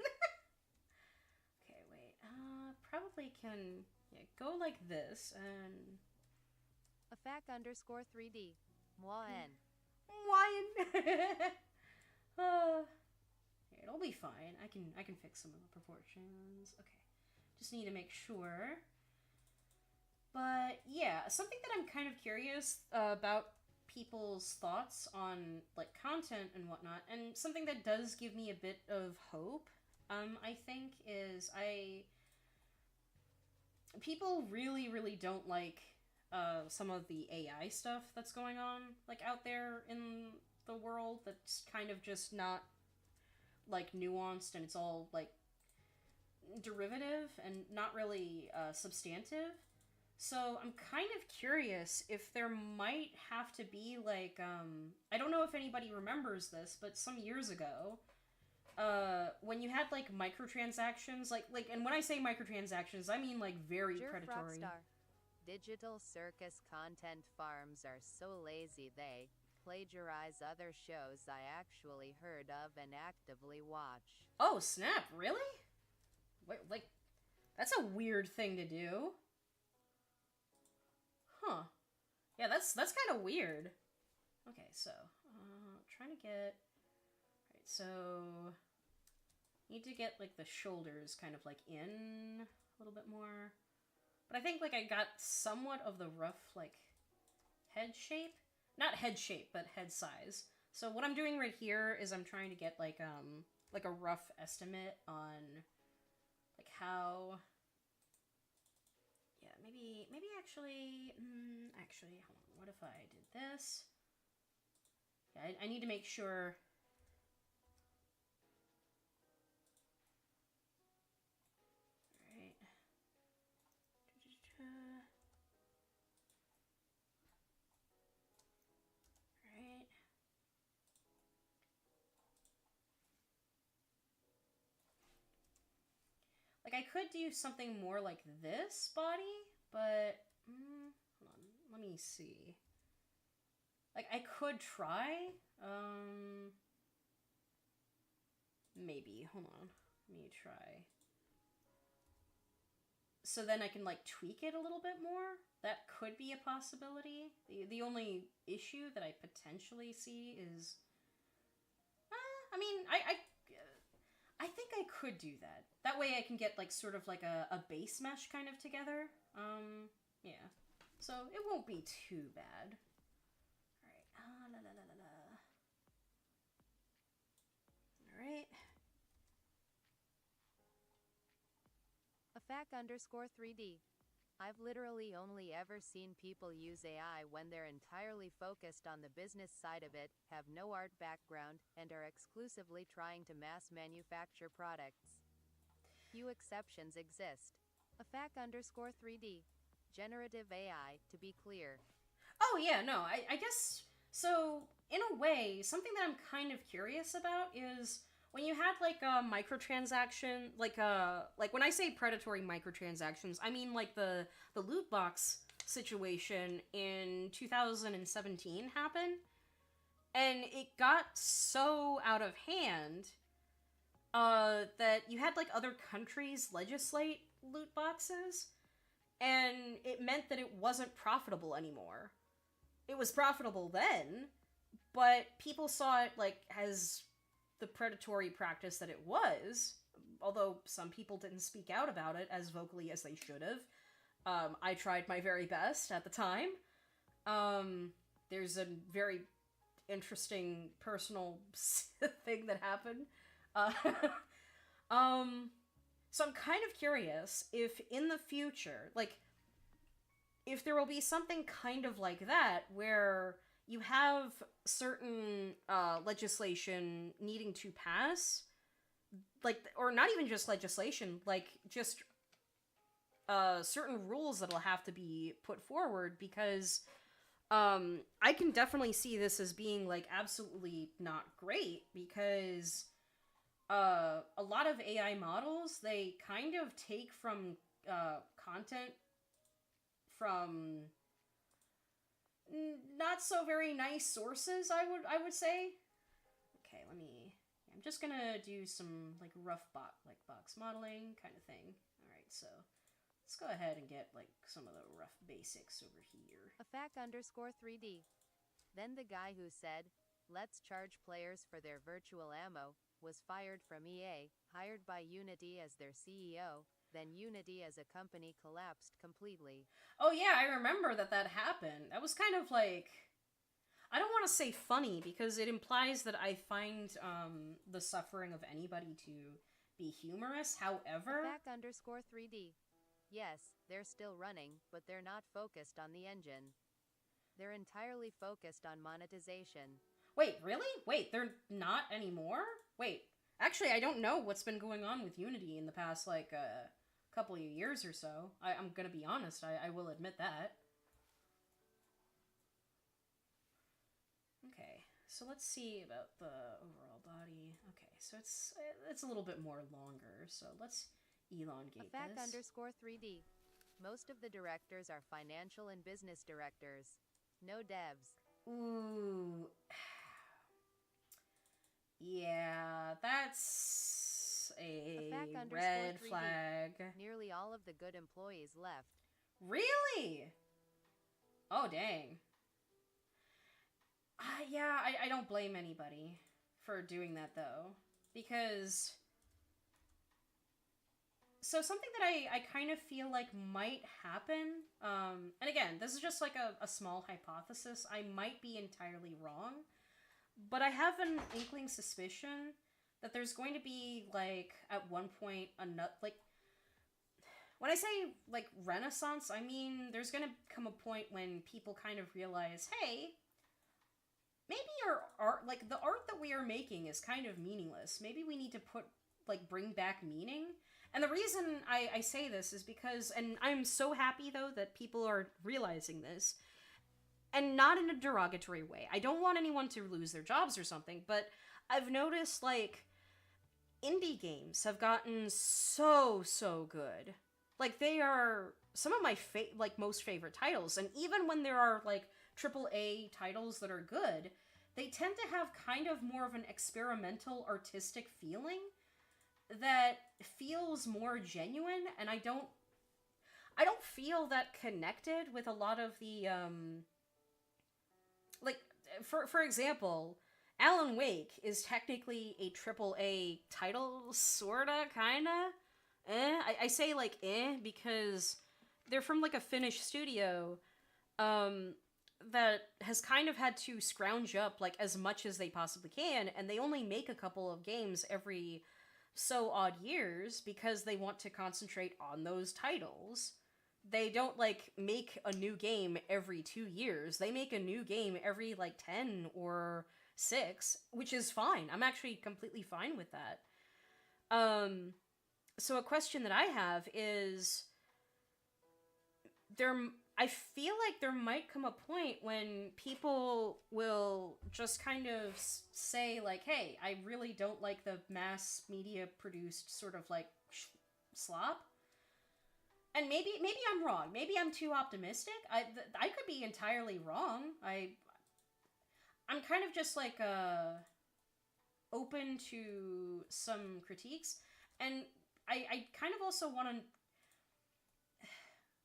Okay, wait. Probably can go like this and. Afac underscore 3D. Moin. It'll be fine. I can fix some of the proportions. Okay. Just need to make sure. But yeah, something that I'm kind of curious about people's thoughts on like content and whatnot, and something that does give me a bit of hope, I think, is people really don't like some of the AI stuff that's going on like out there in the world that's kind of just not like nuanced, and it's all like derivative and not really substantive. So I'm kind of curious if there might have to be like I don't know if anybody remembers this, but some years ago, when you had like microtransactions, like and when I say microtransactions, I mean like very predatory. Rockstar. Digital circus content farms are so lazy they plagiarize other shows I actually heard of and actively watch. Oh snap! Really? Wait, like that's a weird thing to do. Huh. Yeah, that's kind of weird. Okay, so trying to get right. So need to get like the shoulders kind of like in a little bit more. But I think like I got somewhat of the rough like head shape. Not head shape, but head size. So what I'm doing right here is I'm trying to get like a rough estimate on like how. Yeah, maybe actually hold on. What if I did this? Yeah, I need to make sure. All right. Right. Like I could do something more like this body, but hold on. Let me see. Like I could try. Maybe. Hold on. Let me try. So then I can like tweak it a little bit more. That could be a possibility. The only issue that I potentially see is, I mean, I think I could do that. That way I can get like sort of like a base mesh kind of together. Yeah. So it won't be too bad. All right. La la la la la. All right. AFAC_3D. I've literally only ever seen people use AI when they're entirely focused on the business side of it, have no art background, and are exclusively trying to mass manufacture products. Few exceptions exist. AFAC_3D. Generative AI, to be clear. Oh yeah, no, I guess so. In a way, something that I'm kind of curious about is when you had like a microtransaction, like when I say predatory microtransactions, I mean like the loot box situation in 2017 happened, and it got so out of hand that you had like other countries legislate loot boxes, and it meant that it wasn't profitable anymore. It was profitable then, but people saw it like as the predatory practice that it was, although some people didn't speak out about it as vocally as they should have. I tried my very best at the time. There's a very interesting personal thing that happened. Uh, so I'm kind of curious if in the future, like, if there will be something kind of like that where you have certain legislation needing to pass, like, or not even just legislation, like just certain rules that'll have to be put forward, because I can definitely see this as being like absolutely not great, because a lot of AI models, they kind of take from content from not so very nice sources, I would say. Okay, I'm just gonna do some like rough box modeling kind of thing. All right, so let's go ahead and get like some of the rough basics over here. AFAC_3D. Then the guy who said, "Let's charge players for their virtual ammo," was fired from EA, hired by Unity as their CEO, then Unity as a company collapsed completely. Oh yeah, I remember that happened. That was kind of like, I don't want to say funny, because it implies that I find the suffering of anybody to be humorous. However, AFAC_3D. Yes, they're still running, but they're not focused on the engine. They're entirely focused on monetization. Wait, really? Wait, they're not anymore? Wait, actually, I don't know what's been going on with Unity in the past, like, couple of years or so. I'm gonna be honest, I will admit that. Okay, so let's see about the overall body. Okay, so it's a little bit more longer, so let's elongate Afac this. underscore 3D. Most of the directors are financial and business directors. No devs. Ooh. Yeah, that's a Afac underscore red 3D. flag. Nearly all of the good employees left. Really? Oh, dang. Yeah, I don't blame anybody for doing that, though. Because... So something that I kind of feel like might happen, and again, this is just like a small hypothesis. I might be entirely wrong, but I have an inkling suspicion that there's going to be, like, at one point, like, when I say, like, renaissance, I mean, there's gonna come a point when people kind of realize, hey, maybe our art, like, the art that we are making is kind of meaningless. Maybe we need to bring back meaning. And the reason I say this is because, and I'm so happy, though, that people are realizing this, and not in a derogatory way. I don't want anyone to lose their jobs or something, but I've noticed, like, indie games have gotten so good. Like, they are some of my most favorite titles, and even when there are, like, AAA titles that are good, they tend to have kind of more of an experimental, artistic feeling that feels more genuine, and I don't feel that connected with a lot of the like, for example, Alan Wake is technically a AAA title, sorta, kinda. I say, like, because they're from, like, a Finnish studio that has kind of had to scrounge up, like, as much as they possibly can, and they only make a couple of games every so odd years because they want to concentrate on those titles. They don't, like, make a new game every 2 years. They make a new game every, like, 10 or 6, which is fine. I'm actually completely fine with that. So a question that I have is, I feel like there might come a point when people will just kind of say, like, hey, I really don't like the mass media produced sort of, like, slop. And maybe I'm wrong. Maybe I'm too optimistic. I could be entirely wrong. I'm kind of just, like, open to some critiques. And I kind of also want to...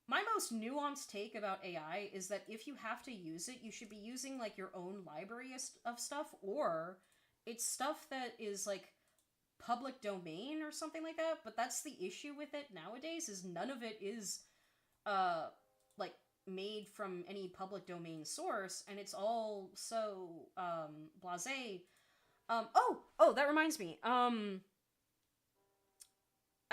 My most nuanced take about AI is that if you have to use it, you should be using, like, your own library of stuff, or it's stuff that is, like, public domain or something like that. But that's the issue with it nowadays, is none of it is, like, made from any public domain source, and it's all so, blasé. Oh, that reminds me.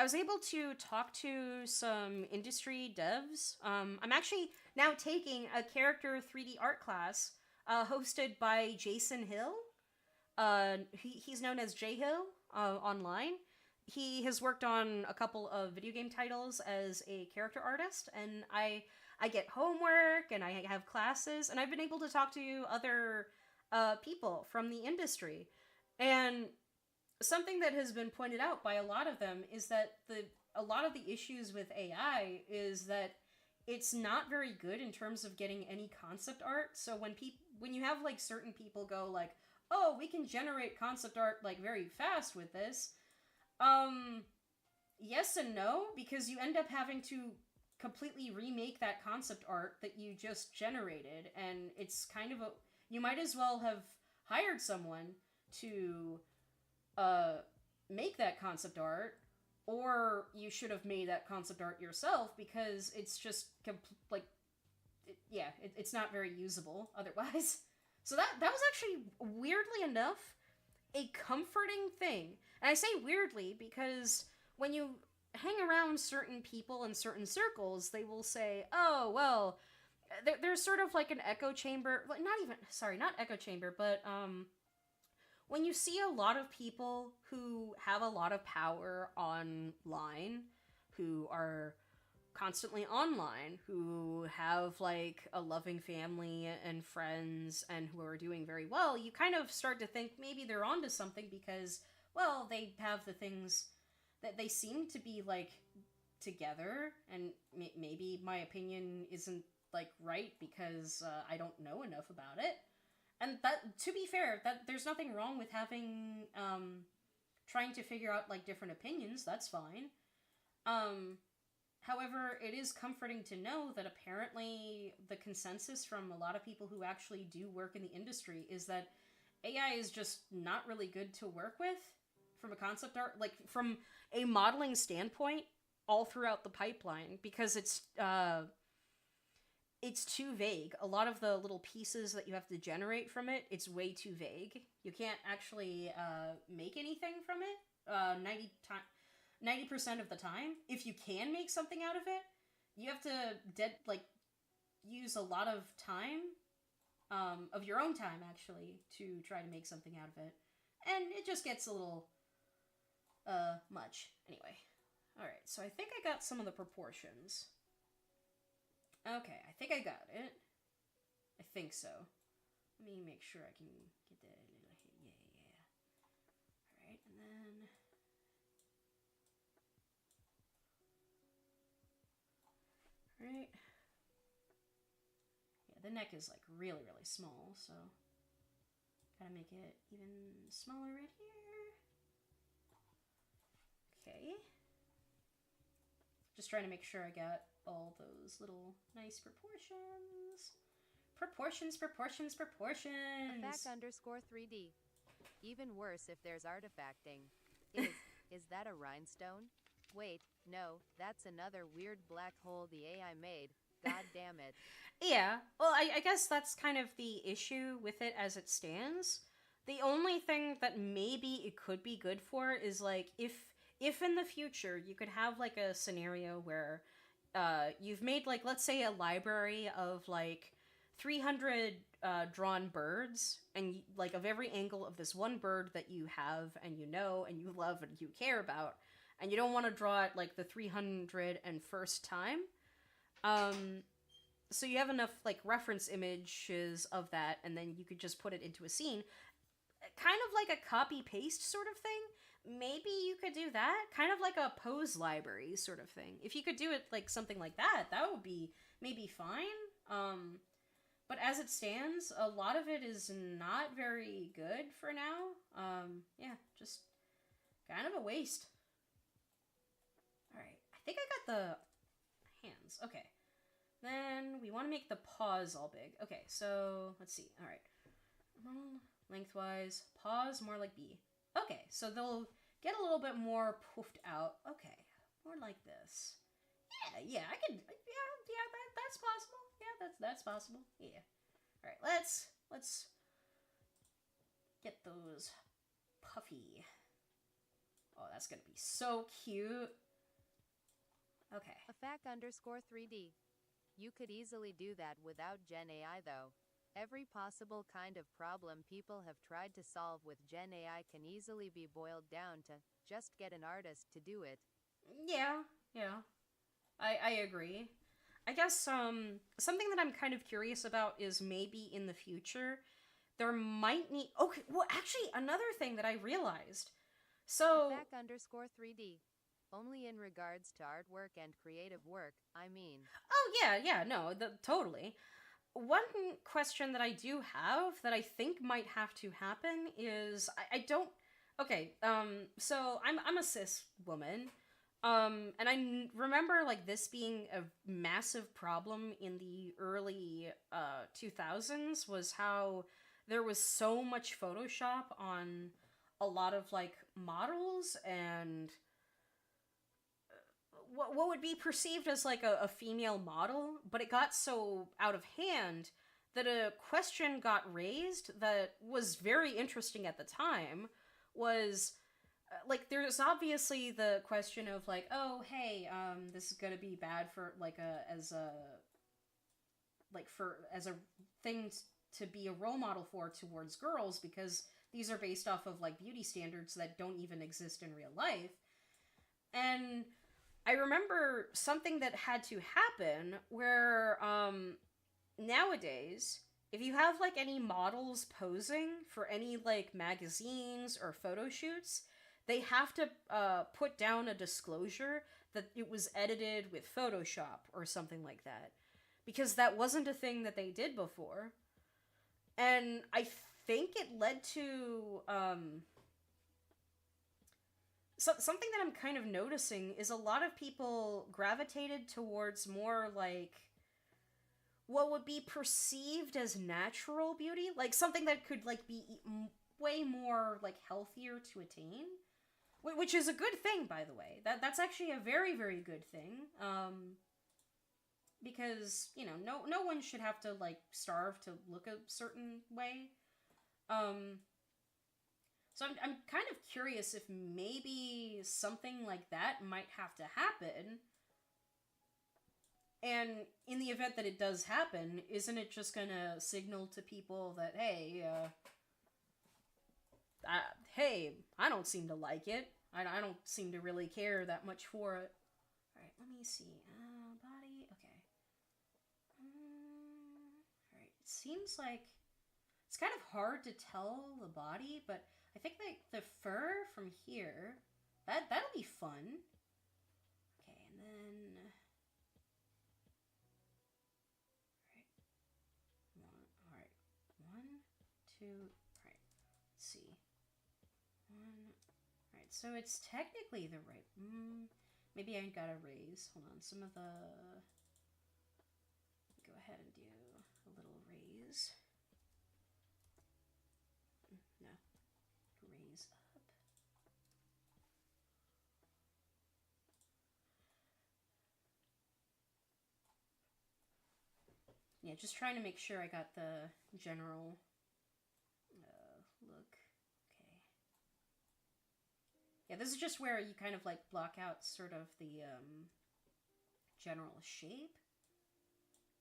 I was able to talk to some industry devs. I'm actually now taking a character 3D art class hosted by Jason Hill. He's known as J Hill online. He has worked on a couple of video game titles as a character artist, and I get homework and I have classes, and I've been able to talk to other people from the industry. And something that has been pointed out by a lot of them is that a lot of the issues with AI is that it's not very good in terms of getting any concept art. So when you have, like, certain people go, like, oh, we can generate concept art, like, very fast with this, yes and no, because you end up having to completely remake that concept art that you just generated, and it's kind of you might as well have hired someone to make that concept art, or you should have made that concept art yourself, because it's just it's not very usable otherwise. So that was actually, weirdly enough, a comforting thing. And I say weirdly because when you hang around certain people in certain circles, they will say, oh, well, there's sort of like an echo chamber, like not echo chamber, but when you see a lot of people who have a lot of power online, who are constantly online, who have like a loving family and friends and who are doing very well, you kind of start to think maybe they're onto something because, well, they have the things that they seem to be like together, and maybe my opinion isn't like right because I don't know enough about it. And that, to be fair, that there's nothing wrong with having trying to figure out like different opinions. That's fine. However, it is comforting to know that apparently the consensus from a lot of people who actually do work in the industry is that AI is just not really good to work with from a concept art, like from a modeling standpoint, all throughout the pipeline, because it's too vague. A lot of the little pieces that you have to generate from it, it's way too vague. You can't actually make anything from it 90% of the time. If you can make something out of it, you have to use a lot of time, of your own time actually, to try to make something out of it. And it just gets a little much. Anyway. Alright, so I think I got some of the proportions. Okay, I think I got it. I think so. Let me make sure I can get that a little hit. Yeah. Alright, and then... Alright. Yeah, the neck is like really, really small, so... Gotta make it even smaller right here. Okay. Just trying to make sure I got all those little nice proportions. Proportions. Fact_3D. Even worse if there's artifacting. Is that a rhinestone? Wait, no, that's another weird black hole the AI made. God damn it. Yeah, well, I guess that's kind of the issue with it as it stands. The only thing that maybe it could be good for is like if in the future you could have like a scenario where you've made like, let's say, a library of like 300 drawn birds, and like of every angle of this one bird that you have and you know and you love and you care about, and you don't want to draw it like the 301st time. So you have enough like reference images of that, and then you could just put it into a scene, kind of like a copy paste sort of thing. Maybe you could do that, kind of like a pose library sort of thing. If you could do it like something like that, that would be maybe fine. But as it stands, a lot of it is not very good for now. Yeah, just kind of a waste. Alright, I think I got the hands. Okay. Then we want to make the paws all big. Okay, so let's see. Alright. Lengthwise. Paws more like B. Okay, so they'll get a little bit more poofed out. Okay, more like this. Yeah, I can. Yeah, that's possible. Yeah, that's possible. Yeah. All right, let's get those puffy. Oh, that's gonna be so cute. Okay. A fact_3D. You could easily do that without Gen AI though. Every possible kind of problem people have tried to solve with Gen AI can easily be boiled down to just get an artist to do it. Yeah. I agree. I guess something that I'm kind of curious about is maybe in the future there might need... Okay, well actually another thing that I realized. So... Fact_3D. Only in regards to artwork and creative work, I mean. Oh yeah, no, totally. One question that I do have that I think might have to happen is I don't... Okay, so I'm a cis woman, and I remember like this being a massive problem in the early 2000s, was how there was so much Photoshop on a lot of like models and what would be perceived as like a female model, but it got so out of hand that a question got raised that was very interesting at the time. Was like, there's obviously the question of like, oh hey, this is gonna be bad for like as a like for as a thing to be a role model for towards girls, because these are based off of like beauty standards that don't even exist in real life. And I remember something that had to happen where nowadays, if you have like any models posing for any like magazines or photo shoots, they have to put down a disclosure that it was edited with Photoshop or something like that, because that wasn't a thing that they did before. And I think it led to something that I'm kind of noticing is a lot of people gravitated towards more like what would be perceived as natural beauty, like something that could like be way more like healthier to attain, which is a good thing, by the way. That's actually a very, very good thing, because you know no one should have to like starve to look a certain way. So I'm kind of curious if maybe something like that might have to happen. And in the event that it does happen, isn't it just gonna signal to people that, hey, I don't seem to like it. I don't seem to really care that much for it. Alright, let me see. Body, okay. Alright, it seems like it's kind of hard to tell the body, but I think like the fur from here, that'll be fun. Okay, and then alright, one, two, alright, let's see. Alright, so it's technically the right, maybe I gotta raise, hold on, some of the, go ahead and do a little raise. No, raise up. Yeah, just trying to make sure I got the general look. Okay. Yeah, this is just where you kind of like block out sort of the general shape,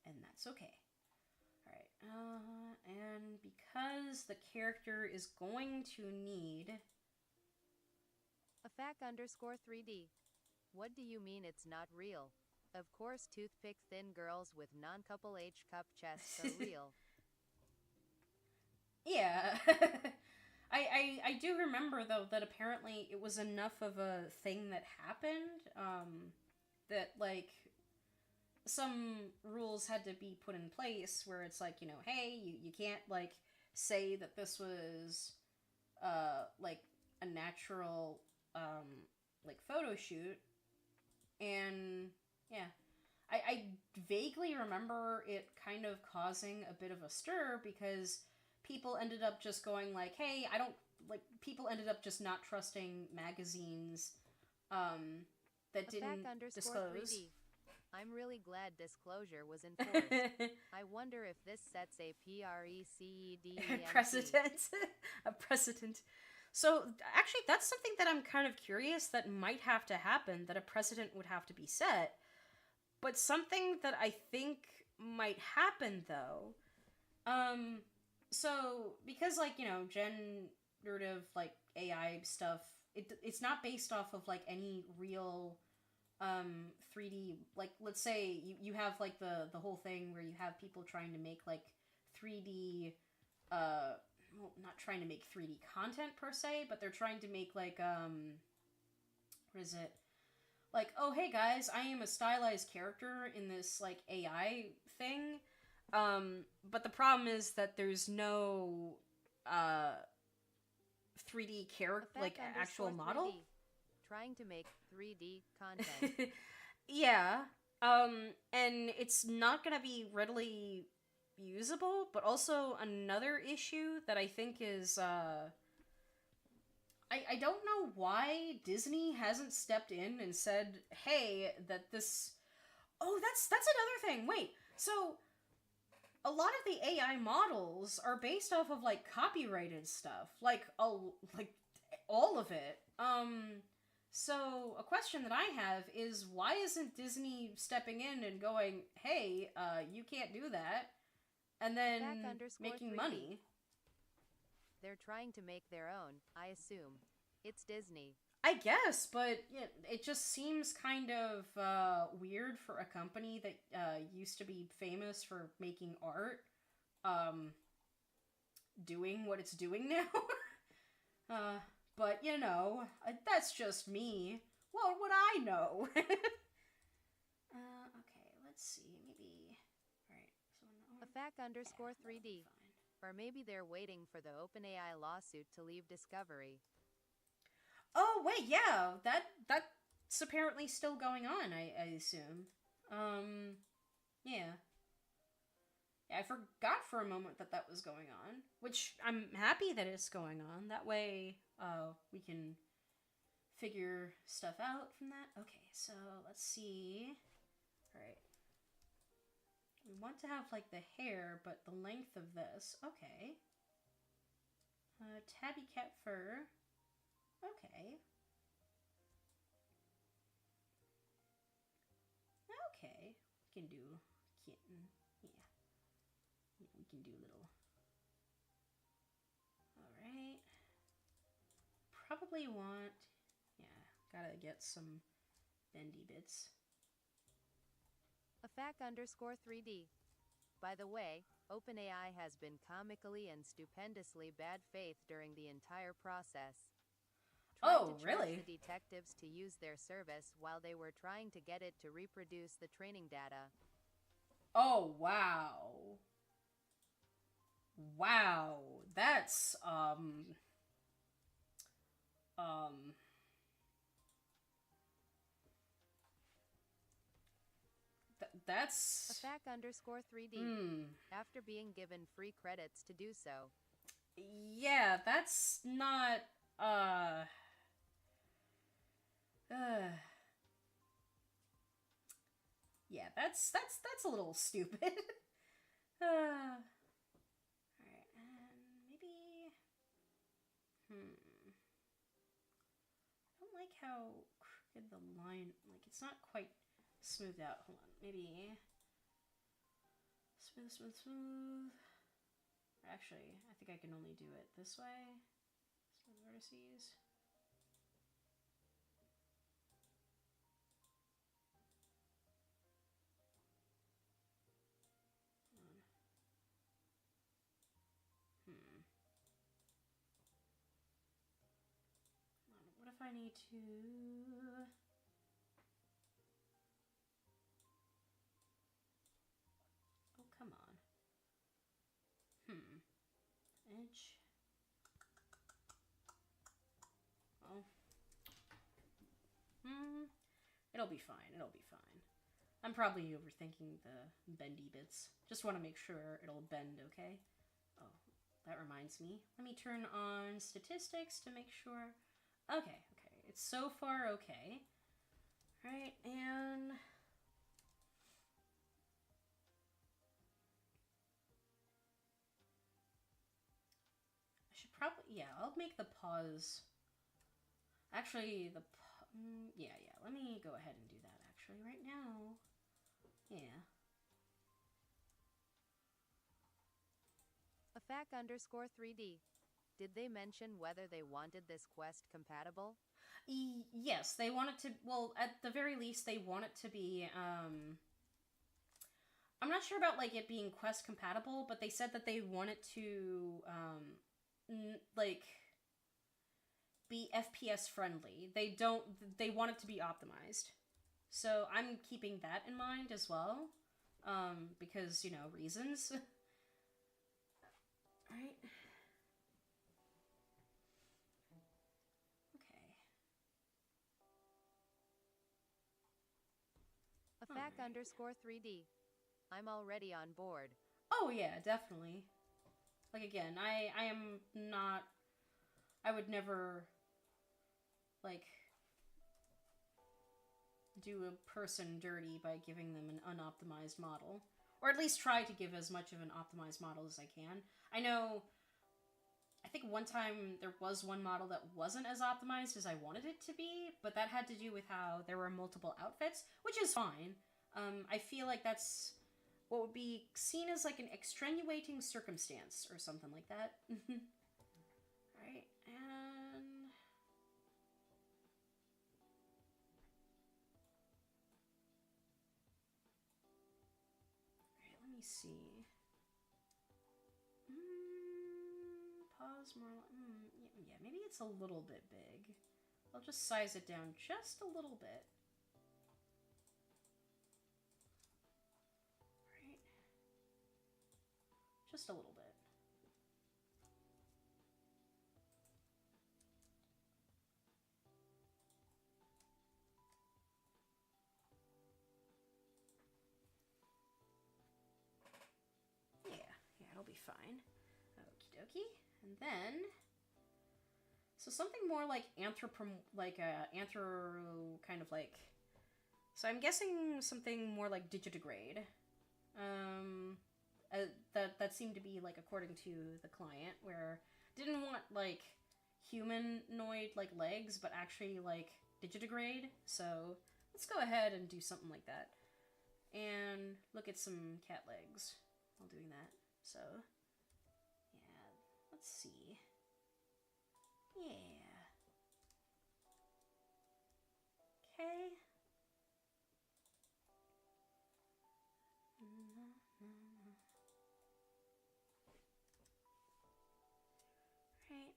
and that's okay. Alright, and because the character is going to need A fac_3D. What do you mean it's not real? Of course, toothpick thin girls with non-couple H cup chests are real. Yeah. I do remember though that apparently it was enough of a thing that happened, that like some rules had to be put in place where it's like, you know, hey, you can't like say that this was like a natural like photo shoot. And yeah, I vaguely remember it kind of causing a bit of a stir because people ended up just going like, hey, I don't like, people ended up just not trusting magazines that didn't disclose. 3D. I'm really glad disclosure was enforced. I wonder if this sets a precedent. Precedent. A precedent. So actually that's something that I'm kind of curious that might have to happen, that a precedent would have to be set. But something that I think might happen though, so because like, you know, generative like AI stuff, it's not based off of like any real 3D, like let's say you have like the whole thing where you have people trying to make like 3D well, not trying to make 3D content per se, but they're trying to make like what is it, like, oh hey guys, I am a stylized character in this like AI thing, but the problem is that there's no 3D character, like actual model. 3D. Trying to make 3D content. Yeah, and it's not gonna be readily usable, but also another issue that I think is, I don't know why Disney hasn't stepped in and said, hey, that this, oh, that's another thing, wait, so a lot of the AI models are based off of, like, copyrighted stuff, like all of it, So, a question that I have is why isn't Disney stepping in and going, hey, you can't do that, and then making 3D. money? They're trying to make their own, I assume. It's Disney. I guess, but it just seems kind of weird for a company that used to be famous for making art, doing what it's doing now. But you know, that's just me. What would I know? Okay, let's see. Maybe. All right. So A 3D. Or maybe they're waiting for the OpenAI lawsuit to leave Discovery. Oh wait, yeah, that's apparently still going on. I assume. Yeah. Yeah, I forgot for a moment that was going on, which I'm happy that it's going on. That way, we can figure stuff out from that. Okay, so let's see. All right. We want to have like the hair, but the length of this. Okay. Tabby cat fur. Okay. Okay. We can do kitten. Yeah. We can do little. Alright. Probably want. Yeah. Gotta get some bendy bits. A 3D. By the way, OpenAI has been comically and stupendously bad faith during the entire process. Tried to charge really? the detectives to use their service while they were trying to get it to reproduce the training data. Oh, wow. Wow. That's, that's... A 3D. After being given free credits to do so. Yeah, that's not, yeah, that's a little stupid. Alright, maybe... I don't like how crooked the line... Like, it's not quite smoothed out. Hold on, maybe... Smooth, smooth, smooth. Actually, I think I can only do it this way. Smooth vertices. What if I need to... Oh, come on. Edge. Oh. It'll be fine. It'll be fine. I'm probably overthinking the bendy bits. Just want to make sure it'll bend, okay? Oh, that reminds me. Let me turn on statistics to make sure. Okay. It's so far okay. Alright, and... I should probably... Yeah, I'll make the pause... Actually, yeah, let me go ahead and do that, actually, right now. Yeah. A 3D. Did they mention whether they wanted this quest compatible? Yes, they want it to... Well, at the very least, they want it to be, I'm not sure about, like, it being quest compatible, but they said that they want it to, like... be FPS friendly. They want it to be optimized. So I'm keeping that in mind as well. Because, you know, reasons. Alright. A 3D. I'm already on board. Oh yeah, definitely. Like again, I am not... I would never... like... do a person dirty by giving them an unoptimized model. Or at least try to give as much of an optimized model as I can. I know... I think one time there was one model that wasn't as optimized as I wanted it to be, but that had to do with how there were multiple outfits, which is fine. I feel like that's what would be seen as like an extenuating circumstance or something like that. Right, and right, let me see. Pause more. Yeah, maybe it's a little bit big. I'll just size it down just a little bit. Right, just a little bit. Yeah, it'll be fine. Okie dokie. And then, so something more like anthro kind of like. So I'm guessing something more like digitigrade. That seemed to be like according to the client, where didn't want like humanoid like legs, but actually like digitigrade. So let's go ahead and do something like that, and look at some cat legs while doing that. So yeah, let's see. Yeah. Okay. Right.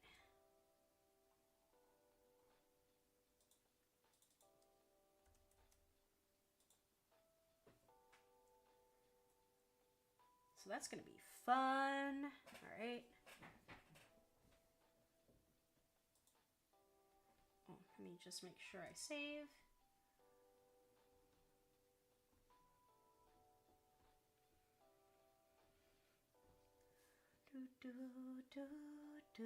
So that's gonna be fun. All right. Oh, let me just make sure I save. Do do do do.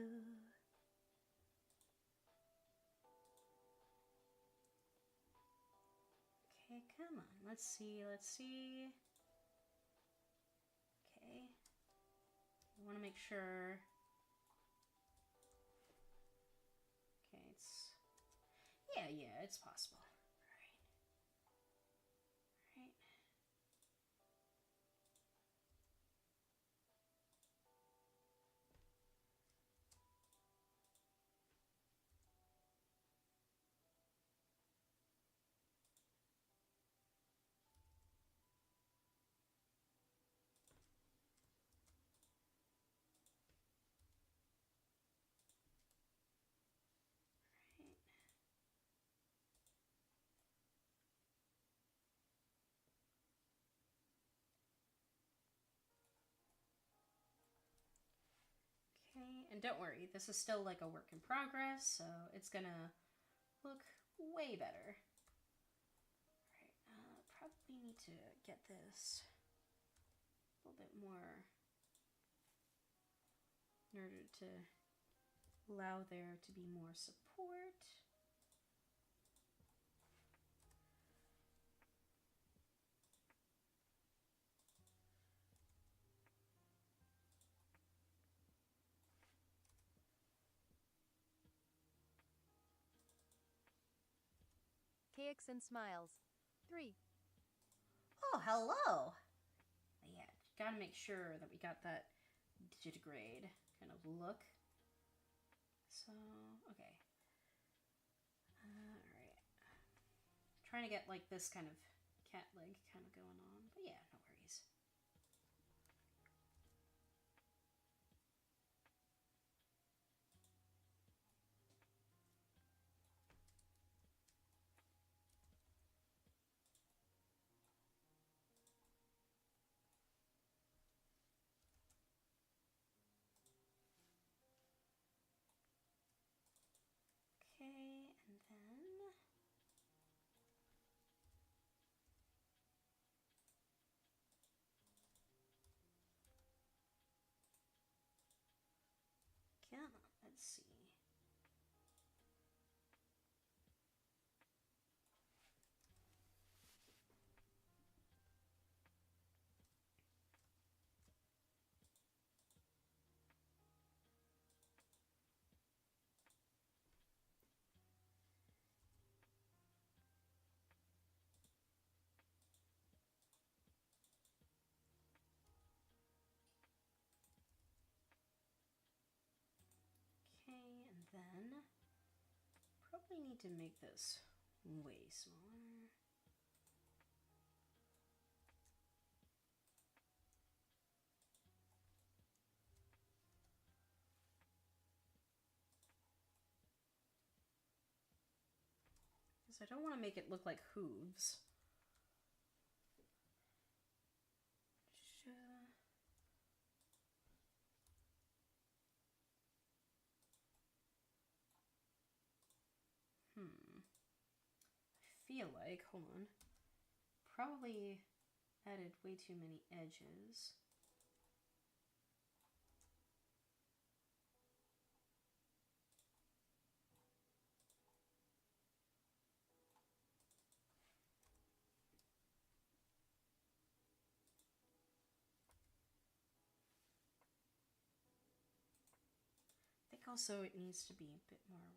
Okay, come on. Let's see. Okay. I want to make sure. Okay, yeah, it's possible. All right. Okay, and don't worry, this is still like a work in progress, so it's gonna look way better. Alright, probably need to get this a little bit more in order to allow there to be more support. KX and smiles. 3. Oh, hello! Yeah, gotta make sure that we got that digitigrade kind of look. So, okay. Alright. Trying to get like this kind of cat leg kind of going on, but yeah, no worries. Okay, and then come on, let's see. then probably need to make this way smaller. Because I don't want to make it look like hooves. I feel like, hold on, probably added way too many edges. I think also it needs to be a bit more rounded.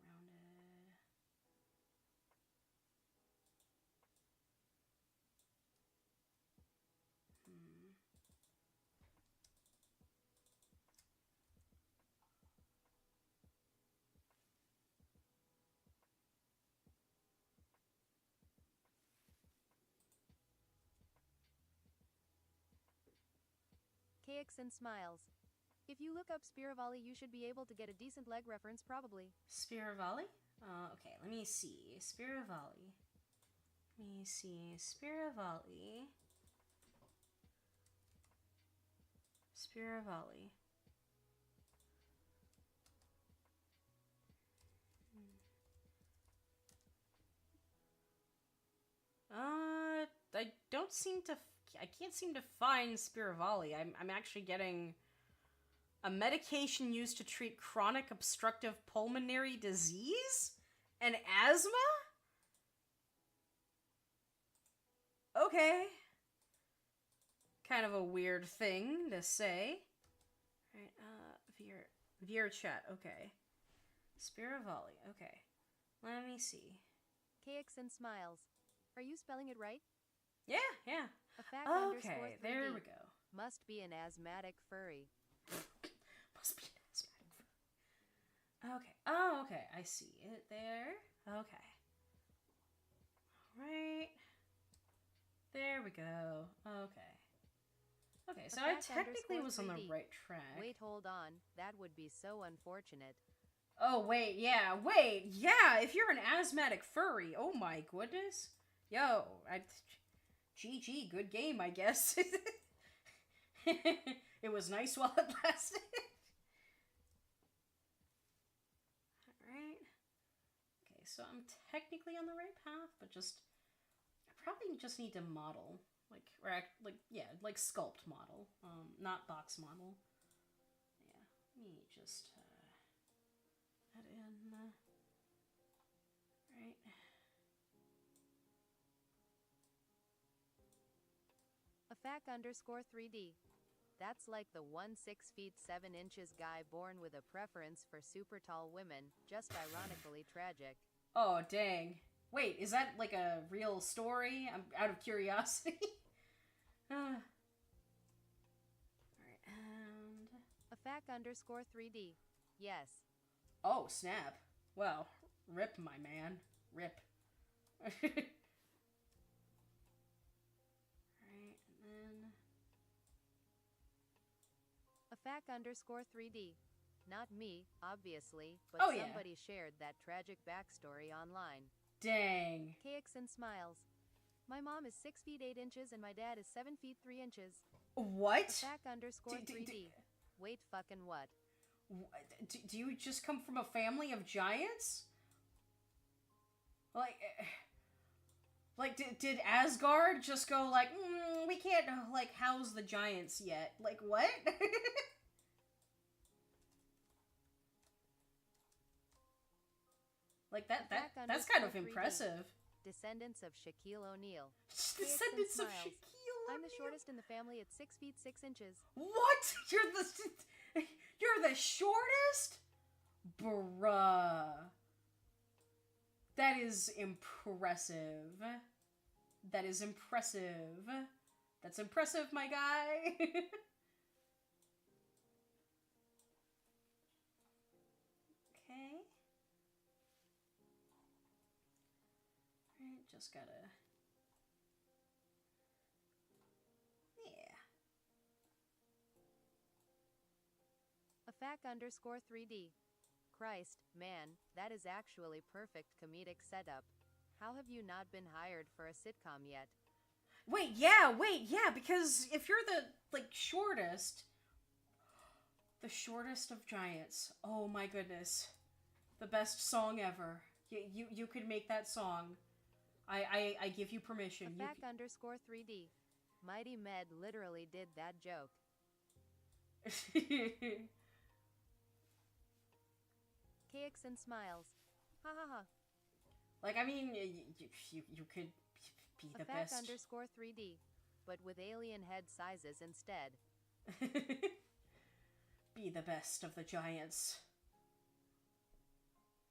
KX and smiles. If you look up Spiravali, you should be able to get a decent leg reference, probably. Spiravali? Okay, let me see. Spiravali. Let me see. Spiravali. Spiravali. I don't seem to. I can't seem to find Spiravali. I'm actually getting a medication used to treat chronic obstructive pulmonary disease and asthma. Okay. Kind of a weird thing to say. Right, Veer chat, okay. Spiravali, okay. Let me see. KX and smiles. Are you spelling it right? Yeah. A fact Okay, there we go. Must be an asthmatic furry. Must be an asthmatic furry. Okay. Oh, okay. I see it there. Okay. Alright. There we go. Okay. Okay, so I technically was on the right track. Wait, hold on. That would be so unfortunate. Oh, wait, yeah. If you're an asthmatic furry, oh my goodness. Yo, GG, good game, I guess. It was nice while it lasted. Alright. Okay, so I'm technically on the right path, but I probably just need to model. Like sculpt model. Not box model. Yeah, let me just add in. Right. Afac_3D. That's like the 6 feet 7 inches guy born with a preference for super tall women, just ironically tragic. Oh, dang. Wait, is that like a real story? I'm out of curiosity. Alright, and... Afac_3D. Yes. Oh, snap. Well, rip, my man. Rip. Alright, and then... Afac_3D. Not me, obviously, but Oh, yeah. somebody shared that tragic backstory online. Dang. KX and smiles. My mom is 6 feet 8 inches and my dad is 7 feet 3 inches. What? Afac_3D. Wait, fucking what? Do you just come from a family of giants? Did Asgard just go like, we can't, like, house the giants yet? Like, what? Like, that's kind of impressive. Descendants of Shaquille O'Neal. Descendants of Shaquille O'Neal? I'm the shortest in the family at 6 feet 6 inches. What? You're the shortest? Bruh. That is impressive. That is impressive. That's impressive, my guy. Okay. just gotta... Yeah. Afac_3D. Christ, man, that is actually perfect comedic setup. How have you not been hired for a sitcom yet? Wait, yeah, because if you're the, like, shortest... The shortest of giants. Oh my goodness. The best song ever. You could make that song. I give you permission. Afac_3D. Mighty Med literally did that joke. Cakes and smiles. Ha ha ha. Like, I mean, you could be the best. Afac_3D. But with alien head sizes instead. Be the best of the giants.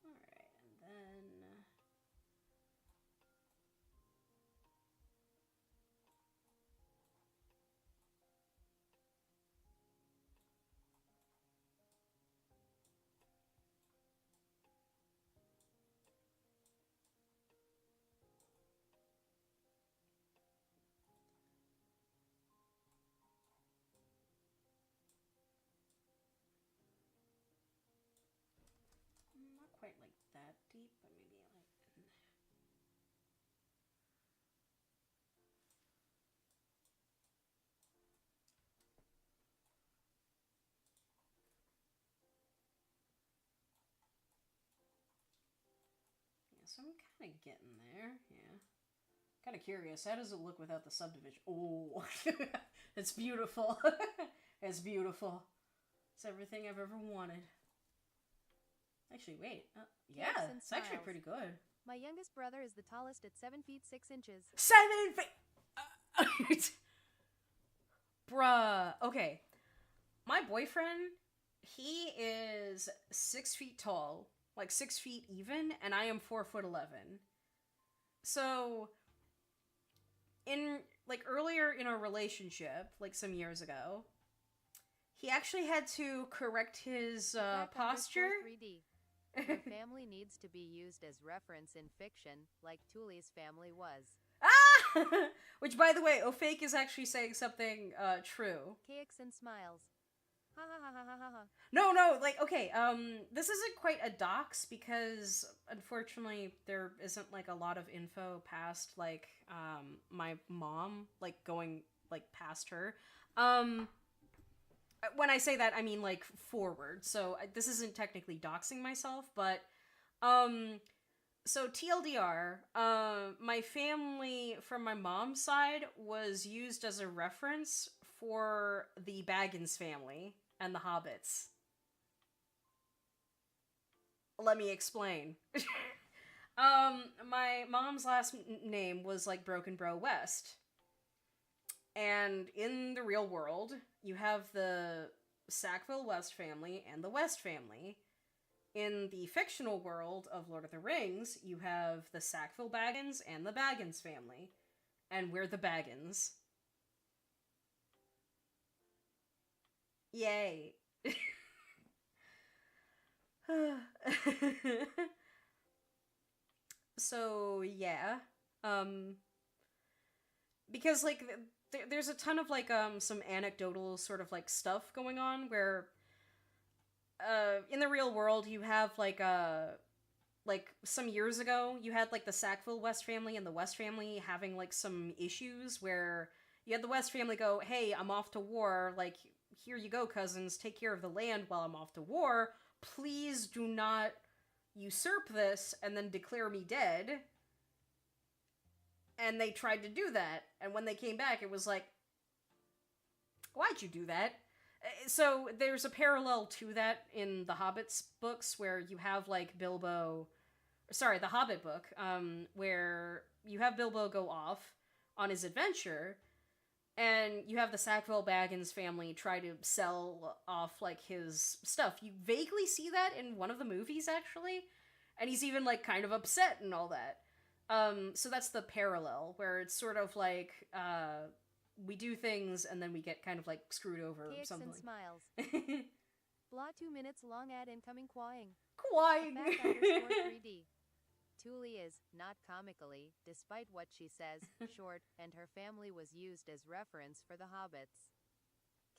Alright, and then... Not quite like that deep, but maybe like... Yeah, so I'm kind of getting there, yeah. Kind of curious, how does it look without the subdivision? Oh, it's beautiful. It's beautiful. It's everything I've ever wanted. Actually, wait. Yeah, it's actually pretty good. My youngest brother is the tallest at 7 feet 6 inches. 7 feet! Bruh. Okay. My boyfriend, he is 6 feet tall. Like 6 feet even, and I am 4'11". So, earlier in our relationship, like some years ago, he actually had to correct his posture. 3D. Your family needs to be used as reference in fiction, like Tulie's family was. Ah! Which, by the way, Ofake is actually saying something true. Cakes and smiles. Ha ha ha ha ha ha. No, like, okay, this isn't quite a dox because, unfortunately, there isn't, like, a lot of info past, like, my mom, like, going, like, past her. When I say that, I mean, like, forward, so this isn't technically doxing myself, but, so TLDR, my family from my mom's side was used as a reference for the Baggins family and the Hobbits. Let me explain. My mom's last name was, like, Broken Bro West. And in the real world, you have the Sackville West family and the West family. In the fictional world of Lord of the Rings, you have the Sackville Baggins and the Baggins family. And we're the Baggins. Yay. So, yeah. Because, like, there's a ton of, like, some anecdotal sort of, like, stuff going on where, in the real world, you have, like, some years ago, you had, like, the Sackville West family and the West family having, like, some issues where you had the West family go, hey, I'm off to war, like, here you go, cousins, take care of the land while I'm off to war, please do not usurp this and then declare me dead. And they tried to do that, and when they came back, it was like, why'd you do that? So there's a parallel to that in the Hobbit's books, where you have, like, Bilbo... Sorry, the Hobbit book, where you have Bilbo go off on his adventure, and you have the Sackville Baggins family try to sell off, like, his stuff. You vaguely see that in one of the movies, actually, and he's even, like, kind of upset and all that. So that's the parallel, where it's sort of like, we do things and then we get kind of, like, screwed over or something. Cakes and smiles. Blah 2 minutes long ad incoming quawing. Quawing! Afac_3D. Tulie is, not comically, despite what she says, short, and her family was used as reference for the hobbits.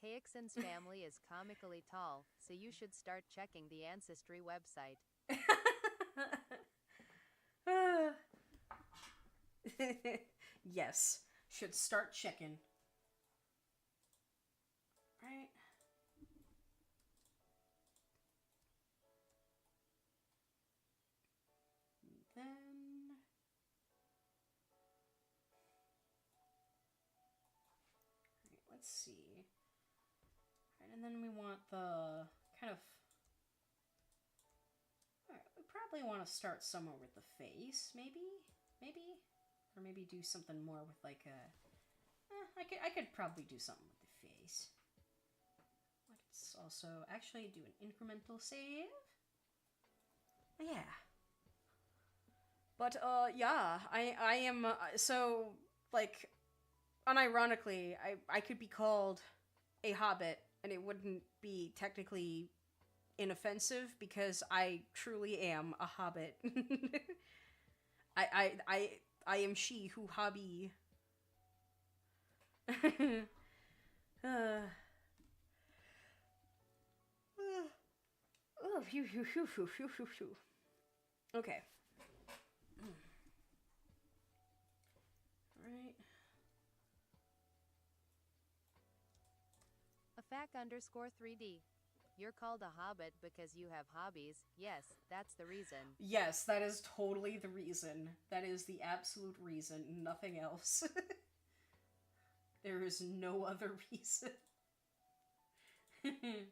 Caixon's family is comically tall, so you should start checking the Ancestry website. Yes, should start checking. Right. Then... Right, let's see. Right, and then we want the kind of... Alright, we probably want to start somewhere with the face, maybe? Maybe? Or maybe do something more with like a... I could probably do something with the face. Let's also actually do an incremental save. Yeah. But, yeah, I am, so, like, unironically, I could be called a hobbit, and it wouldn't be technically inoffensive, because I truly am a hobbit. I am she who hobby. Oh, phew, phew, phew, phew, phew, phew, phew. Okay. Alright. Afac_3D. You're called a hobbit because you have hobbies. Yes, that's the reason. Yes, that is totally the reason. That is the absolute reason. Nothing else. There is no other reason. Okay,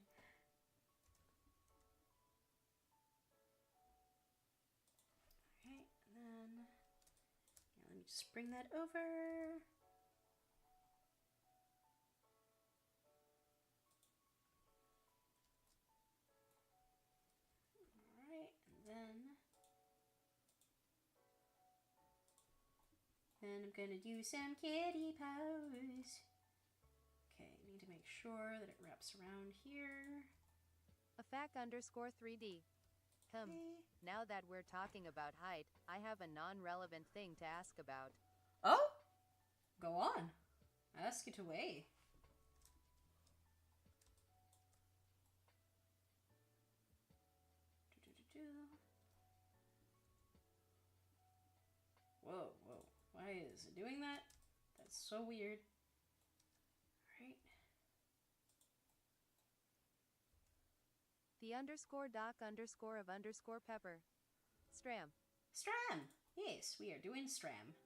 and then... Yeah, let me just bring that over. Alright, and then I'm gonna do some kitty pose. Okay, I need to make sure that it wraps around here. Afac_3D. Now that we're talking about height, I have a non-relevant thing to ask about. Oh? Go on. Ask it away. Whoa, whoa. Why is it doing that? That's so weird. Alright. The _doc_of_pepper. Stram. Stram! Yes, we are doing Stram.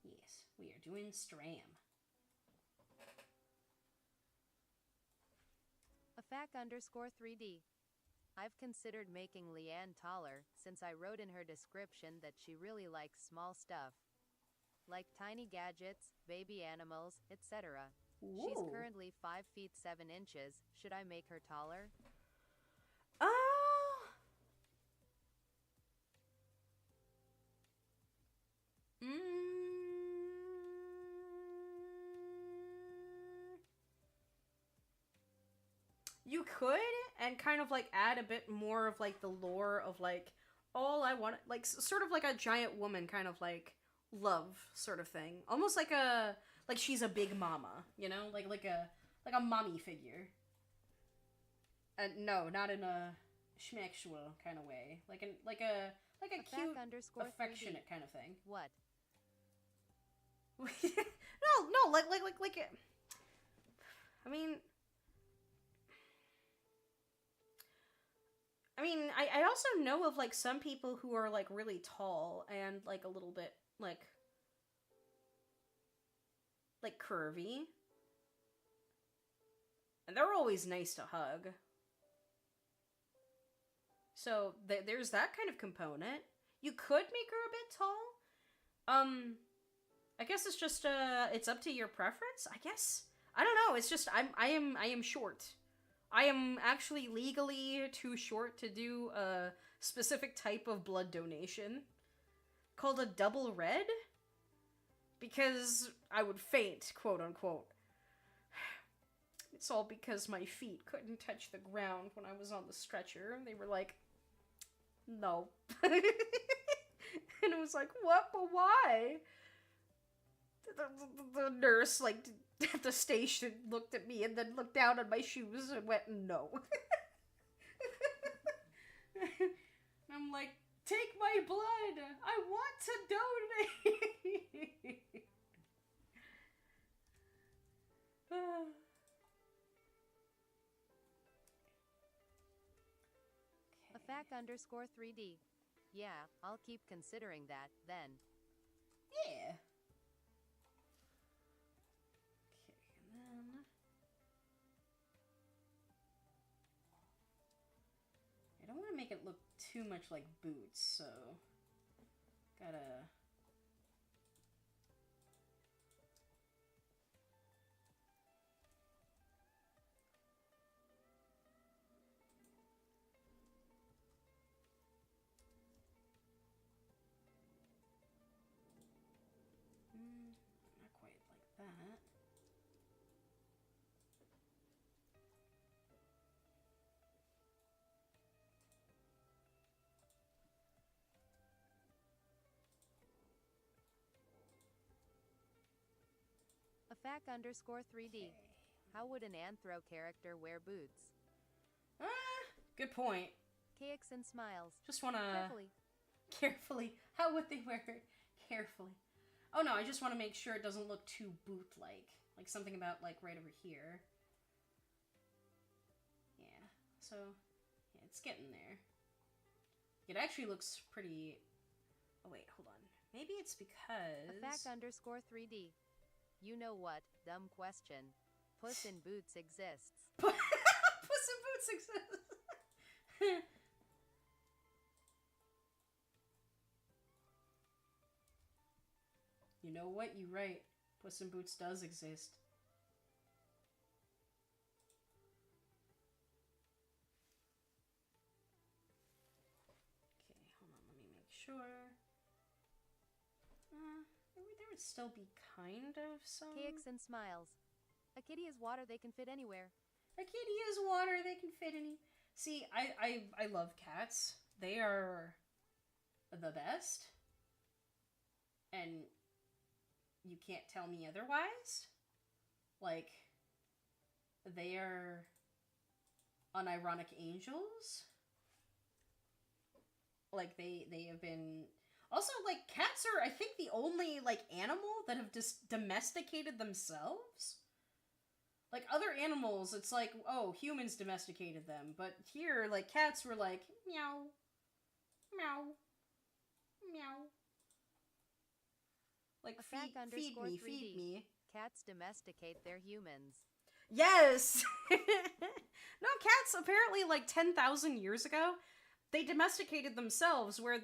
Yes, we are doing Stram. Afac_3D. I've considered making Leanne taller, since I wrote in her description that she really likes small stuff. Like tiny gadgets, baby animals, etc. She's currently 5 feet 7 inches. Should I make her taller? You could, and kind of like add a bit more of like the lore of like, all I want, like sort of like a giant woman kind of like love sort of thing. Almost like she's a big mama, you know? Like a mommy figure. And no, not in a schmexual kind of way. Like a cute, affectionate kind of thing. What? No, like I mean, I also know of like some people who are like really tall and like a little bit like curvy. And they're always nice to hug. So there's that kind of component. You could make her a bit tall. I guess it's just it's up to your preference, I guess. I don't know. It's just I am short. I am actually legally too short to do a specific type of blood donation called a double red, because I would faint, quote unquote. It's all because my feet couldn't touch the ground when I was on the stretcher. They were like no. And it was like, what? But why? The nurse, like, at the station looked at me and then looked down at my shoes and went, no. I'm like, take my blood! I want to donate! Afac_3D. Yeah, I'll keep considering that, then. Yeah. Okay, and then... I don't want to make it look too much like boots, so... Gotta... Not quite like that. Afac_3D. Okay. How would an anthro character wear boots? Good point. Cakes and smiles. Just wanna... Carefully. Carefully. How would they wear it? Carefully. Oh no, I just want to make sure it doesn't look too boot-like. Like something about, like, right over here. Yeah. So, yeah, it's getting there. It actually looks pretty... Oh wait, hold on. Maybe it's because... Afac_3D. You know what? Dumb question. Puss in Boots exists. Puss in Boots exists! You know what? You're right. Puss in Boots does exist. Okay, hold on. Let me make sure. There would still be kind of some... Cakes and smiles. A kitty is water, they can fit anywhere. A kitty is water, they can fit any... See, I love cats. They are the best. And you can't tell me otherwise. Like, they are unironic angels. Like, they have been... Also, like, cats are, I think, the only, like, animal that have just domesticated themselves. Like, other animals, it's like, oh, humans domesticated them. But here, like, cats were like, meow, meow, meow. Like, feed me. Cats domesticate their humans. Yes! No, cats, apparently, like, 10,000 years ago, they domesticated themselves, where,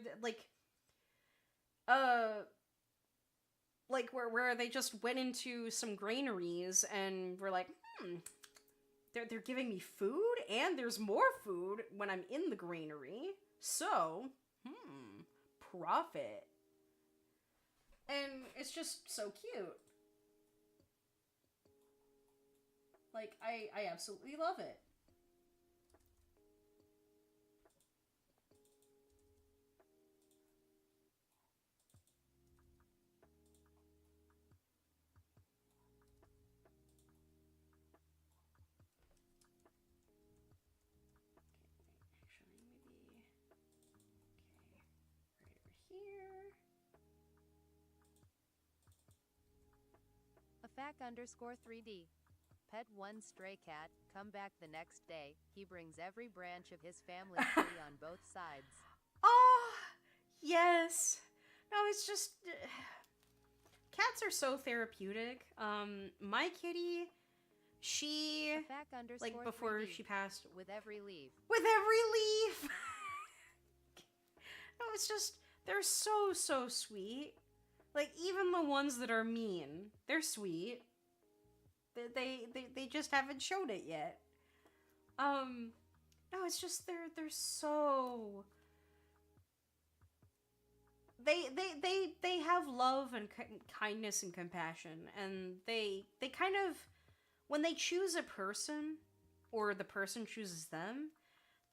where they just went into some granaries and were like, they're giving me food, and there's more food when I'm in the granary, so, profit. And it's just so cute. Like, I absolutely love it. Afac_3D. Pet one stray cat, come back the next day. He brings every branch of his family tree on both sides. Oh, yes. No, it's just... cats are so therapeutic. My kitty, she... like, before she passed... With every leaf. With every leaf! No, it's just... They're so, so sweet. Like, even the ones that are mean, they're sweet. They just haven't showed it yet. No, it's just they're so... They have love and kindness and compassion, and they kind of, when they choose a person, or the person chooses them,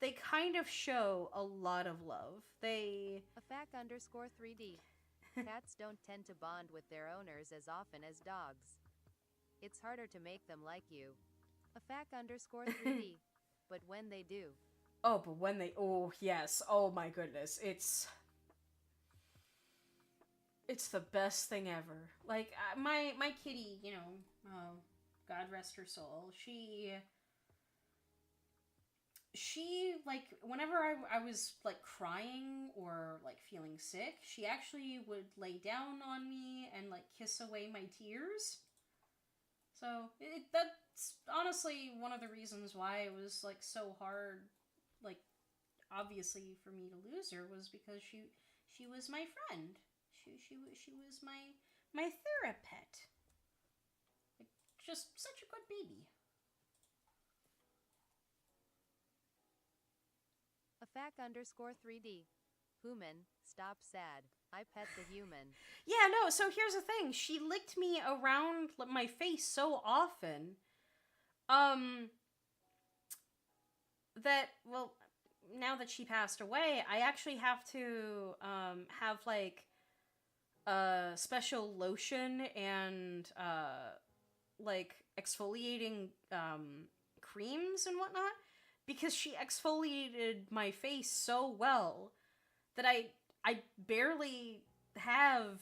they kind of show a lot of love. They Afac_3D. Cats don't tend to bond with their owners as often as dogs. It's harder to make them like you. Afac_3D. But when they do. Oh, but when they... Oh, yes. Oh, my goodness. It's the best thing ever. Like, my kitty, you know, God rest her soul, she like, whenever I was, like, crying or, like, feeling sick, she actually would lay down on me and, like, kiss away my tears. So, that's honestly one of the reasons why it was, like, so hard, like, obviously, for me to lose her, was because she was my friend. She was my therapet. Like, just such a good baby. Afac_3D. Human, stop sad. I pet the human. Yeah, no, so here's the thing. She licked me around my face so often, that, well, now that she passed away, I actually have to, have, like, a special lotion and, like, exfoliating, creams and whatnot, because she exfoliated my face so well that I barely had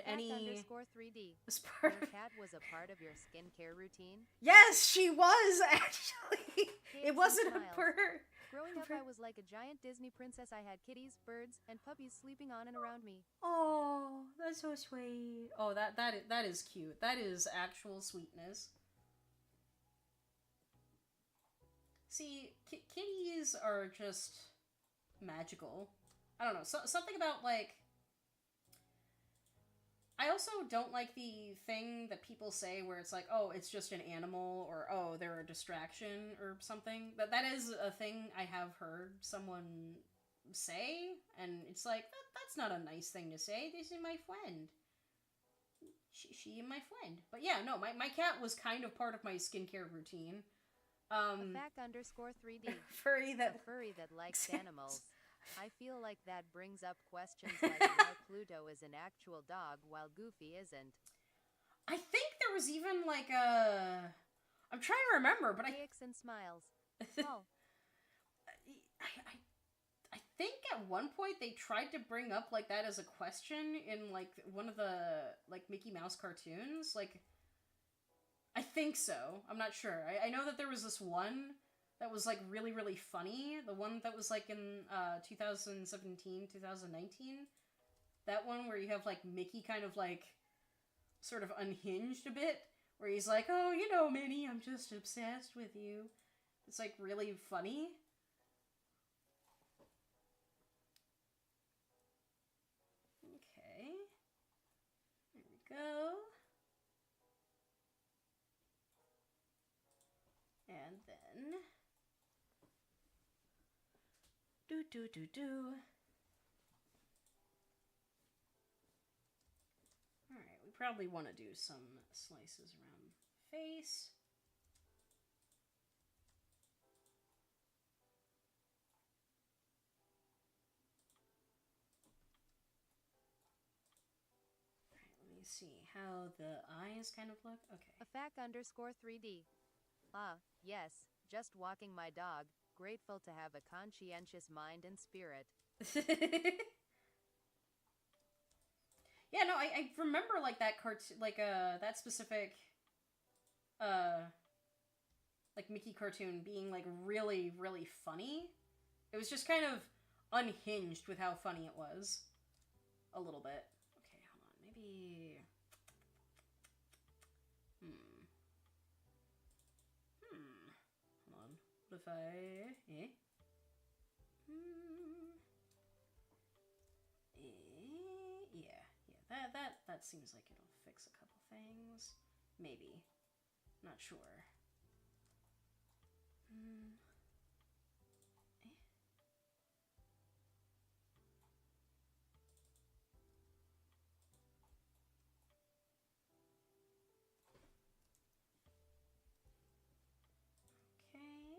any... Afac_3D. Your cat was a part of your skincare routine? Yes, she was, actually. It wasn't a bird. Growing up, I was like a giant Disney princess. I had kitties, birds, and puppies sleeping on and around me. Oh, that's so sweet. Oh, that is cute. That is actual sweetness. See, kitties are just magical. I don't know, something about, like... I also don't like the thing that people say where it's like, oh, it's just an animal, or oh, they're a distraction, or something. That is a thing I have heard someone say, and it's like, that's not a nice thing to say. This is my friend. She is my friend. But yeah, no, my cat was kind of part of my skincare routine. Afac_3D. A furry that likes animals. I feel like that brings up questions like why Pluto is an actual dog while Goofy isn't. I think there was even like a... I'm trying to remember, but Cakes and smiles. Oh. I think at one point they tried to bring up like that as a question in like one of the like Mickey Mouse cartoons. Like, I think so. I'm not sure. I know that there was this one that was like really, really funny. The one that was like in 2017, 2019. That one where you have like Mickey kind of like sort of unhinged a bit. Where he's like, oh, you know, Minnie, I'm just obsessed with you. It's like really funny. Okay. There we go. And then... Alright, we probably want to do some slices around the face. Alright, let me see how the eyes kind of look. Okay. Afac_3D. Ah, yes, just walking my dog. Grateful to have a conscientious mind and spirit. Yeah, no, I remember like that cartoon, like that specific like Mickey cartoon being like really, really funny. It was just kind of unhinged with how funny it was. A little bit. Okay, hold on. Maybe... Hold on. What if I... Yeah, that seems like it'll fix a couple things. Maybe. Not sure. Okay.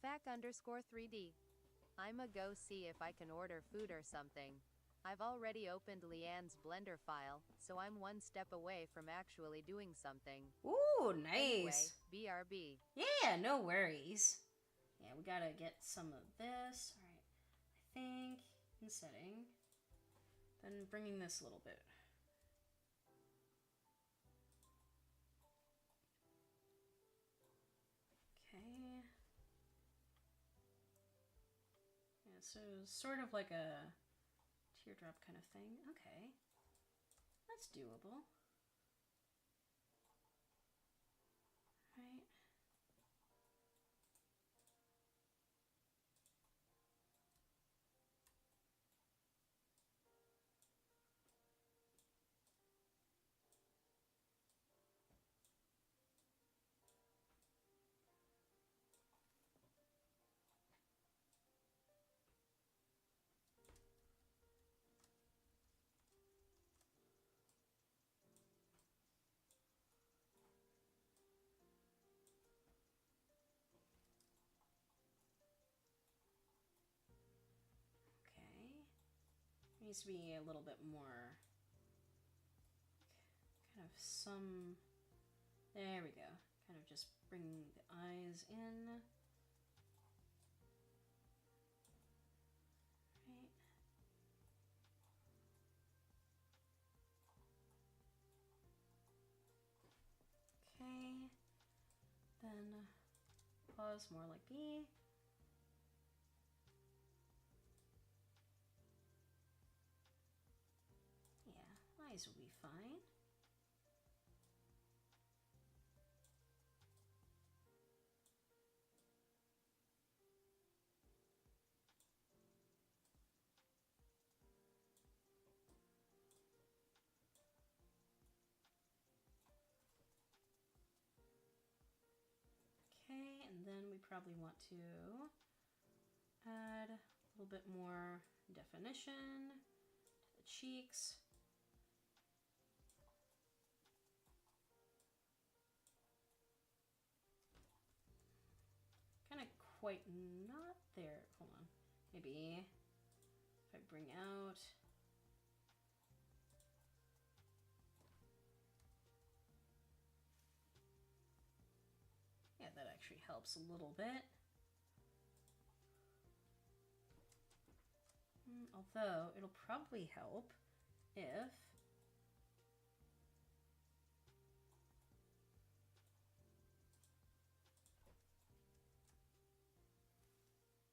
fac_3D. I'ma go see if I can order food or something. I've already opened Leanne's Blender file, so I'm one step away from actually doing something. Ooh, nice. Anyway, BRB. Yeah, no worries. Yeah, we gotta get some of this. All right, I think in setting, then bringing this a little bit. Okay. Yeah, so sort of like a teardrop kind of thing. Okay. That's doable. Right. Okay. Needs to be a little bit more kind of some. There we go. Kind of just bring the eyes in. Right. Okay. Then pause more like B. Yeah, eyes will be fine. Okay, and then we probably want to add a little bit more definition to the cheeks. Kind of quite not there. Hold on. Maybe if I bring out. Yeah, that actually helps a little bit. Although it'll probably help if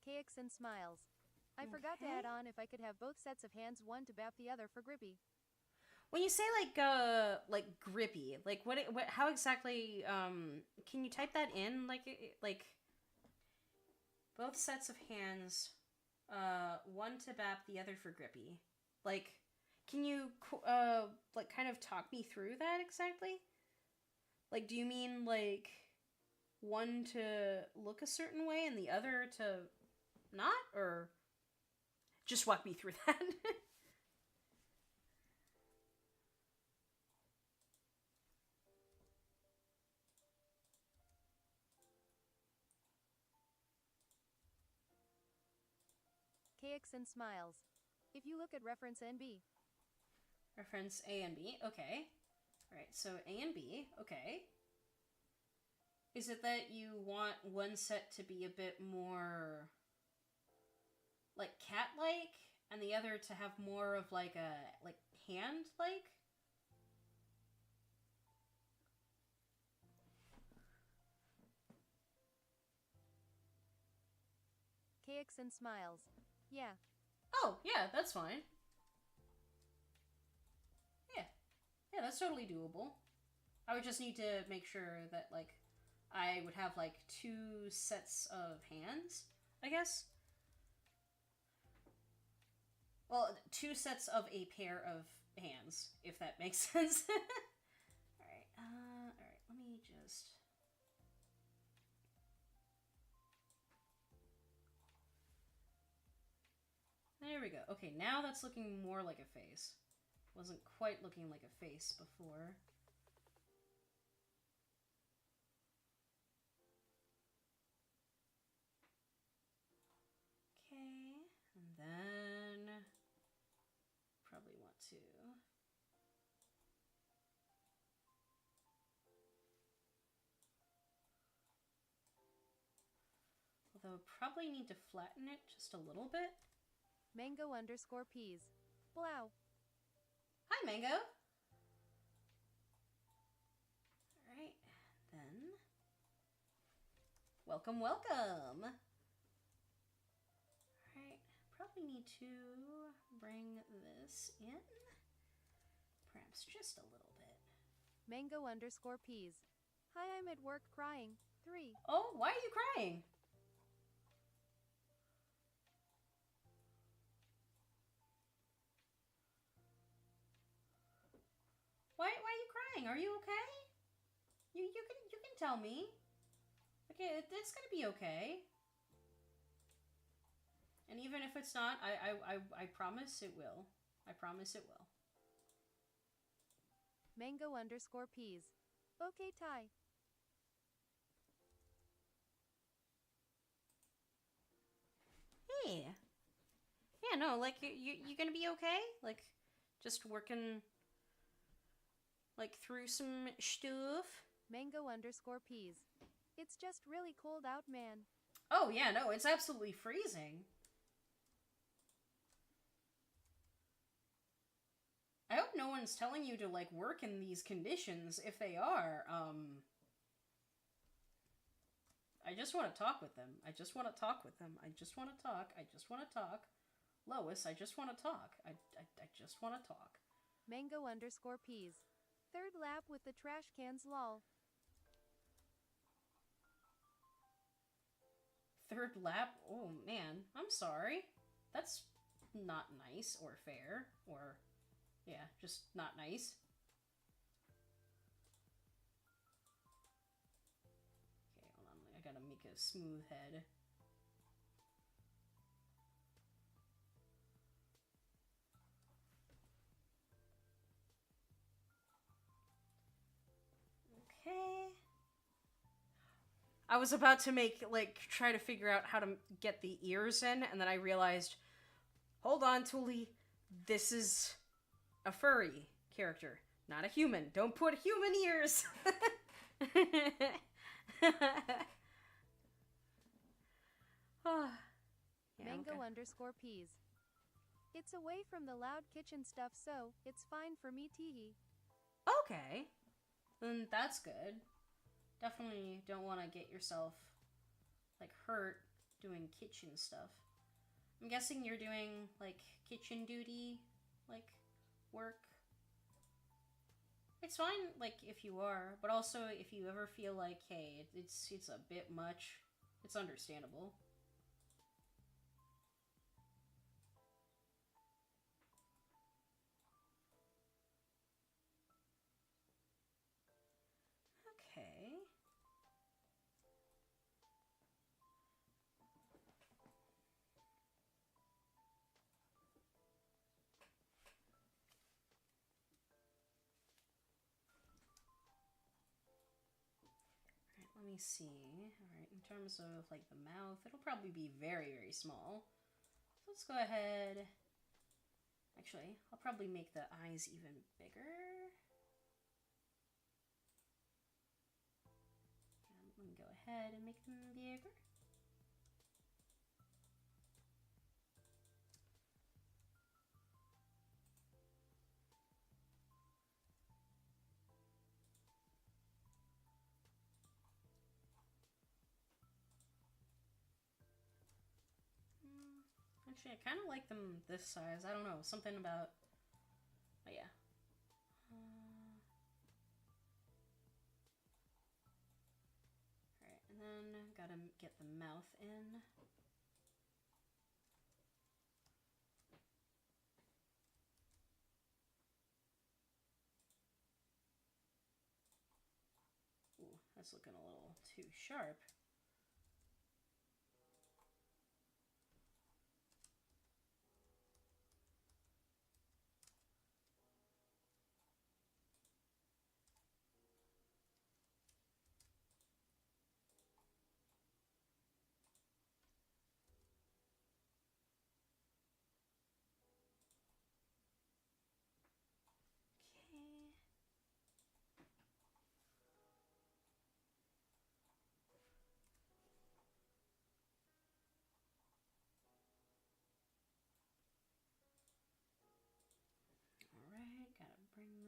KX and smiles. I forgot to add on if I could have both sets of hands, one to bap the other for grippy. when you say like grippy, like what how exactly can you type that in like both sets of hands, one to bap the other for grippy. Like can you like kind of talk me through that exactly? Like do you mean like one to look a certain way and the other to not, or just walk me through that? KX and smiles. If you look at reference NB. Reference A and B, okay. Alright, so A and B, okay. Is it that you want one set to be a bit more like cat-like and the other to have more of like a like hand-like? KX and smiles. Yeah. Oh, yeah, that's fine. Yeah. Yeah, that's totally doable. I would just need to make sure that like I would have like two sets of hands, I guess. Well, two sets of a pair of hands, if that makes sense. Alright, alright, let me just... There we go. Okay, now that's looking more like a face. Wasn't quite looking like a face before. probably need to flatten it just a little bit. Mango_peas. Blow. Hi, Mango. Alright, then. Welcome, welcome. Alright, probably need to bring this in. Perhaps just a little bit. Mango_peas. Hi, I'm at work crying. 3. Oh, why are you crying? Why are you crying? Are you okay? You can tell me. Okay, it's gonna be okay. And even if it's not, I promise it will. I promise it will. Mango_peas. Okay, Ty. Hey. Yeah, no, like you gonna be okay? Like, just working like through some stuff. Mango_peas. It's just really cold out, man. Oh yeah, no, it's absolutely freezing. I hope no one's telling you to like work in these conditions. If they are, I just want to talk with them. I just want to talk with them. I just want to talk. I just want to talk. Lois, I just want to talk. I just want to talk. Mango_peas. Third lap with the trash cans, lol. Third lap? Oh man, I'm sorry. That's not nice or fair or, yeah, just not nice. Okay, hold on. I gotta make a smooth head. Okay. I was about to try to figure out how to get the ears in, and then I realized, hold on, Tulie, this is a furry character, not a human. Don't put human ears! Yeah, Mango_peas. It's away from the loud kitchen stuff, so it's fine for me, Hihi. Okay. Then that's good. Definitely don't want to get yourself, like, hurt doing kitchen stuff. I'm guessing you're doing, like, kitchen duty, like, work. It's fine, like, if you are, but also if you ever feel like, hey, it's a bit much, it's understandable. Okay. Let me see. Alright, in terms of like the mouth, it'll probably be very, very small. So let's go ahead. Actually, I'll probably make the eyes even bigger. And let me go ahead and make them bigger. Actually, I kind of like them this size. I don't know, something about. Oh yeah. Alright, and then gotta get the mouth in. Ooh, that's looking a little too sharp.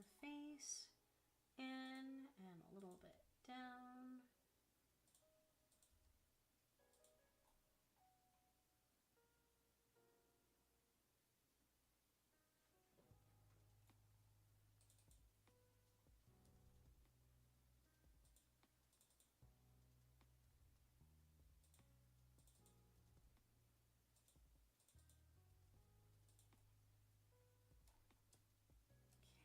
the face, in, and a little bit down.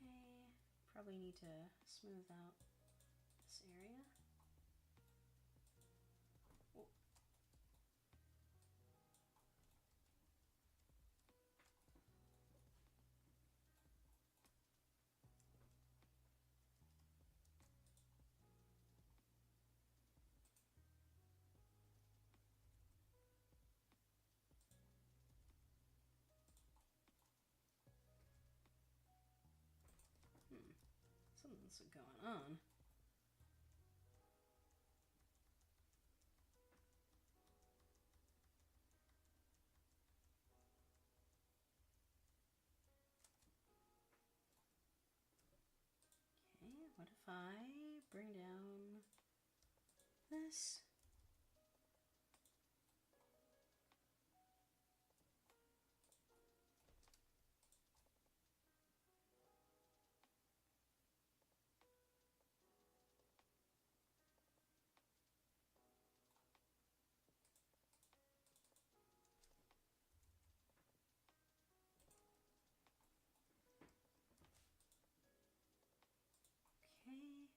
Okay, probably need to smooth out this area. Oh. Something's going on. Okay, what if I bring down this? Okay. All right.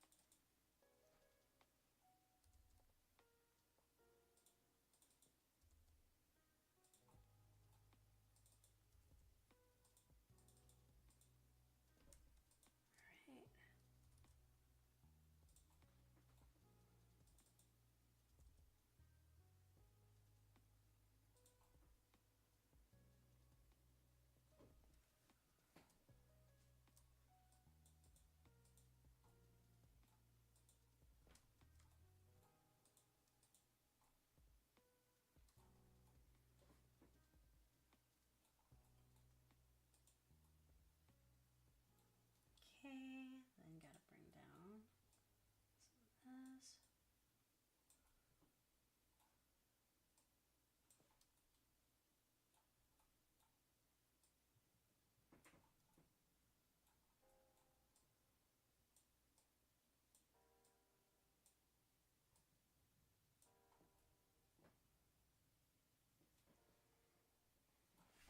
Okay, then gotta bring down some of this.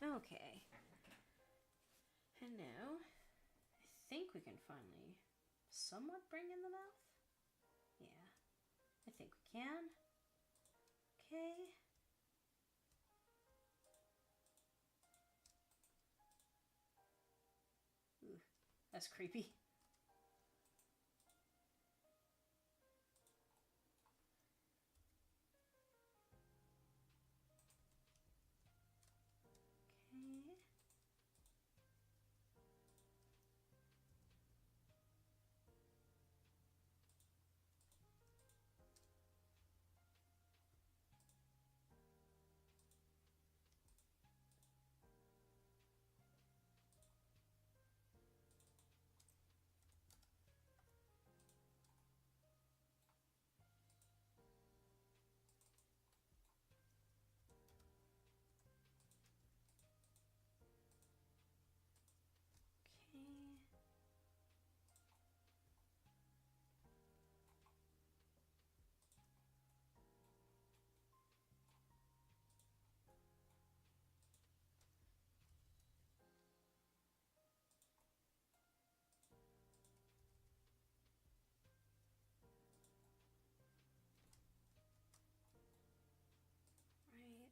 Okay. And now, I think we can finally somewhat bring in the mouth. Yeah, I think we can. Okay. Ooh, that's creepy. Okay. Okay. Right.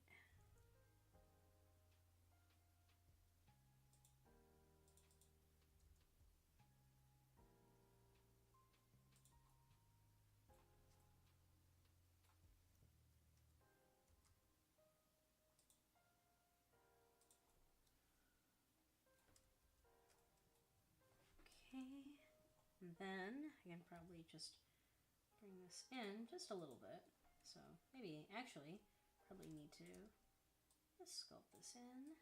Okay. And then I can probably just bring this in just a little bit. So maybe actually probably need to just sculpt this in.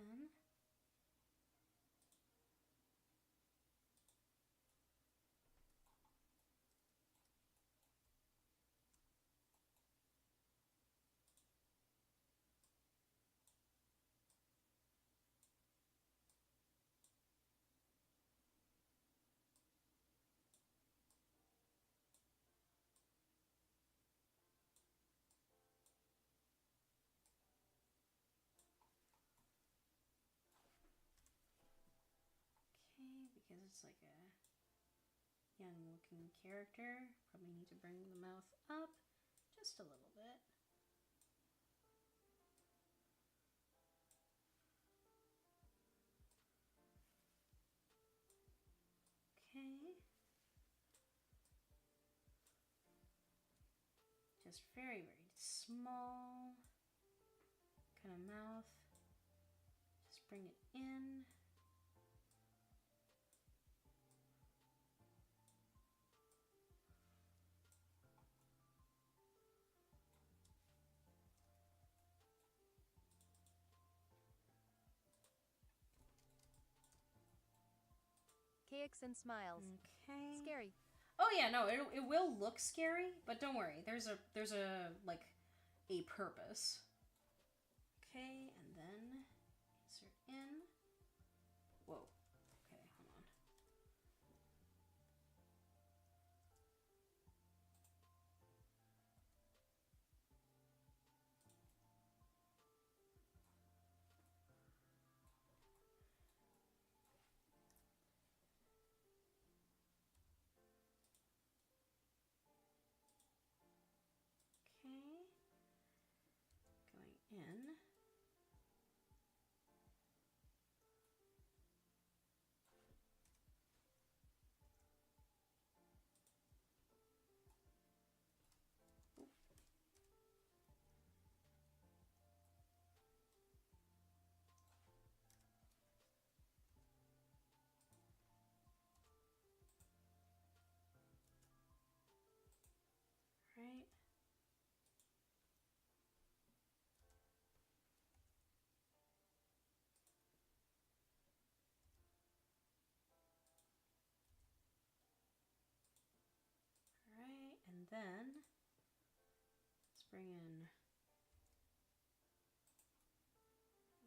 pen. Okay, because it's like a young looking character, probably need to bring the mouth up just a little bit. Okay. Just very, very small kind of mouth. Just bring it in. KX and smiles. Okay. Scary. Oh yeah, no, it will look scary, but don't worry. There's a like a purpose. Okay, and then insert in. Whoa. Okay, hold on. Okay. Going in. Right. Alright, and then let's bring in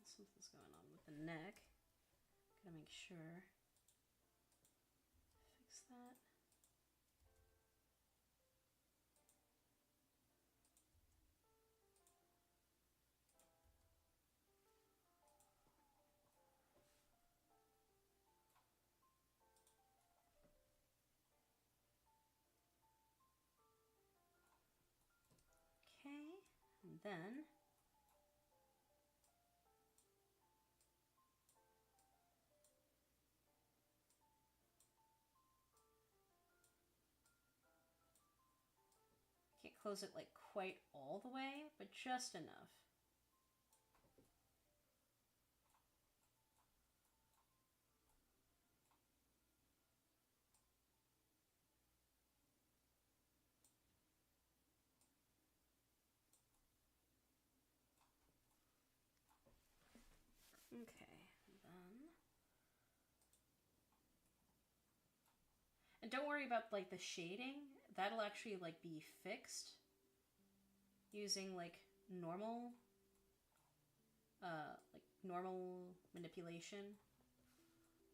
something's going on with the neck. Gotta make sure. Fix that. Okay, and then can't close it like quite all the way, but just enough. Okay, then. And don't worry about like the shading. That'll actually like be fixed using like normal manipulation.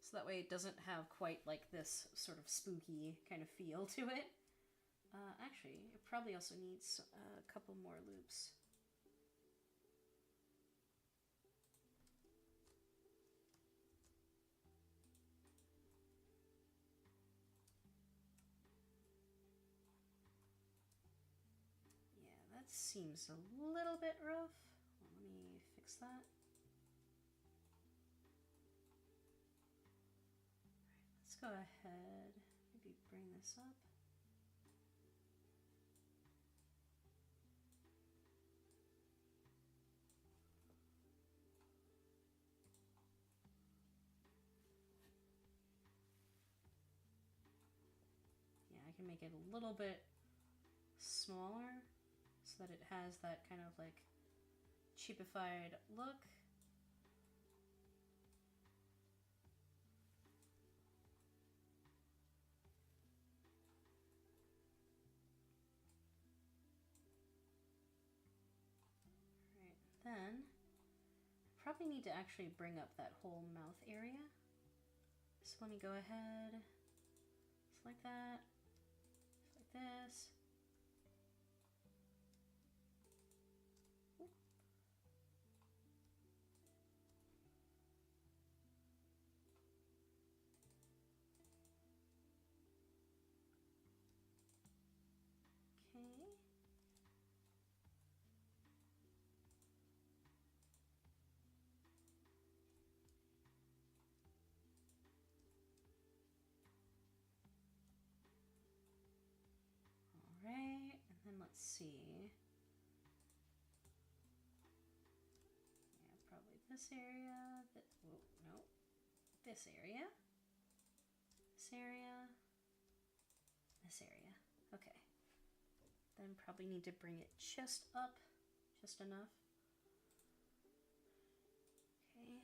So that way it doesn't have quite like this sort of spooky kind of feel to it. Actually, it probably also needs a couple more loops. Yeah, that seems a little bit rough. Well, let me fix that. Let's go ahead, maybe bring this up. Yeah, I can make it a little bit smaller so that it has that kind of like cheapified look. probably need to actually bring up that whole mouth area. So let me go ahead, just like that, just like this. Okay. All right, and then let's see. Yeah, probably this area. Whoa, no, this area. This area. This area. Okay. Then probably need to bring it just up, just enough. Okay.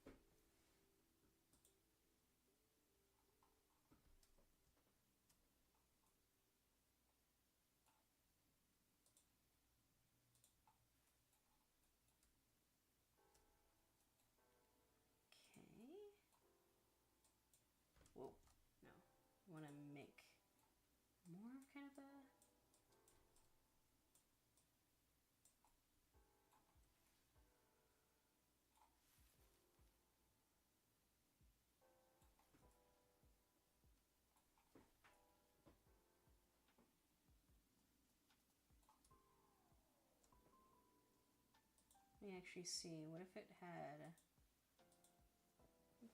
Okay. Whoa, no. I want to make more of kind of a... Let me actually see, what if it had like,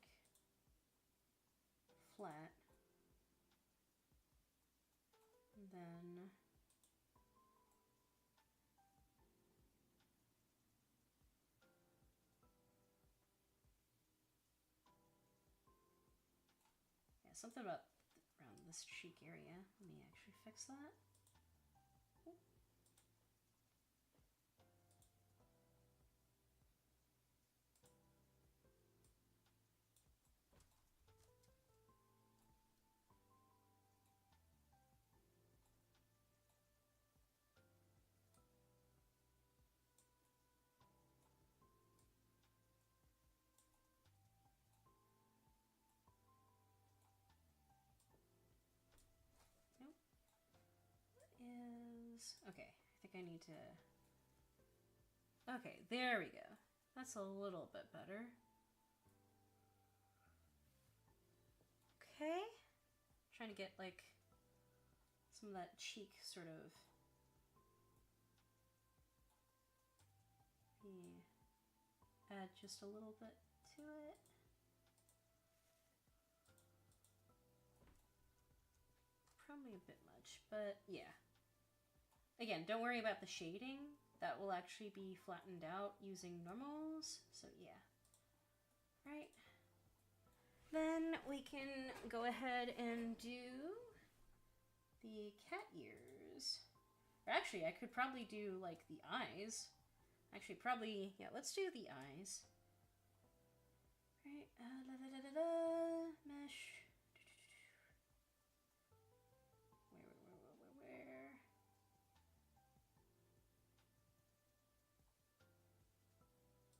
flat, and then yeah, something about around this cheek area. Let me actually fix that. Nope. What is... Okay, I think I need to... Okay, there we go. That's a little bit better. Okay. Trying to get like some of that cheek sort of... Add just a little bit to it. Probably a bit much, but yeah. Again, don't worry about the shading. That will actually be flattened out using normals, so yeah. Right. Then we can go ahead and do the cat ears. Or actually, I could probably do like the eyes. Actually, probably, yeah, let's do the eyes. Right, mesh. Where?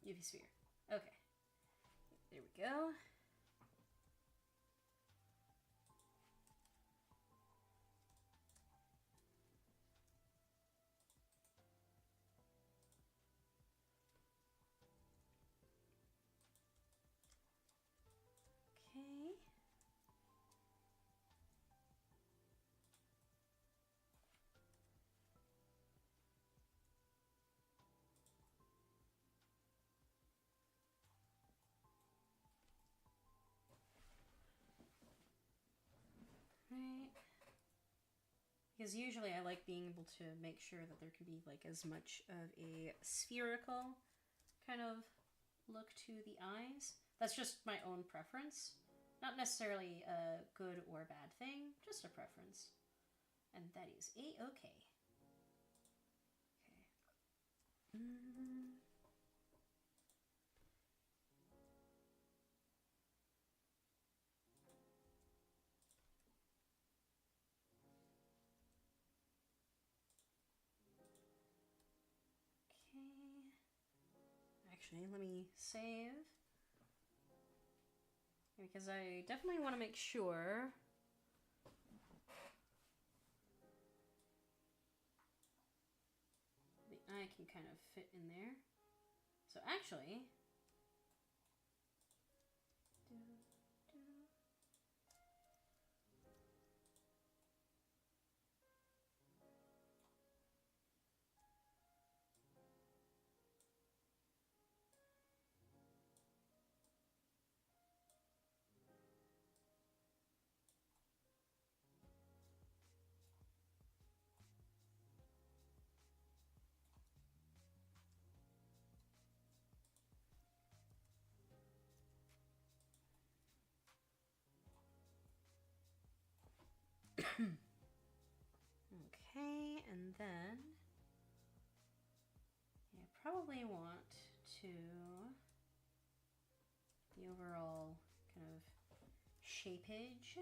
UV sphere. Okay. There we go. Okay. Right. Because usually I like being able to make sure that there can be like as much of a spherical kind of look to the eyes. That's just my own preference. Not necessarily a good or bad thing, just a preference. And that is A-okay. Okay. Actually, let me save. Because I definitely want to make sure the eye can kind of fit in there. So actually, okay, and then I probably want to the overall kind of shapeage.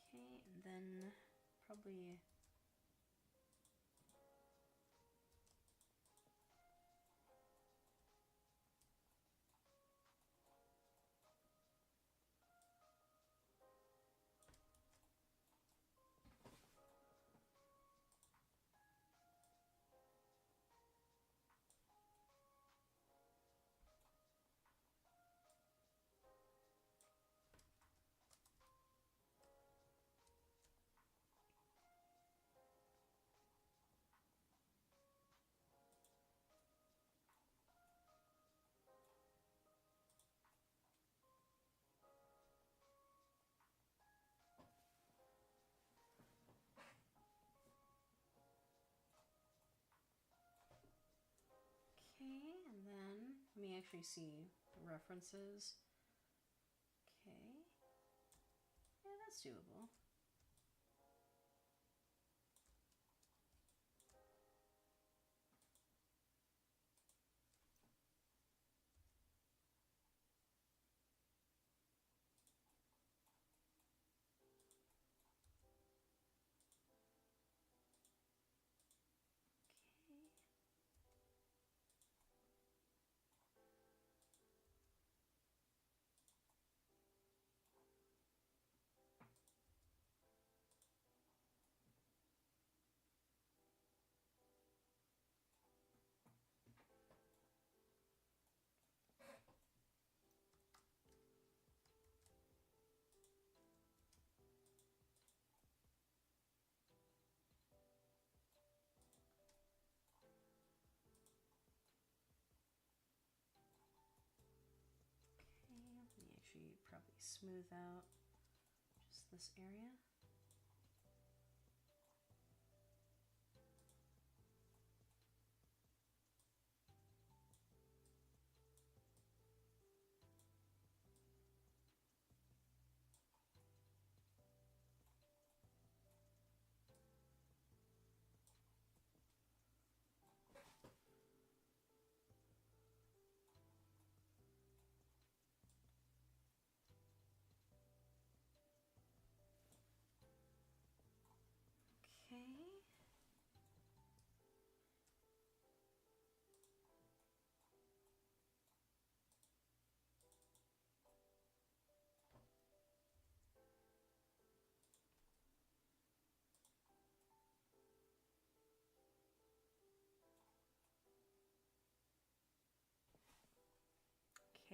Okay, and then probably okay, and then let me actually see the references. Okay, yeah, that's doable. Okay, let me actually probably smooth out just this area.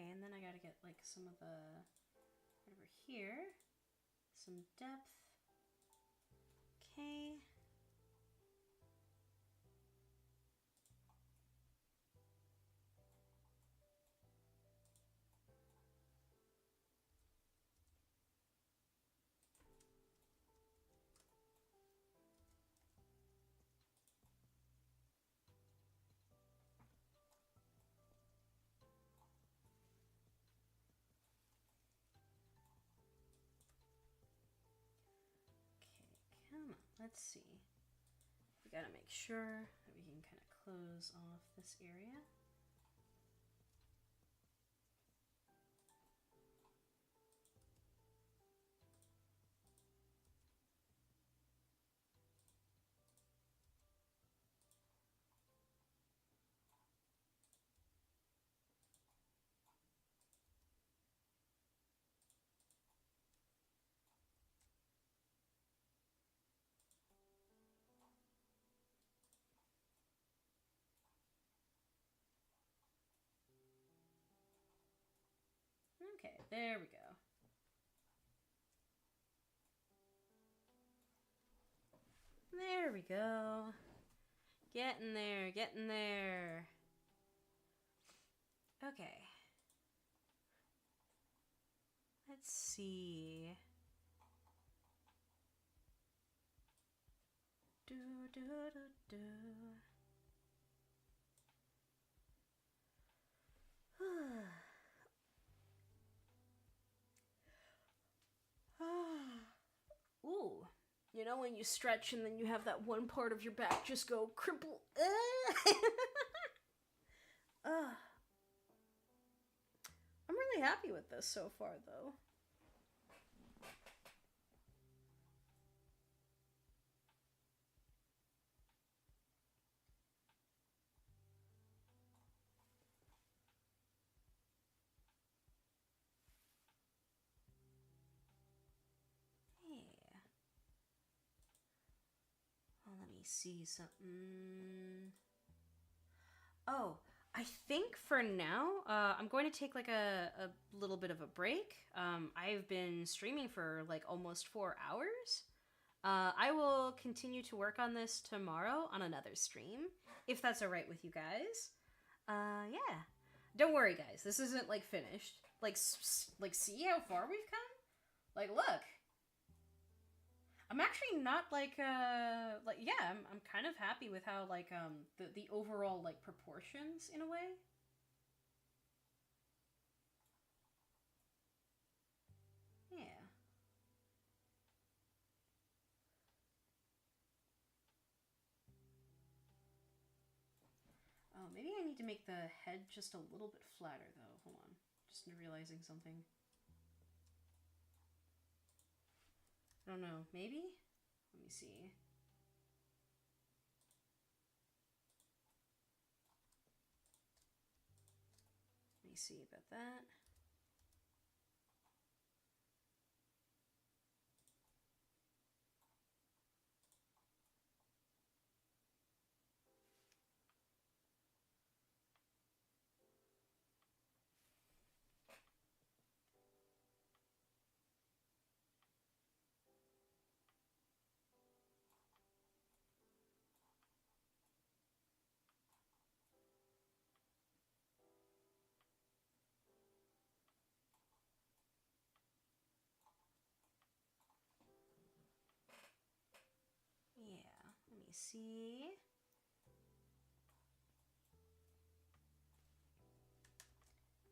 Okay, and then I gotta get like some of the right over here, some depth. Okay. Come on, let's see. We gotta make sure that we can kind of close off this area. Okay, there we go. There we go. Getting there, getting there. Okay. Let's see. Do, do, do, do. Ooh. You know when you stretch and then you have that one part of your back just go crumple. I'm really happy with this so far, though. Yeah. Well, let me see something. Oh, I think for now, I'm going to take like a little bit of a break. I've been streaming for like almost 4 hours. I will continue to work on this tomorrow on another stream, if that's all right with you guys. Yeah. Don't worry, guys. This isn't like finished. Like, see how far we've come? Like, look. I'm actually not like yeah, I'm kind of happy with how like the overall like proportions in a way. Yeah. Oh, maybe I need to make the head just a little bit flatter though. Hold on. Just realizing something. I don't know. Maybe? Let me see. Let me see about that. Yeah, let me see.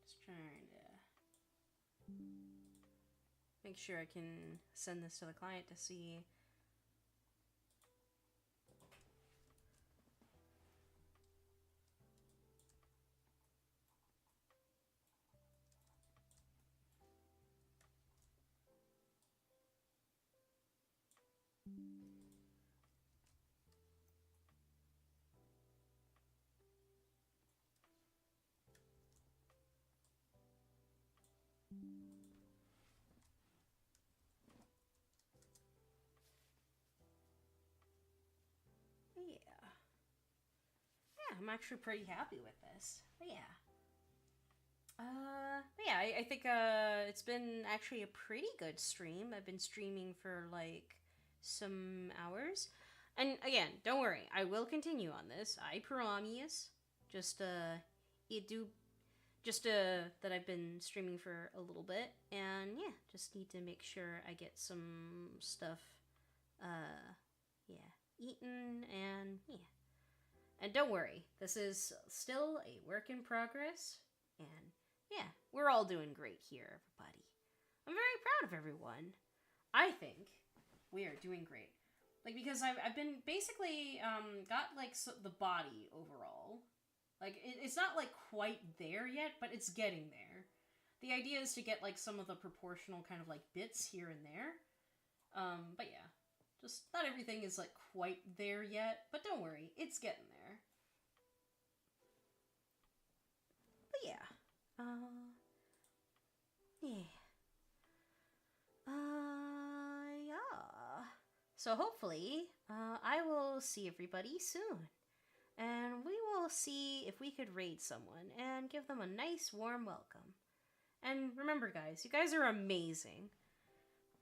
Just trying to make sure I can send this to the client to see. Yeah. Yeah, I'm actually pretty happy with this. But yeah. Yeah, I think it's been actually a pretty good stream. I've been streaming for like some hours. And again, don't worry, I will continue on this. I promise. Just it do just that I've been streaming for a little bit, and yeah, just need to make sure I get some stuff yeah, eaten, and yeah. And don't worry, this is still a work in progress, and yeah, we're all doing great here, everybody. I'm very proud of everyone. I think we are doing great. Like, because I've been basically got like the body overall. Like, it's not like quite there yet, but it's getting there. The idea is to get like some of the proportional kind of like bits here and there. But yeah, just not everything is like quite there yet, but don't worry, it's getting there. But yeah, yeah, yeah. So hopefully, I will see everybody soon. And we will see if we could raid someone and give them a nice warm welcome. And remember, guys, you guys are amazing.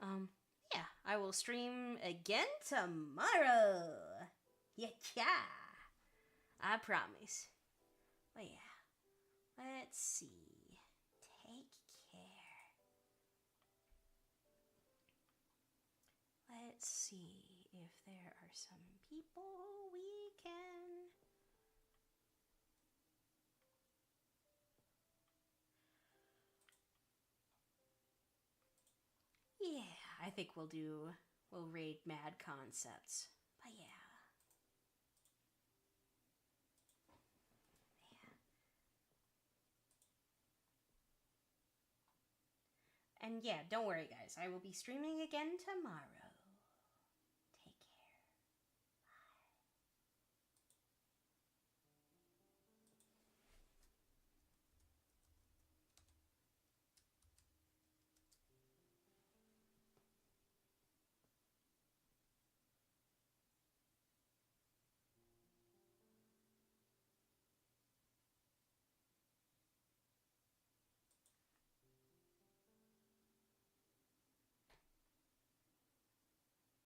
Yeah, I will stream again tomorrow. Yeah, I promise. But yeah, let's see. Take care. Let's see if there are some people we can... Yeah, I think we'll raid Mad Concepts. But yeah. And yeah, don't worry, guys. I will be streaming again tomorrow.